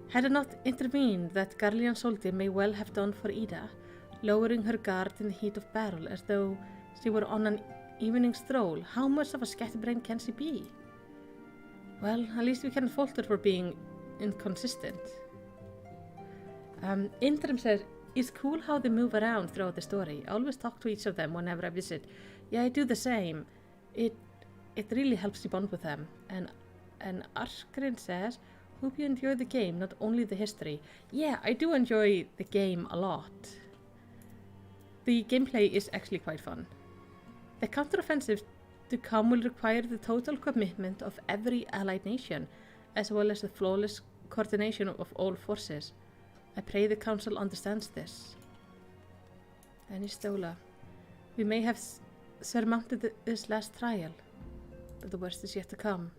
Had I not intervened, that Garlean soldier may well have done for Ida, lowering her guard in the heat of battle as though she were on an evening stroll. How much of a scatterbrain can she be? Well, at least we can't fault her for being inconsistent. Interim says, it's cool how they move around throughout the story. I always talk to each of them whenever I visit. Yeah, I do the same. It really helps you bond with them. And Askren says, hope you enjoy the game, not only the history. Yeah, I do enjoy the game a lot. The gameplay is actually quite fun. The counteroffensive to come will require the total commitment of every allied nation, as well as the flawless coordination of all forces. I pray the Council understands this. Anistola. We may have surmounted this last trial, but the worst is yet to come.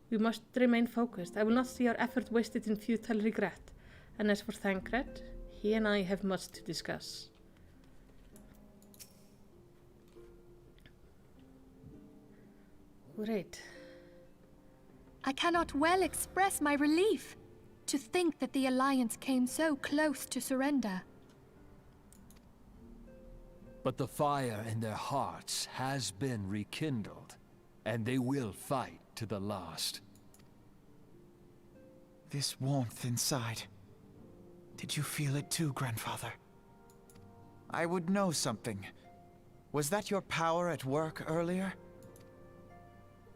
We must remain focused. I will not see our effort wasted in futile regret. And as for Thancred, he and I have much to discuss. Great. I cannot well express my relief to think that the Alliance came so close to surrender. But the fire in their hearts has been rekindled, and they will fight to the last. This warmth inside. Did you feel it too, Grandfather? I would know something. Was that your power at work earlier?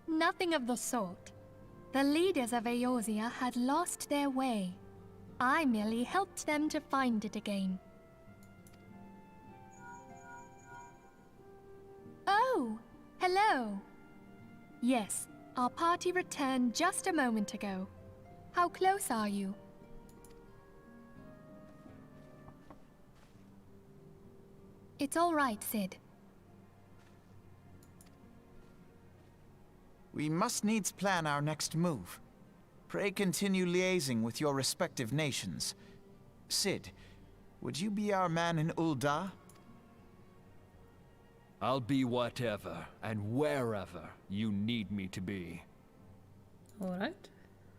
Nothing of the sort. The leaders of Eorzea had lost their way. I merely helped them to find it again. Oh, hello. Yes, our party returned just a moment ago. How close are you? It's all right, Sid. We must needs plan our next move. Pray continue liaising with your respective nations. Sid, would you be our man in Ul'dah? I'll be whatever and wherever you need me to be. All right.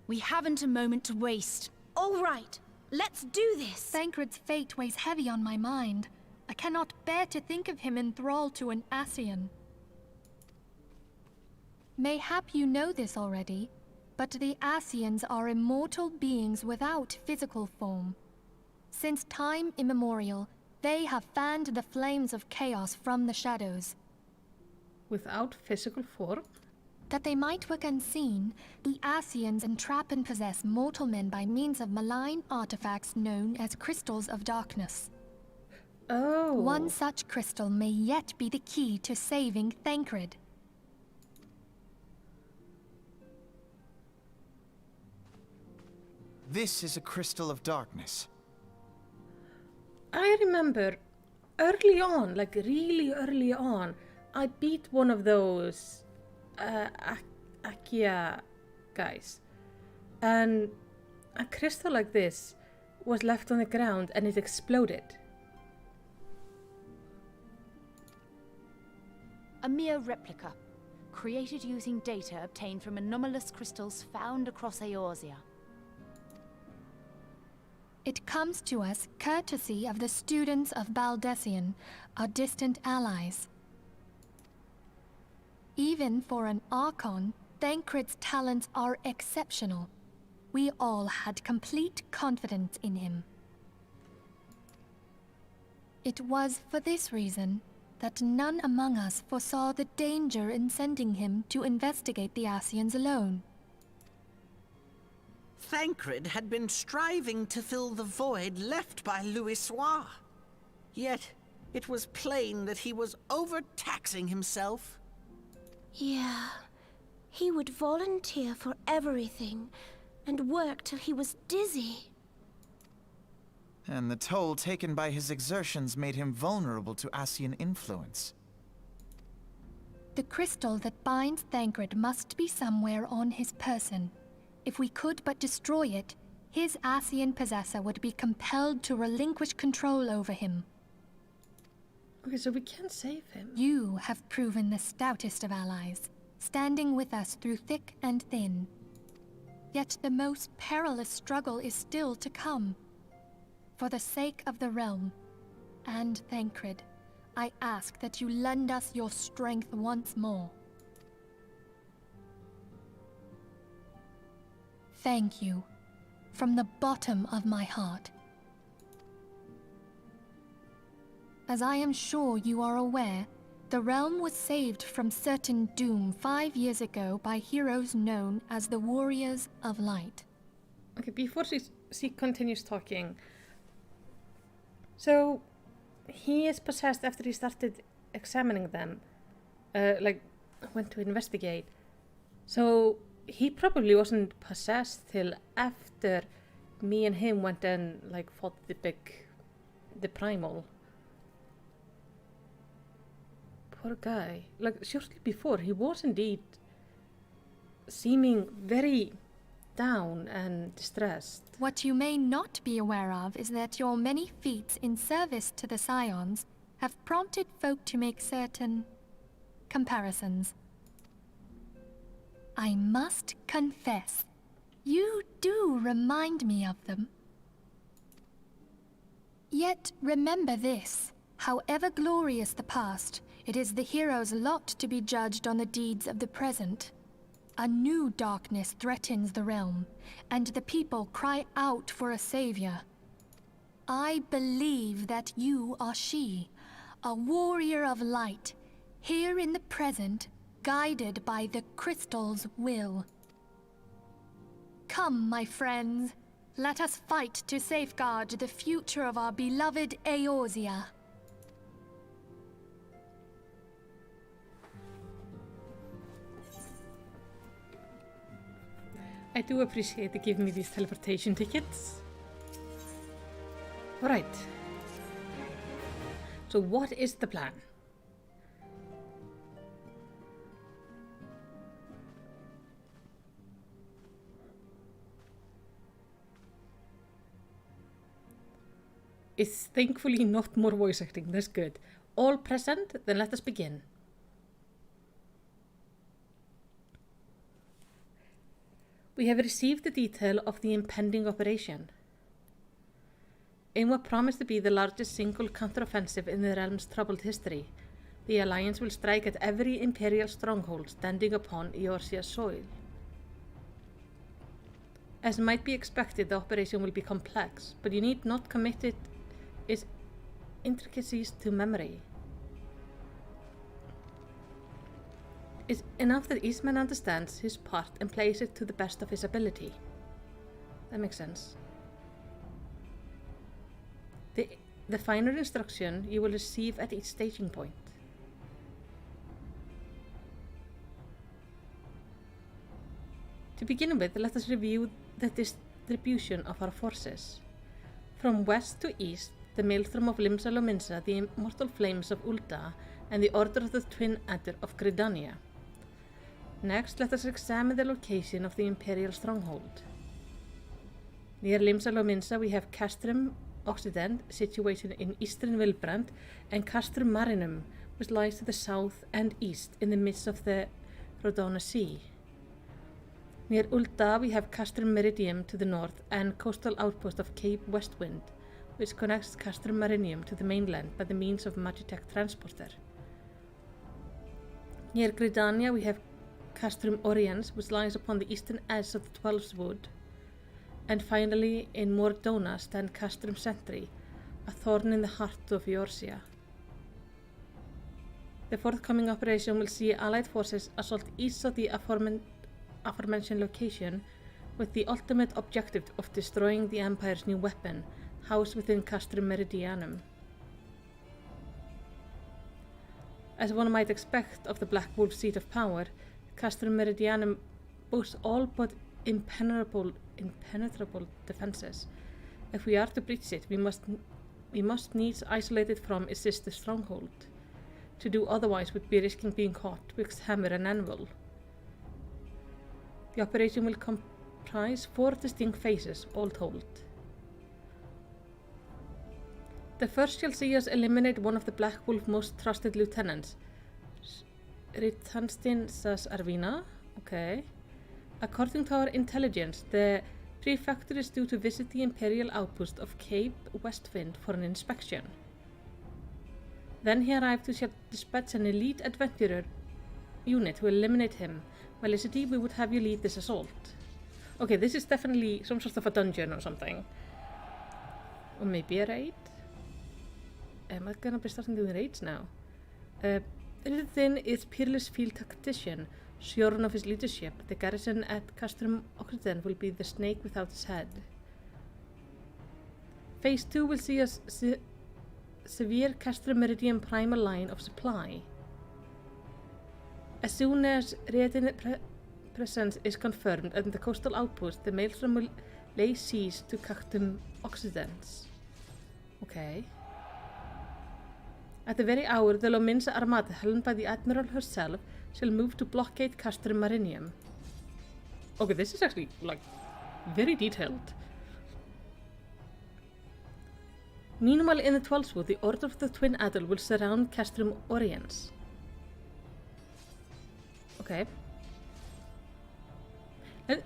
We haven't a moment to waste. All right, let's do this. Thancred's fate weighs heavy on my mind. I cannot bear to think of him in thrall to an Ascian. Mayhap you know this already, but the Ascians are immortal beings without physical form. Since time immemorial, they have fanned the flames of chaos from the shadows. without physical form? That they might work unseen, the Ascians entrap and possess mortal men by means of malign artifacts known as crystals of darkness. Oh. One such crystal may yet be the key to saving Thancred. This is a crystal of darkness. I remember early on, like really early on, I beat one of those Akia guys. And a crystal like this was left on the ground and it exploded. A mere replica, created using data obtained from anomalous crystals found across Eorzea. It comes to us courtesy of the students of Baldessian, our distant allies. Even for an Archon, Thancred's talents are exceptional. We all had complete confidence in him. It was for this reason that none among us foresaw the danger in sending him to investigate the Ascians alone. Thancred had been striving to fill the void left by Louisoix. Yet, it was plain that he was overtaxing himself. Yeah, he would volunteer for everything and work till he was dizzy. And the toll taken by his exertions made him vulnerable to Ascian influence. The crystal that binds Thancred must be somewhere on his person. If we could but destroy it, his Ascian possessor would be compelled to relinquish control over him. Okay, so we can't save him. You have proven the stoutest of allies, standing with us through thick and thin. Yet the most perilous struggle is still to come. For the sake of the realm, and Thancred, I ask that you lend us your strength once more. Thank you, from the bottom of my heart. As I am sure you are aware, the realm was saved from certain doom 5 years ago by heroes known as the Warriors of Light. Okay, before she continues talking, so he is possessed after he started examining them, went to investigate. So he probably wasn't possessed till after me and him went and fought the primal. Poor guy. Shortly before, he was indeed seeming very down and distressed. What you may not be aware of is that your many feats in service to the Scions have prompted folk to make certain comparisons. I must confess, you do remind me of them. Yet remember this, however glorious the past, it is the hero's lot to be judged on the deeds of the present. A new darkness threatens the realm, and the people cry out for a savior. I believe that you are she, a warrior of light, here in the present, guided by the crystal's will. Come, my friends, let us fight to safeguard the future of our beloved Eorzea. I do appreciate they give me these teleportation tickets. Alright. So what is the plan? It's thankfully not more voice acting, that's good. All present, then let us begin. We have received the detail of the impending operation. In what promised to be the largest single counteroffensive in the realm's troubled history, the Alliance will strike at every Imperial stronghold standing upon Eorzea's soil. As might be expected, the operation will be complex, but you need not commit its intricacies to memory. It's enough that each man understands his part and plays it to the best of his ability. That makes sense. The finer instruction you will receive at each staging point. To begin with, let us review the distribution of our forces. From west to east, the Maelstrom of Limsa Lominsa, the Immortal Flames of Ulda, and the Order of the Twin Adder of Gridania. Next, let us examine the location of the Imperial Stronghold. Near Limsa Lominsa, we have Castrum Occident, situated in eastern Wilbrand, and Castrum Marinum, which lies to the south and east in the midst of the Rodona Sea. Near Ulda, we have Castrum Meridium to the north and coastal outpost of Cape Westwind, which connects Castrum Marinium to the mainland by the means of Magitech transporter. Near Gridania, we have Castrum Oriens, which lies upon the eastern edge of the Twelves Wood. And finally, in Mordona stand Castrum Sentry, a thorn in the heart of Eorzea. The forthcoming operation will see Allied forces assault each of the aforementioned location with the ultimate objective of destroying the Empire's new weapon, housed within Castrum Meridianum. As one might expect of the Black Wolf's seat of power, Castrum Meridianum boasts all but impenetrable defenses. If we are to breach it, we must needs isolate it from its sister stronghold. To do otherwise would be risking being caught twixt hammer and anvil. The operation will comprise 4 distinct phases, all told. The first shall see us eliminate one of the Black Wolf's most trusted lieutenants, Ritanstein Sas Arvina. Okay. According to our intelligence, the prefecture is due to visit the Imperial outpost of Cape Westwind for an inspection. Then he arrived to dispatch an elite adventurer unit to eliminate him. Felicity, we would have you lead this assault. Okay, this is definitely some sort of a dungeon or something. Or maybe a raid? Am I gonna be starting doing raids now? Then is Peerless Field Tactician. Shorn of his leadership, the garrison at Castrum Occident will be the snake without his head. Phase 2 will see us severe Castrum Meridian primal line of supply. As soon as Readin presence is confirmed at the coastal outpost, the Maelstrom will lay siege to Castrum Occident. Okay. At the very hour, the Lominsa Armada, helmed by the Admiral herself, shall move to blockade Castrum Marinium. Okay, this is actually, like, very detailed. Meanwhile, in the Twelves Wood, the Order of the Twin Adder will surround Castrum Oriens. Okay.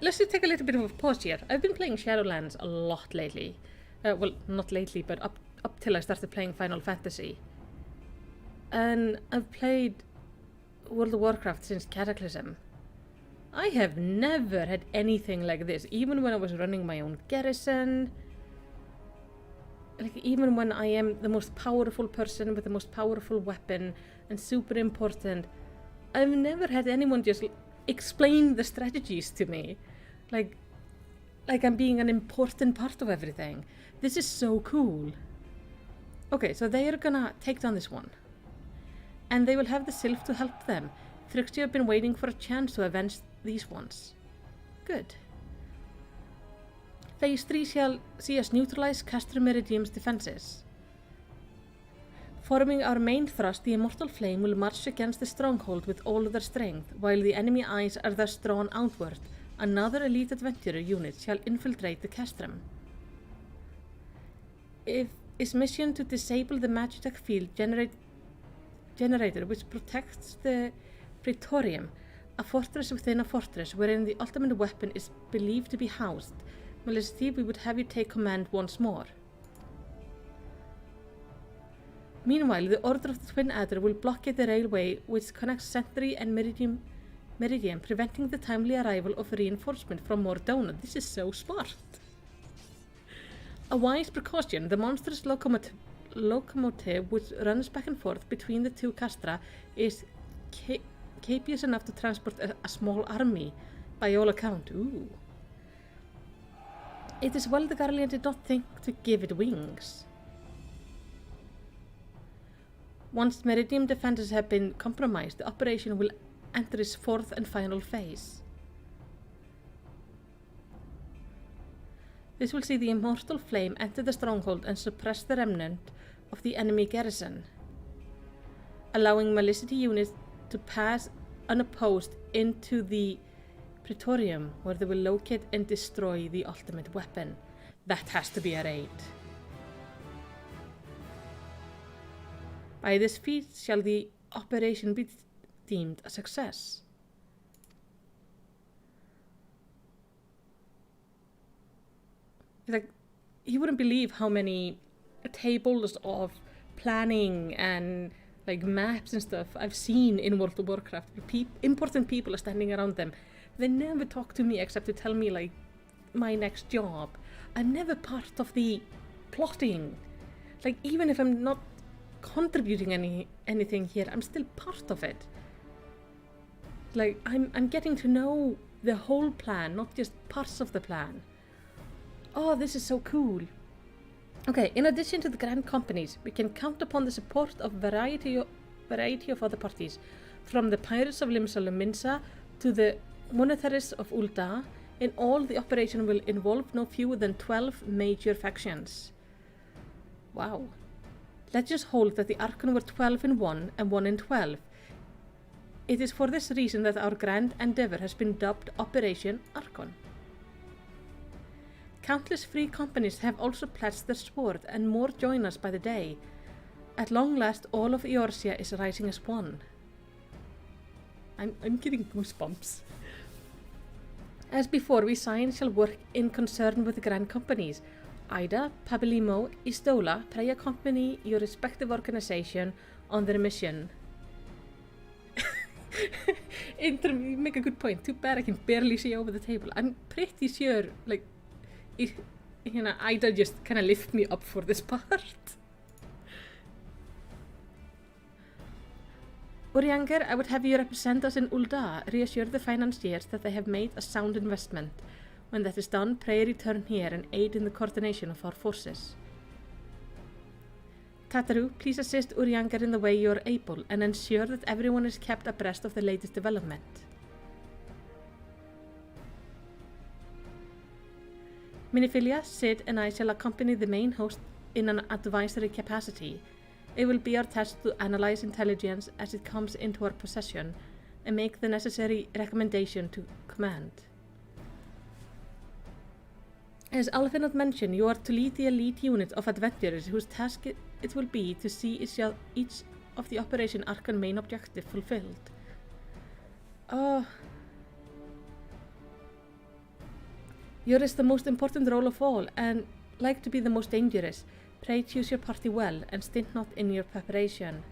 Let's just take a little bit of a pause here. I've been playing Shadowlands a lot lately. Well, not lately, but up till I started playing Final Fantasy. And I've played World of Warcraft since Cataclysm. I have never had anything like this, even when I was running my own garrison. Like, even when I am the most powerful person with the most powerful weapon and super important, I've never had anyone just explain the strategies to me. Like I'm being an important part of everything. This is so cool. Okay, so they are gonna take down this one. And they will have the Sylph to help them. Thrixty have been waiting for a chance to avenge these ones. Good. Phase 3 shall see us neutralize Castrum Meridium's defenses. Forming our main thrust, the Immortal Flame will march against the stronghold with all of their strength, while the enemy eyes are thus drawn outward. Another elite adventurer unit shall infiltrate the Castrum. Its mission to disable the Magitech field generator which protects the Praetorium, a fortress within a fortress wherein the ultimate weapon is believed to be housed. Felicity, we would have you take command once more. Meanwhile, the Order of the Twin Adder will blockade the railway which connects Sentry and Meridian, preventing the timely arrival of reinforcement from Mordona. This is so smart. A wise precaution, the monstrous locomotive which runs back and forth between the two castra is capacious enough to transport a small army, by all account. Ooh. It is well the Guardian did not think to give it wings. Once Meridian defenses have been compromised, the operation will enter its fourth and final phase. This will see the immortal flame enter the stronghold and suppress the remnant of the enemy garrison, allowing Malicity units to pass unopposed into the Praetorium, where they will locate and destroy the ultimate weapon. That has to be a raid. By this feat shall the operation be deemed a success. Like, you wouldn't believe how many tables of planning and like maps and stuff I've seen in World of Warcraft. Important people are standing around them. They never talk to me except to tell me like my next job. I'm never part of the plotting. Like, even if I'm not contributing anything here, I'm still part of it. Like, I'm getting to know the whole plan, not just parts of the plan. Oh, this is so cool. Okay, in addition to the grand companies, we can count upon the support of variety of other parties, from the Pirates of Limsa Lominsa to the Monetarists of Ul'dah. In all, the operation will involve no fewer than 12 major factions. Wow. Legends hold that the Archon were 12 in 1 and 1 in 12. It is for this reason that our grand endeavour has been dubbed Operation Archon. Countless free companies have also pledged their support, and more join us by the day. At long last, all of Eorzea is rising as one. I'm getting goosebumps. As before, we Science shall work in concern with the grand companies. Ida, Pabilimo, Istola, pray accompany your respective organization on their mission. You make a good point. Too bad I can barely see over the table. I'm pretty sure, like, Ida just kind of lift me up for this part. Urianger, I would have you represent us in Ul'dah. Reassure the financiers that they have made a sound investment. When that is done, pray return here and aid in the coordination of our forces. Tataru, please assist Urianger in the way you are able and ensure that everyone is kept abreast of the latest development. Miniphilia, Sid and I shall accompany the main host in an advisory capacity. It will be our task to analyze intelligence as it comes into our possession and make the necessary recommendation to command. As Alfinot mentioned, you are to lead the elite unit of adventurers whose task it will be to see each of the Operation Archon main objective fulfilled. Yours is the most important role of all, and like to be the most dangerous. Pray choose your party well, and stint not in your preparation.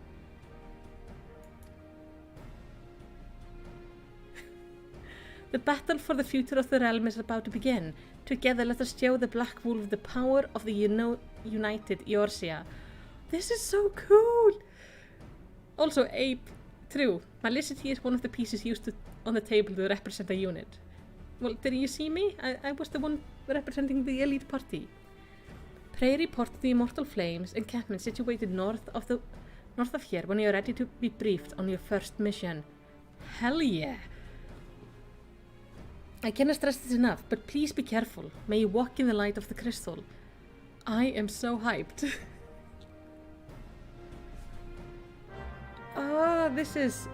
The battle for the future of the realm is about to begin. Together let us show the Black Wolf the power of the united Eorzea. This is so cool! Also, Abe, true, Malicity is one of the pieces used on the table to represent a unit. Well, didn't you see me? I was the one representing the elite party. Pray report to the Immortal Flames encampment situated north of here when you are ready to be briefed on your first mission. Hell yeah! I cannot stress this enough, but please be careful. May you walk in the light of the crystal. I am so hyped. This is...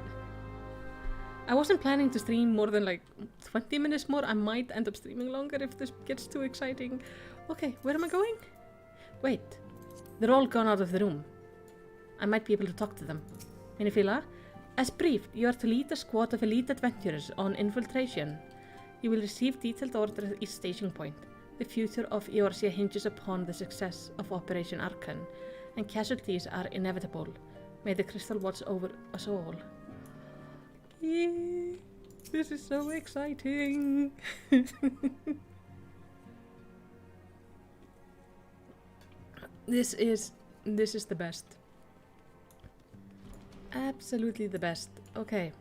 I wasn't planning to stream more than like 20 minutes more. I might end up streaming longer if this gets too exciting. Okay, where am I going? Wait, they're all gone out of the room. I might be able to talk to them. Minifila, as briefed, you are to lead a squad of elite adventurers on infiltration. You will receive detailed orders at each staging point. The future of Eorzea hinges upon the success of Operation Archon, and casualties are inevitable. May the crystal watch over us all. Yeah, this is so exciting. This is the best. Absolutely the best. Okay,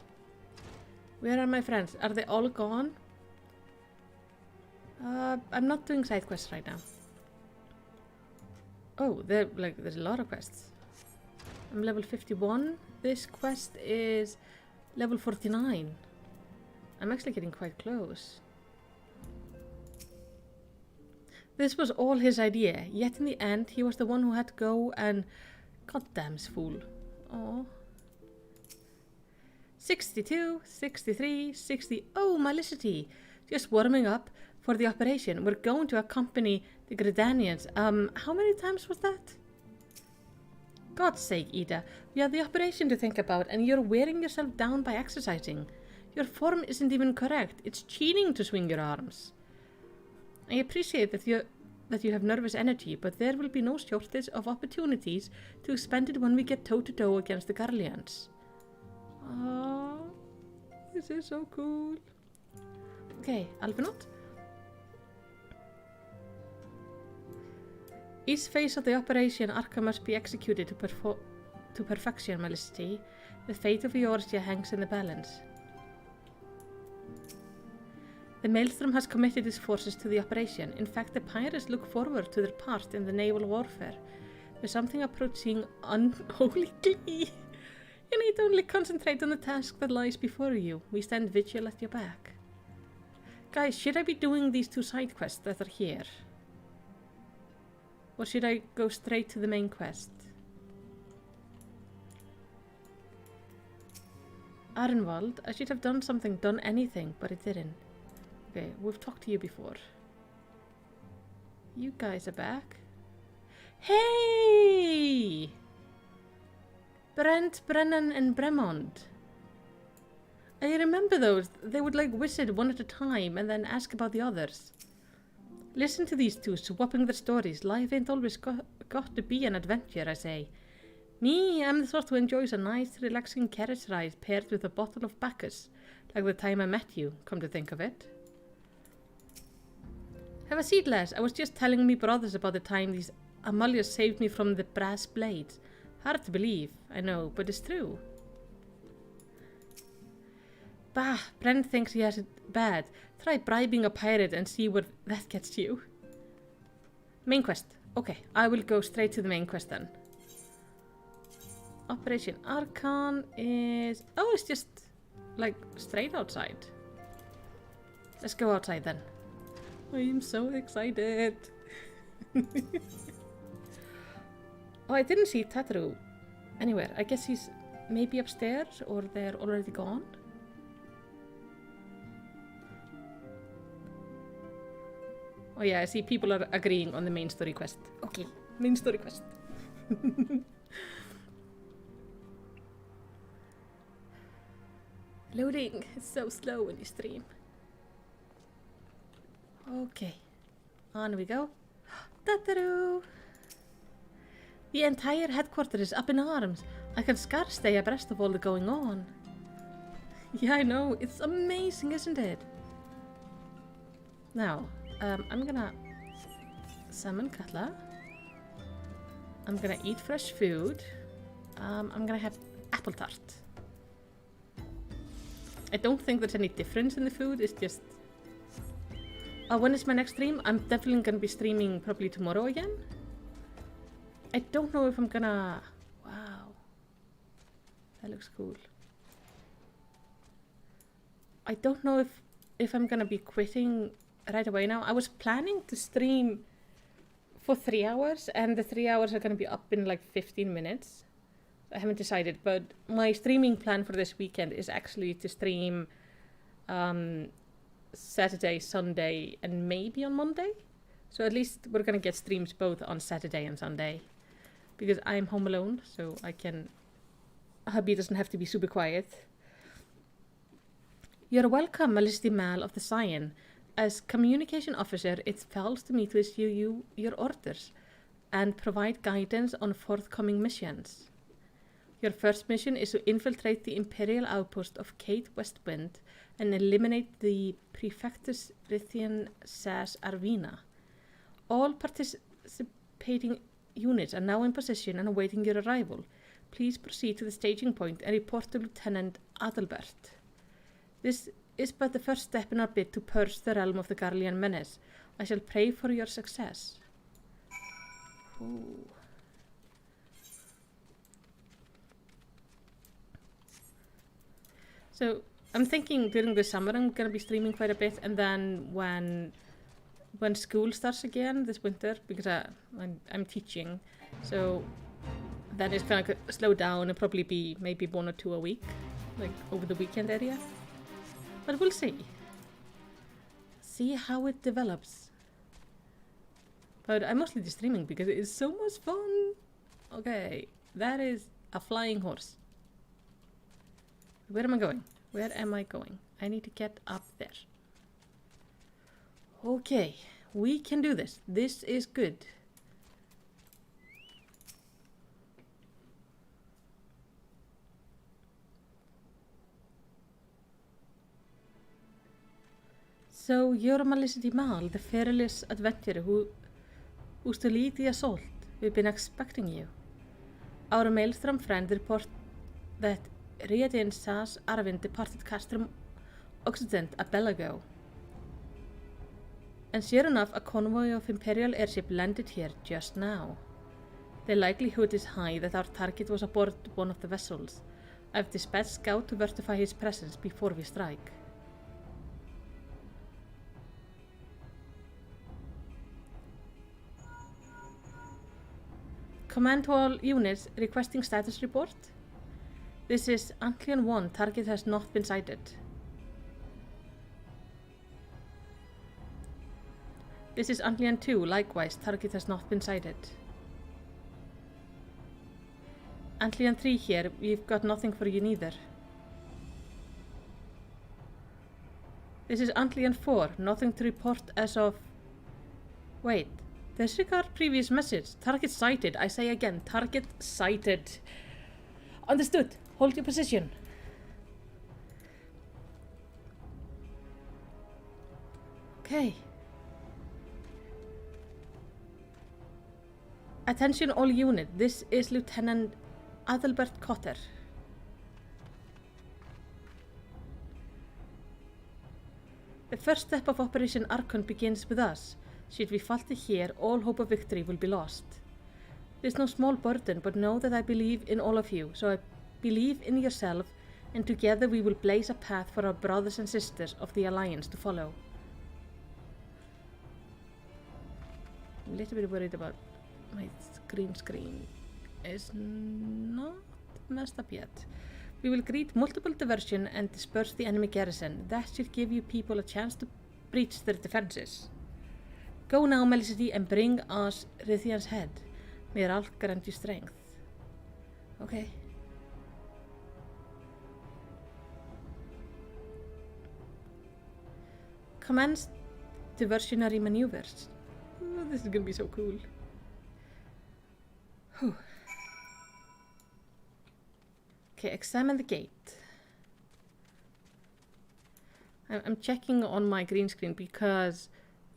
Where are my friends? Are they all gone? I'm not doing side quests right now. Oh, there's a lot of quests. I'm level 51. This quest is level 49. I'm actually getting quite close. This was all his idea, yet in the end he was the one who had to go and... Goddamn fool. Oh. 62, 63, 60... Oh, Malicity! Just warming up for the operation. We're going to accompany the Gridanians. How many times was that? God's sake, Ida. We have the operation to think about and you're wearing yourself down by exercising. Your form isn't even correct. It's cheating to swing your arms. I appreciate that you have nervous energy, but there will be no shortage of opportunities to spend it when we get toe-to-toe against the Garleans. Oh, this is so cool. Okay, Alphinaut. Each phase of the operation Arca must be executed to perfection, Malicity. The fate of Eorzea hangs in the balance. The Maelstrom has committed its forces to the operation. In fact, the pirates look forward to their part in the naval warfare. There's something approaching unholy glee. You need only concentrate on the task that lies before you. We stand vigil at your back. Guys, should I be doing these 2 side quests that are here? Or should I go straight to the main quest? Arenwald, I should have done anything, but it didn't. Okay, we've talked to you before. You guys are back. Hey! Brent, Brennan, and Bremond. I remember those. They would like visit one at a time and then ask about the others. Listen to these two swapping their stories. Life ain't always got to be an adventure, I say. Me, I'm the sort who enjoys a nice, relaxing carriage ride paired with a bottle of Bacchus, like the time I met you, come to think of it. Have a seat, lads. I was just telling me brothers about the time these Amalias saved me from the brass blades. Hard to believe, I know, but it's true. Bah, Brent thinks he has it bad. Try bribing a pirate and see where that gets you. Main quest. Okay, I will go straight to the main quest then. Operation Archon is... Oh, it's just like straight outside. Let's go outside then. I'm so excited. Oh, I didn't see Tataru anywhere. I guess he's maybe upstairs or they're already gone. Oh yeah, I see people are agreeing on the main story quest. Okay, main story quest. Loading is so slow when you stream. Okay, on we go. Tataru! The entire headquarters is up in arms. I can scarce stay abreast of all the going on. Yeah, I know. It's amazing, isn't it? Now, I'm gonna summon Katla. I'm gonna eat fresh food. I'm gonna have apple tart. I don't think there's any difference in the food. It's just... when is my next stream? I'm definitely gonna be streaming probably tomorrow again. I don't know if I'm gonna... Wow. That looks cool. I don't know if I'm gonna be quitting right away now. I was planning to stream for 3 hours and the 3 hours are gonna be up in like 15 minutes. I haven't decided, but my streaming plan for this weekend is actually to stream Saturday, Sunday, and maybe on Monday. So at least we're gonna get streams both on Saturday and Sunday. Because I'm home alone, so I can... Hubby doesn't have to be super quiet. You're welcome, Malicity Mal of the Scion. As communication officer, it falls to me to issue you your orders and provide guidance on forthcoming missions. Your first mission is to infiltrate the Imperial outpost of Kate Westwind and eliminate the Prefectus Rithian Sas Arvina. All participating units are now in position and awaiting your arrival. Please proceed to the staging point and report to Lieutenant Adalbert. This is but the first step in our bid to purge the realm of the Garlean menace. I shall pray for your success. Ooh. So, I'm thinking during the summer I'm gonna be streaming quite a bit, and then when school starts again this winter, because I'm teaching, so then it's gonna slow down and probably be maybe 1 or 2 a week, like over the weekend area. But we'll see. See how it develops. But I'm mostly just streaming because it is so much fun. Okay, that is a flying horse. Where am I going? Where am I going? I need to get up there. Okay, we can do this. This is good. So, Your Malicity Mal, the fearless adventurer who's to lead the assault. We've been expecting you. Our Maelstrom friend reports that Riadin Sas Arvin departed Castrum Occident a bell ago. And sure enough, a convoy of Imperial airship landed here just now. The likelihood is high that our target was aboard one of the vessels. I've dispatched Scout to verify his presence before we strike. Command to all units requesting status report. This is Antlion 1, target has not been sighted. This is Antlion 2, likewise, target has not been sighted. Antlion 3 here, we've got nothing for you neither. This is Antlion 4, nothing to report as of... Wait. Disregard previous message. Target sighted. I say again, target sighted. Understood. Hold your position. Okay. Attention all unit. This is Lieutenant Adalbert Cotter. The first step of Operation Archon begins with us. Should we falter here, all hope of victory will be lost. There's no small burden, but know that I believe in all of you, so I believe in yourself, and together we will blaze a path for our brothers and sisters of the Alliance to follow. I'm a little bit worried about my green screen. It's not messed up yet. We will create multiple diversion and disperse the enemy garrison. That should give you people a chance to breach their defenses. Go now, Malicity, and bring us Rithian's head. May Ralph grant you strength. Okay. Commence diversionary maneuvers. Oh, this is gonna be so cool. Whew. Okay, examine the gate. I'm checking on my green screen because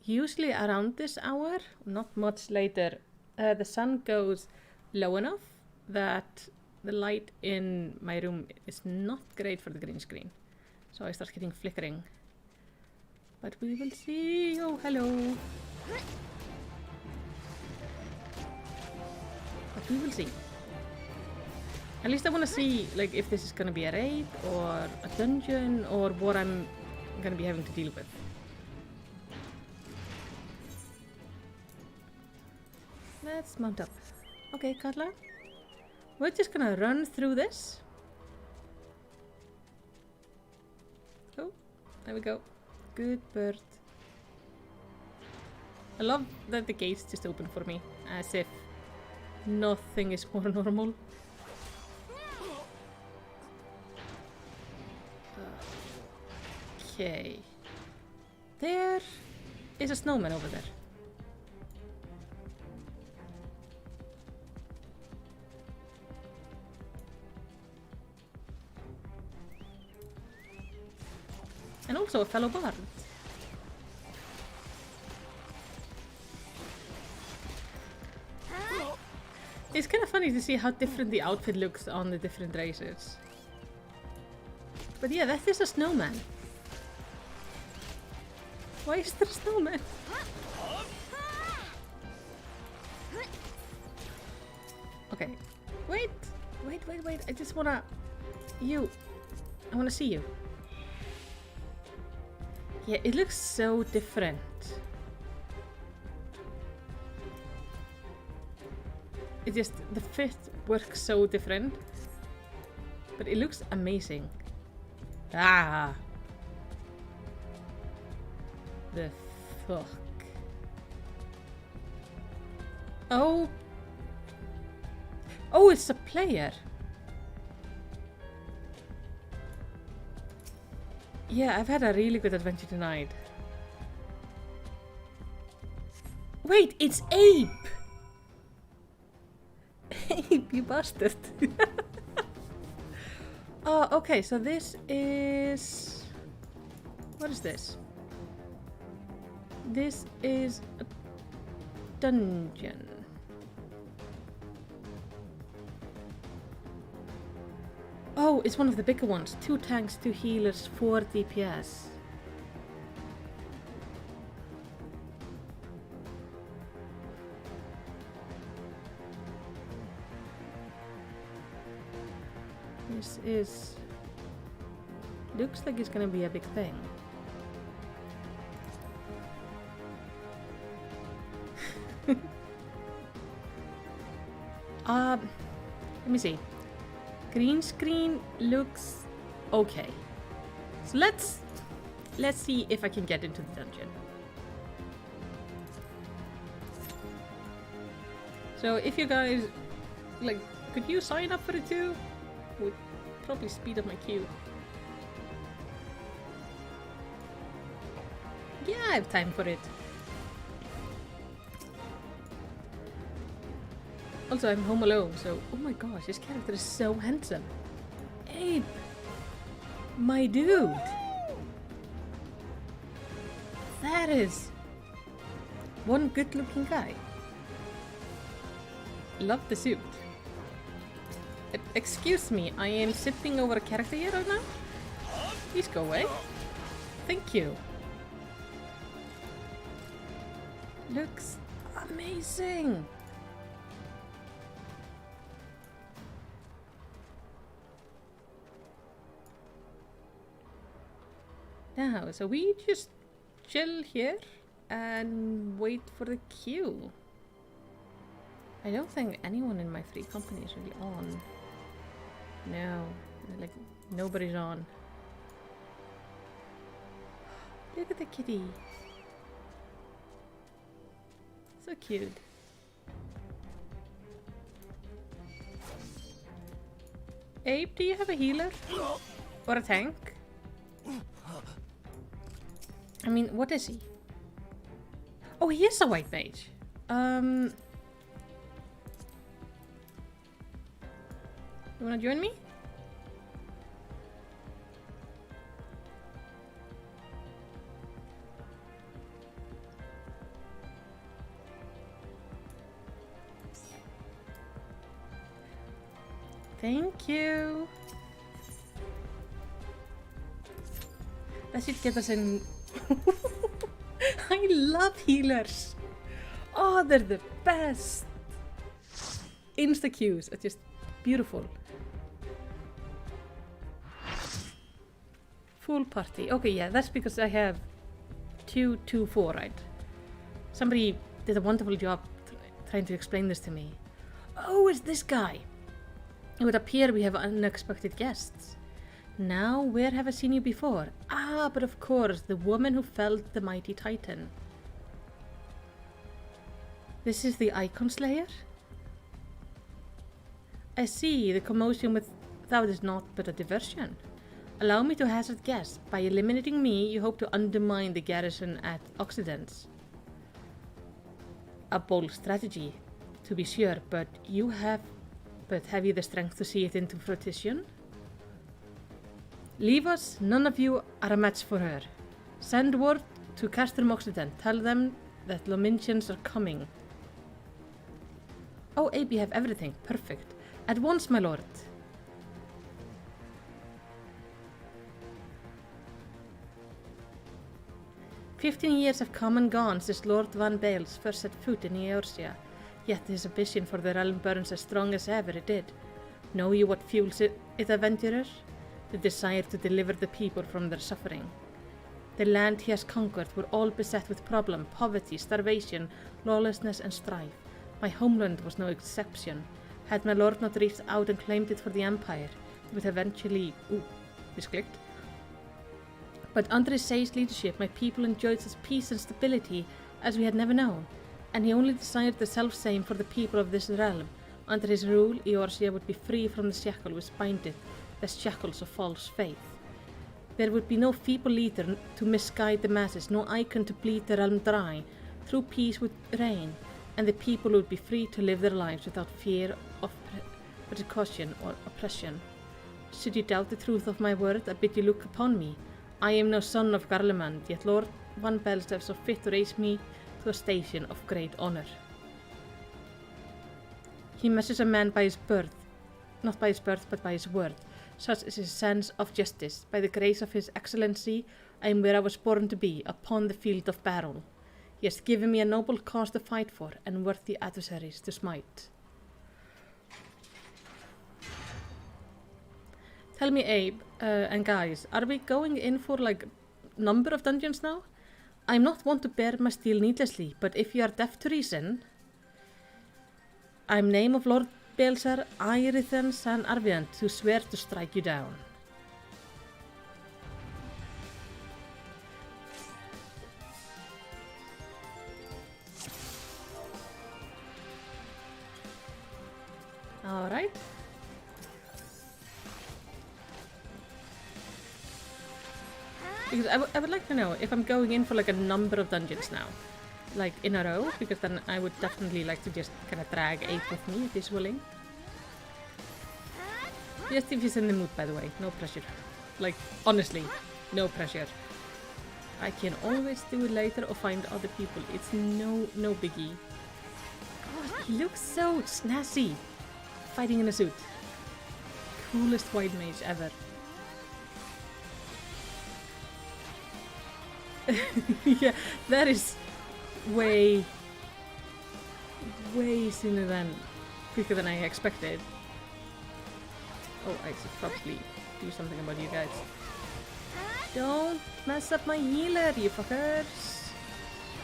usually around this hour, not much later, the sun goes low enough that the light in my room is not great for the green screen. So I start getting flickering. But we will see. Oh, hello. But we will see. At least I want to see like if this is going to be a raid or a dungeon or what I'm going to be having to deal with. Let's mount up. Okay, Katla. We're just gonna run through this. Oh, there we go. Good bird. I love that the gates just open for me, as if nothing is more normal. Okay. There is a snowman over there. And also a fellow bard. It's kind of funny to see how different the outfit looks on the different races. But yeah, that is a snowman. Why is there a snowman? Okay. Wait. I just wanna... I wanna see you. Yeah, it looks so different. It just... The fit works so different. But it looks amazing. Ah! The fuck? Oh! Oh, it's a player! Yeah, I've had a really good adventure tonight. Wait, it's Abe! Abe, you bastard! Oh, okay, so this is... What is this? This is a dungeon. Oh, it's one of the bigger ones. 2 tanks, 2 healers, 4 DPS. This is... Looks like it's gonna be a big thing. Let me see. Green screen looks okay. So let's see if I can get into the dungeon. So if you guys like, could you sign up for it too? Would probably speed up my queue. Yeah, I have time for it. Also, I'm home alone, so... Oh my gosh, this character is so handsome. Abe! My dude! That is... one good-looking guy. Love the suit. Excuse me, I am sipping over a character here right now? Please go away. Thank you. Looks amazing! Now, so we just chill here and wait for the queue. I don't think anyone in my 3 company is really on. No, like nobody's on. Look at the kitty. So cute. Abe, do you have a healer? Or a tank? I mean, what is he? Oh, he is a white mage. You wanna join me? Thank you. That should get us in. I love healers. Oh, they're the best. Insta queues are just beautiful. Full party. Okay, yeah, that's because I have 2-4, right? Somebody did a wonderful job trying to explain this to me. Oh, it's this guy. It would appear we have unexpected guests. Now, where have I seen you before? Ah, but of course, the woman who felled the mighty Titan. This is the Icon Slayer? I see, the commotion without is not but a diversion. Allow me to hazard guess. By eliminating me, you hope to undermine the garrison at Occidents. A bold strategy, to be sure, but have you the strength to see it into fruition? Leave us, none of you are a match for her. Send word to Castrum Occident. Tell them that Lomintians are coming. Oh, Abe, you have everything. Perfect. At once, my lord. 15 years have come and gone since Lord Van Bales first set foot in Eorzea, yet his ambition for the realm burns as strong as ever it did. Know you what fuels it, adventurer? The desire to deliver the people from their suffering. The land he has conquered were all beset with problem, poverty, starvation, lawlessness and strife. My homeland was no exception. Had my lord not reached out and claimed it for the Empire, it would eventually... misclicked. But under his sage leadership, my people enjoyed such peace and stability as we had never known, and he only desired the self-same for the people of this realm. Under his rule, Eorzea would be free from the shackle which bindeth, the shackles of false faith. There would be no feeble leader to misguide the masses, no icon to bleed the realm dry. True peace would reign, and the people would be free to live their lives without fear of precaution or oppression. Should you doubt the truth of my word, I bid you look upon me. I am no son of Garlemand, yet Lord Van Bales has so fit to raise me to a station of great honor. He measures a man by his birth, not by his birth, but by his word. Such is his sense of justice. By the grace of his excellency, I am where I was born to be, upon the field of battle. He has given me a noble cause to fight for, and worthy adversaries to smite. Tell me, Abe, and guys, are we going in for like number of dungeons now? I'm not one to bear my steel needlessly, but if you are deaf to reason, I'm name of Lord Belsar, Irithan San Arviant, to swear to strike you down. Alright. Because I would like to know if I'm going in for like a number of dungeons now, like in a row, because then I would definitely like to just kind of drag Ape with me if he's willing. Just if he's in the mood, by the way, no pressure. Like, honestly, no pressure. I can always do it later or find other people. It's no biggie. God, he looks so snazzy. Fighting in a suit. Coolest white mage ever. Yeah, that is way sooner than quicker than I expected. Oh, I should probably do something about you guys. Don't mess up my healer, you fuckers.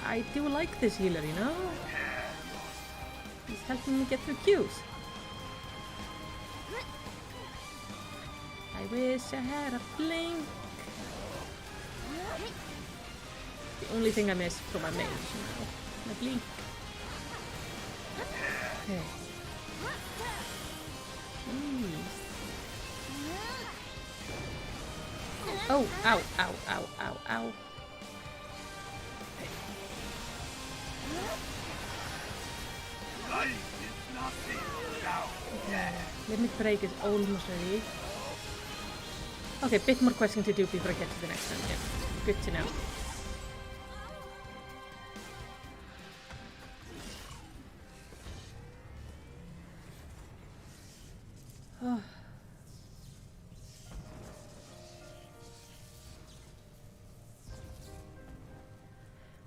I do like this healer, you know? He's helping me get through queues. I wish I had a blink. The only thing I miss from my mage now. My blink. Okay. Oh, ow, ow, ow, ow, ow. Okay. Limit break is almost ready. Okay, a bit more questing to do before I get to the next dungeon. Good to know. Oh.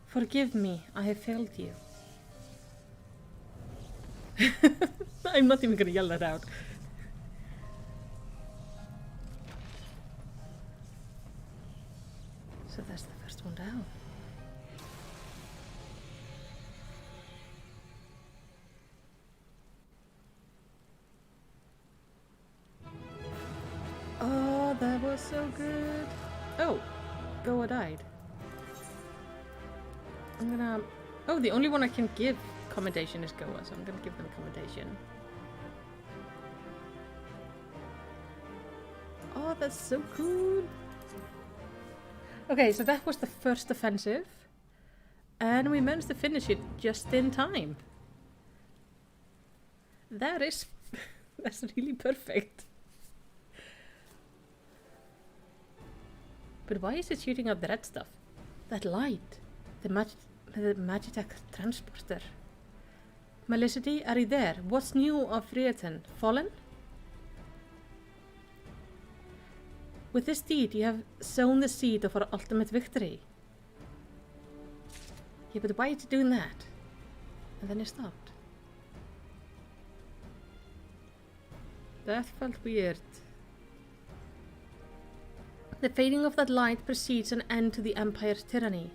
Forgive me, I have failed you. I'm not even gonna yell that out. So that's the first one down. Oh, that was so good. Oh, Goa died. I'm gonna... Oh, the only one I can give commendation is Goa, so I'm gonna give them commendation. Oh, that's so cool. Okay, so that was the first offensive. And we managed to finish it just in time. That is... that's really perfect. But why is it shooting out the red stuff? That light. The Magitech transporter. Melicity, are you there? What's new of Riordan? Fallen? With this deed, you have sown the seed of our ultimate victory. Yeah, but why is it doing that? And then it stopped. That felt weird. The fading of that light precedes an end to the Empire's tyranny.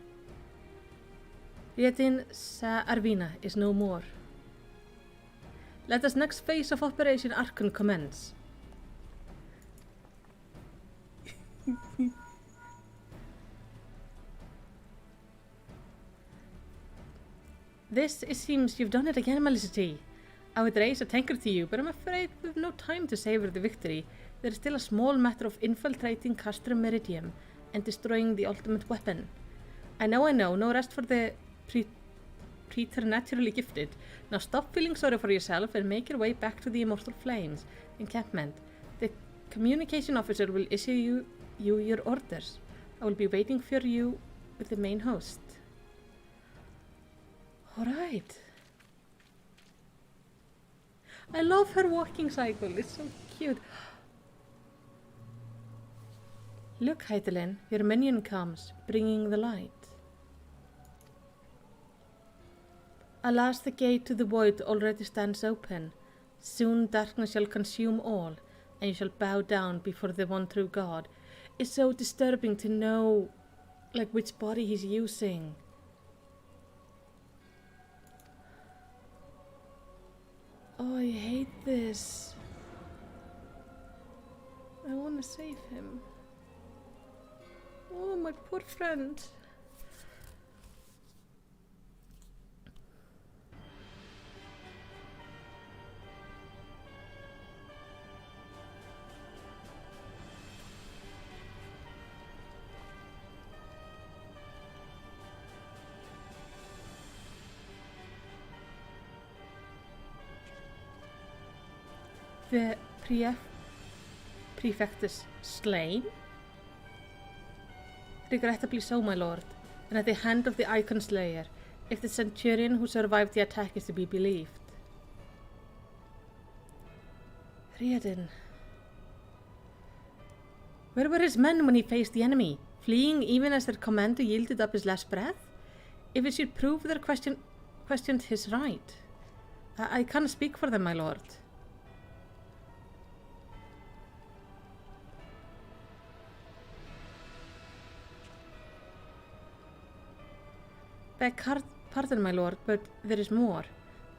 Riedin Sa Arvina is no more. Let this next phase of Operation Archon commence. This, it seems, you've done it again, Melicity. I would raise a tankard to you, but I'm afraid we've no time to savor the victory. There is still a small matter of infiltrating Castrum Meridium and destroying the ultimate weapon. I know, no rest for the preternaturally gifted. Now stop feeling sorry for yourself and make your way back to the Immortal Flames encampment. The communication officer will issue you your orders. I will be waiting for you with the main host. Alright. I love her walking cycle, it's so cute. Look, Hydaelyn, your minion comes, bringing the light. Alas, the gate to the void already stands open. Soon darkness shall consume all, and you shall bow down before the one true God. It's so disturbing to know, like, which body he's using. Oh, I hate this. I want to save him. Oh, my poor friend. The prefect is slain? Regrettably so, my lord, and at the hand of the Icon Slayer, if the centurion who survived the attack is to be believed. Riedin. Where were his men when he faced the enemy? Fleeing even as their commander yielded up his last breath? If it should prove their questioned his right. I can't speak for them, my lord. Beg pardon, my lord, but there is more.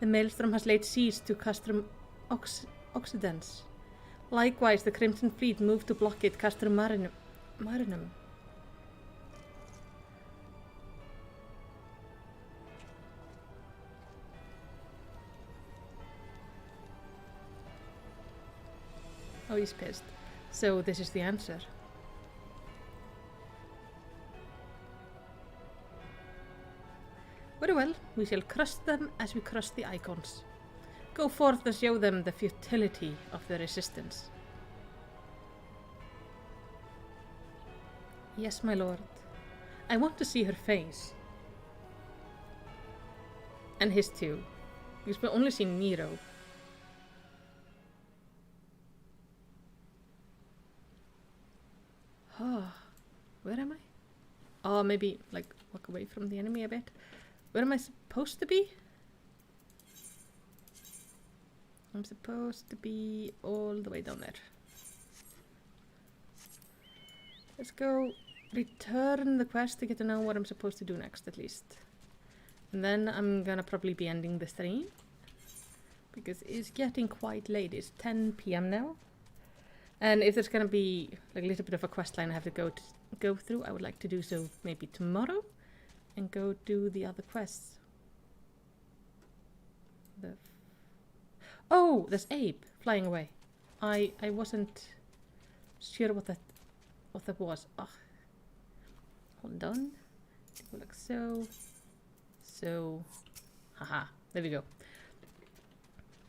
The Maelstrom has laid siege to Castrum Occidens. Likewise, the Crimson Fleet moved to blockade Castrum Marinum. Oh, he's pissed. So this is the answer. Very well, we shall crush them as we crush the icons. Go forth and show them the futility of the resistance. Yes, my lord. I want to see her face. And his too. Because we've only seen Nero. Oh, where am I? Oh, maybe, like, walk away from the enemy a bit. Where am I supposed to be? I'm supposed to be all the way down there. Let's go return the quest to get to know what I'm supposed to do next, at least. And then I'm gonna probably be ending the stream. Because it's getting quite late. It's 10 PM now. And if there's gonna be like a little bit of a quest line I have to go through, I would like to do so maybe tomorrow. And go do the other quests. Oh, there's Abe flying away. I wasn't sure what that was. Oh. Hold on. Like so. So. Haha. There we go.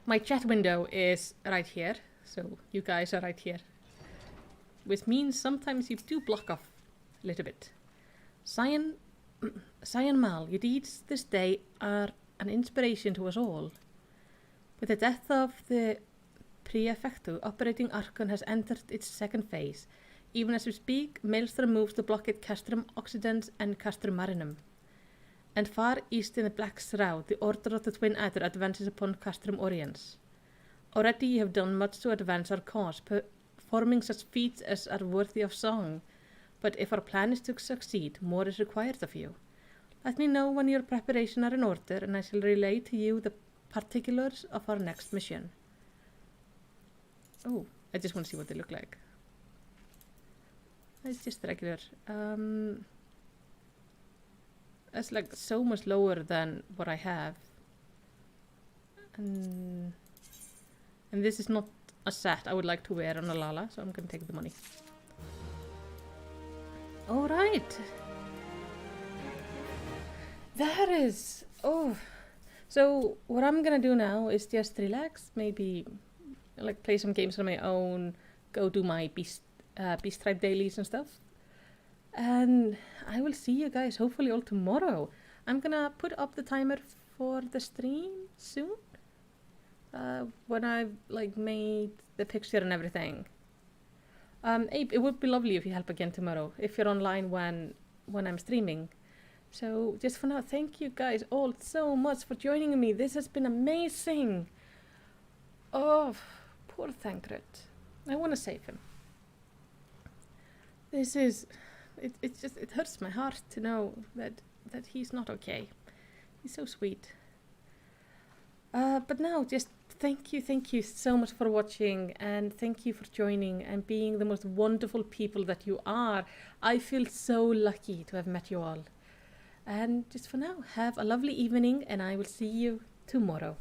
My chat window is right here. So you guys are right here. Which means sometimes you do block off a little bit. Cyan Mal, your deeds this day are an inspiration to us all. With the death of the Prefecto, Operating Archon has entered its second phase. Even as we speak, Maelstrom moves to blockade Castrum Occidens and Castrum Marinum. and far east in the Black Shroud, the Order of the Twin Adder advances upon Castrum Oriens. Already you have done much to advance our cause, performing such feats as are worthy of song. But if our plan is to succeed, more is required of you. Let me know when your preparations are in order, and I shall relay to you the particulars of our next mission. Oh, I just want to see what they look like. It's just regular. That's like so much lower than what I have. And this is not a set I would like to wear on a Lala, so I'm gonna take the money. Alright. That is... Oh. So what I'm gonna do now is just relax, maybe like play some games on my own, go do my Beast Tribe dailies and stuff. And I will see you guys hopefully all tomorrow. I'm gonna put up the timer for the stream soon. When I've like made the picture and everything. Abe, it would be lovely if you help again tomorrow, if you're online when I'm streaming. So just for now, thank you guys all so much for joining me. This has been amazing. Oh, poor Thancred. I want to save him. This is, it hurts my heart to know that he's not okay. He's so sweet. But now, just thank you so much for watching, and thank you for joining and being the most wonderful people that you are. I feel so lucky to have met you all. And just for now, have a lovely evening, and I will see you tomorrow.